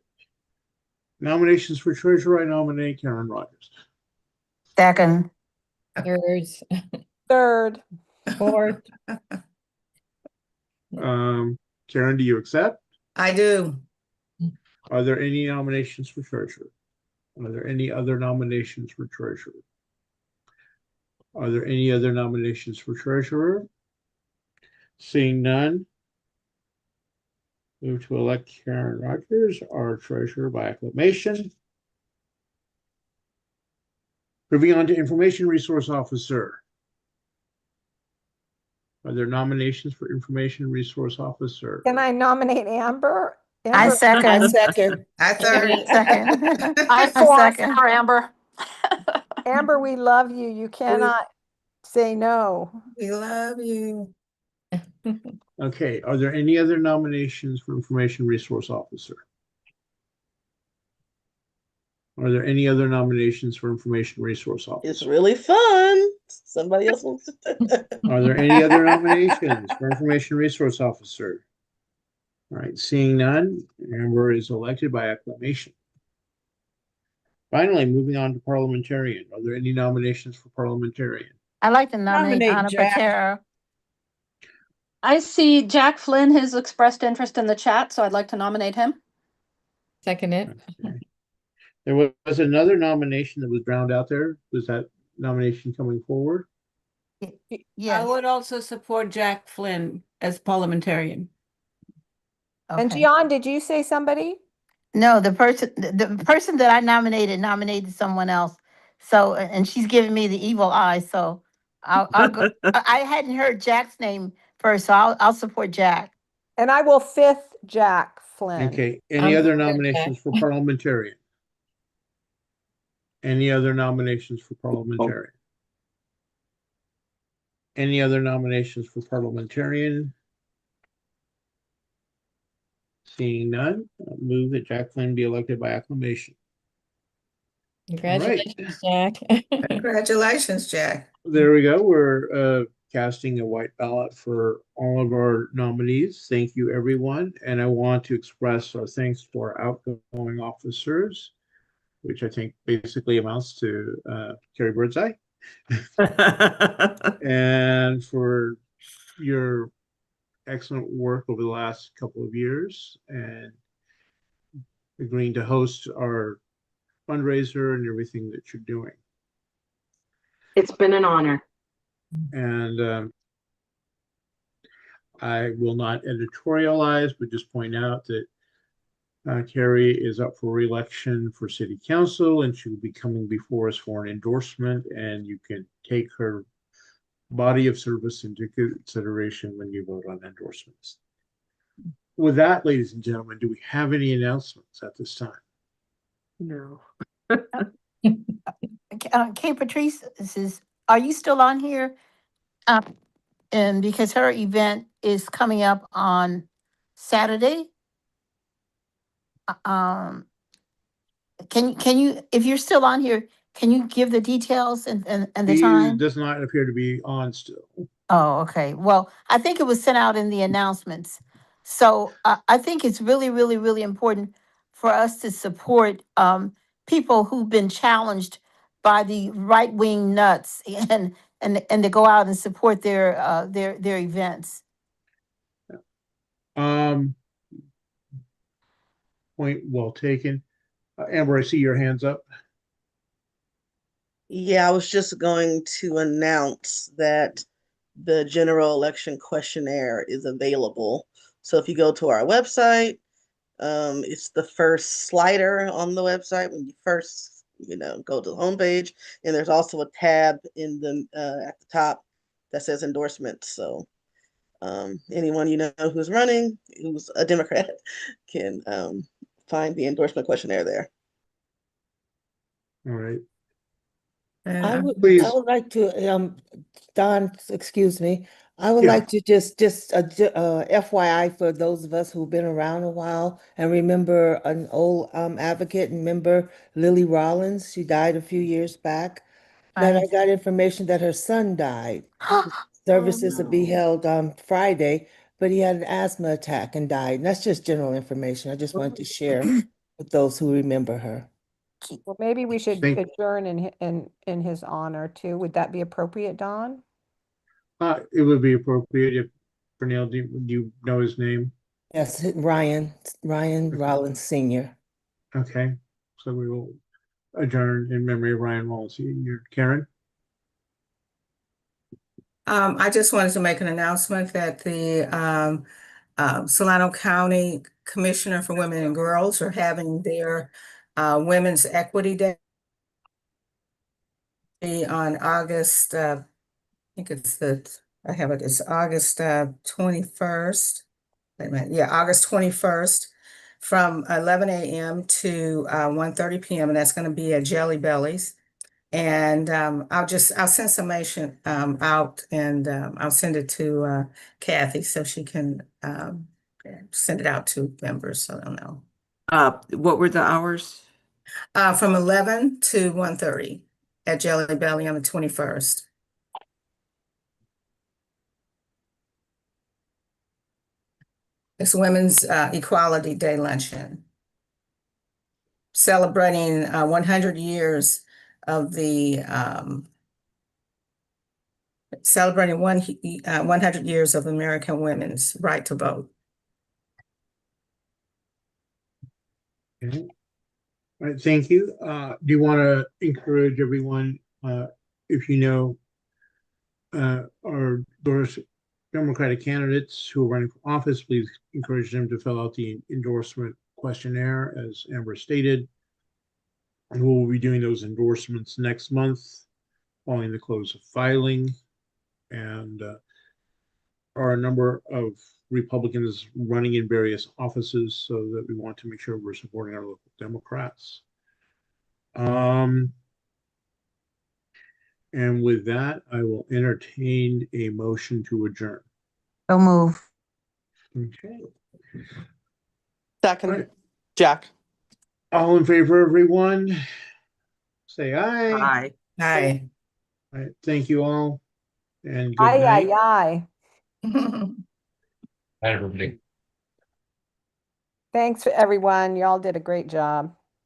Nominations for treasurer, I nominate Karen Rogers. Second. Thirds. Third. Fourth. Karen, do you accept? I do. Are there any nominations for treasurer? Are there any other nominations for treasurer? Are there any other nominations for treasurer? Seeing none, move to elect Karen Rogers, our treasurer by acclamation. Moving on to information resource officer. Are there nominations for information resource officer? Can I nominate Amber? I Amber, second. I second. I third. Second. I fourth for Amber. Amber, we love you. You cannot say no. We love you. Okay, are there any other nominations for information resource officer? Are there any other nominations for information resource It's officer? really fun. Somebody else wants to. Are there any other nominations for information resource officer? All right, seeing none, Amber is elected by acclamation. Finally, moving on to parliamentarian. Are there any nominations for parliamentarian? I'd like to nominate Nominate Anna Jack. Patera. I see Jack Flynn has expressed interest in the chat, so I'd like to nominate him. Second it. Okay. There was another nomination that was drowned out there. Was that nomination coming forward? I Yes. would also support Jack Flynn as parliamentarian. And Okay. Gian, did you say somebody? No, the person that I nominated someone else. So, and she's giving me the evil eye, so I'll go. I hadn't heard Jack's name first, so I'll support Jack. And I will fifth Jack Flynn. Okay, any I'm other good, nominations for parliamentarian? Any other nominations for parliamentarian? Any other nominations for parliamentarian? Seeing none, I'll move that Jack Flynn be elected by acclamation. Congratulations, Jack. Congratulations, Jack. There we go. We're casting a white ballot for all of our nominees. Thank you, everyone. And I want to express our thanks to our outgoing officers, which I think basically amounts to Carrie Birdseye. And for your excellent work over the last couple of years and agreeing to host our fundraiser and everything that you're doing. It's been an honor. And I will not editorialize, but just point out that Carrie is up for re-election for city council, and she will be coming before us for an endorsement, and you can take her body of service into consideration when you vote on endorsements. With that, ladies and gentlemen, do we have any announcements at this time? No. Kay Patrice are you still on here? And because her event is coming up on Saturday. Can you, if you're still on here, can you give the details and the He time? does not appear to be on still. Oh, okay. Well, I think it was sent out in the announcements. So I think it's really, really, really important for us to support people who've been challenged by the right-wing nuts and to go out and support their events. Point well taken. Amber, I see your hands up. Yeah, I was just going to announce that the general election questionnaire is available. So if you go to our website, it's the first slider on the website when you first, go to the homepage, and there's also a tab in the at the top that says endorsements. So anyone who's running, who's a Democrat, can find the endorsement questionnaire there. All right. I Please. would like to, Don, excuse me. I would Yeah. like to just FYI for those of us who've been around a while and remember an old advocate and member, Lily Rollins. She died a few years back. Then I got information that her son died. Services will be held on Friday, but he had an asthma attack and died. And that's just general information. I just wanted to share with those who remember her. Well, maybe we should Thank- adjourn in his honor too. Would that be appropriate, Don? It would be appropriate if Pernell, do you know his name? Yes, Ryan Rollins Sr. Okay, so we will adjourn in memory of Ryan Wallace. You're Karen? I just wanted to make an announcement that the Solano County Commissioner for Women and Girls are having their Women's Equity Day on August, I think it's August 21st. Wait a minute, yeah, August 21st from 11 a.m. to 1:30 p.m. and that's going to be at Jelly Bellies. And I'll send some information out and I'll send it to Kathy so she can send it out to members so they'll know. What were the hours? From 11 to 1:30 at Jelly Belly on the 21st. It's Women's Equality Day luncheon. Celebrating 100 years of the celebrating 100 years of American women's right to vote. Okay. All right, thank you. Do you want to encourage everyone, if you know, or those Democratic candidates who are running for office, please encourage them to fill out the endorsement questionnaire, as Amber stated. And we'll be doing those endorsements next month, following the close of filing. And are a number of Republicans running in various offices, so that we want to make sure we're supporting our local Democrats. And with that, I will entertain a motion to adjourn. So move. Okay. Second, Right. Jack. All in favor, everyone? Say aye. Aye. Aye. All right, thank you all, and good Aye, night. aye, aye. Hi, everybody. Thanks, everyone. Y'all did a great job.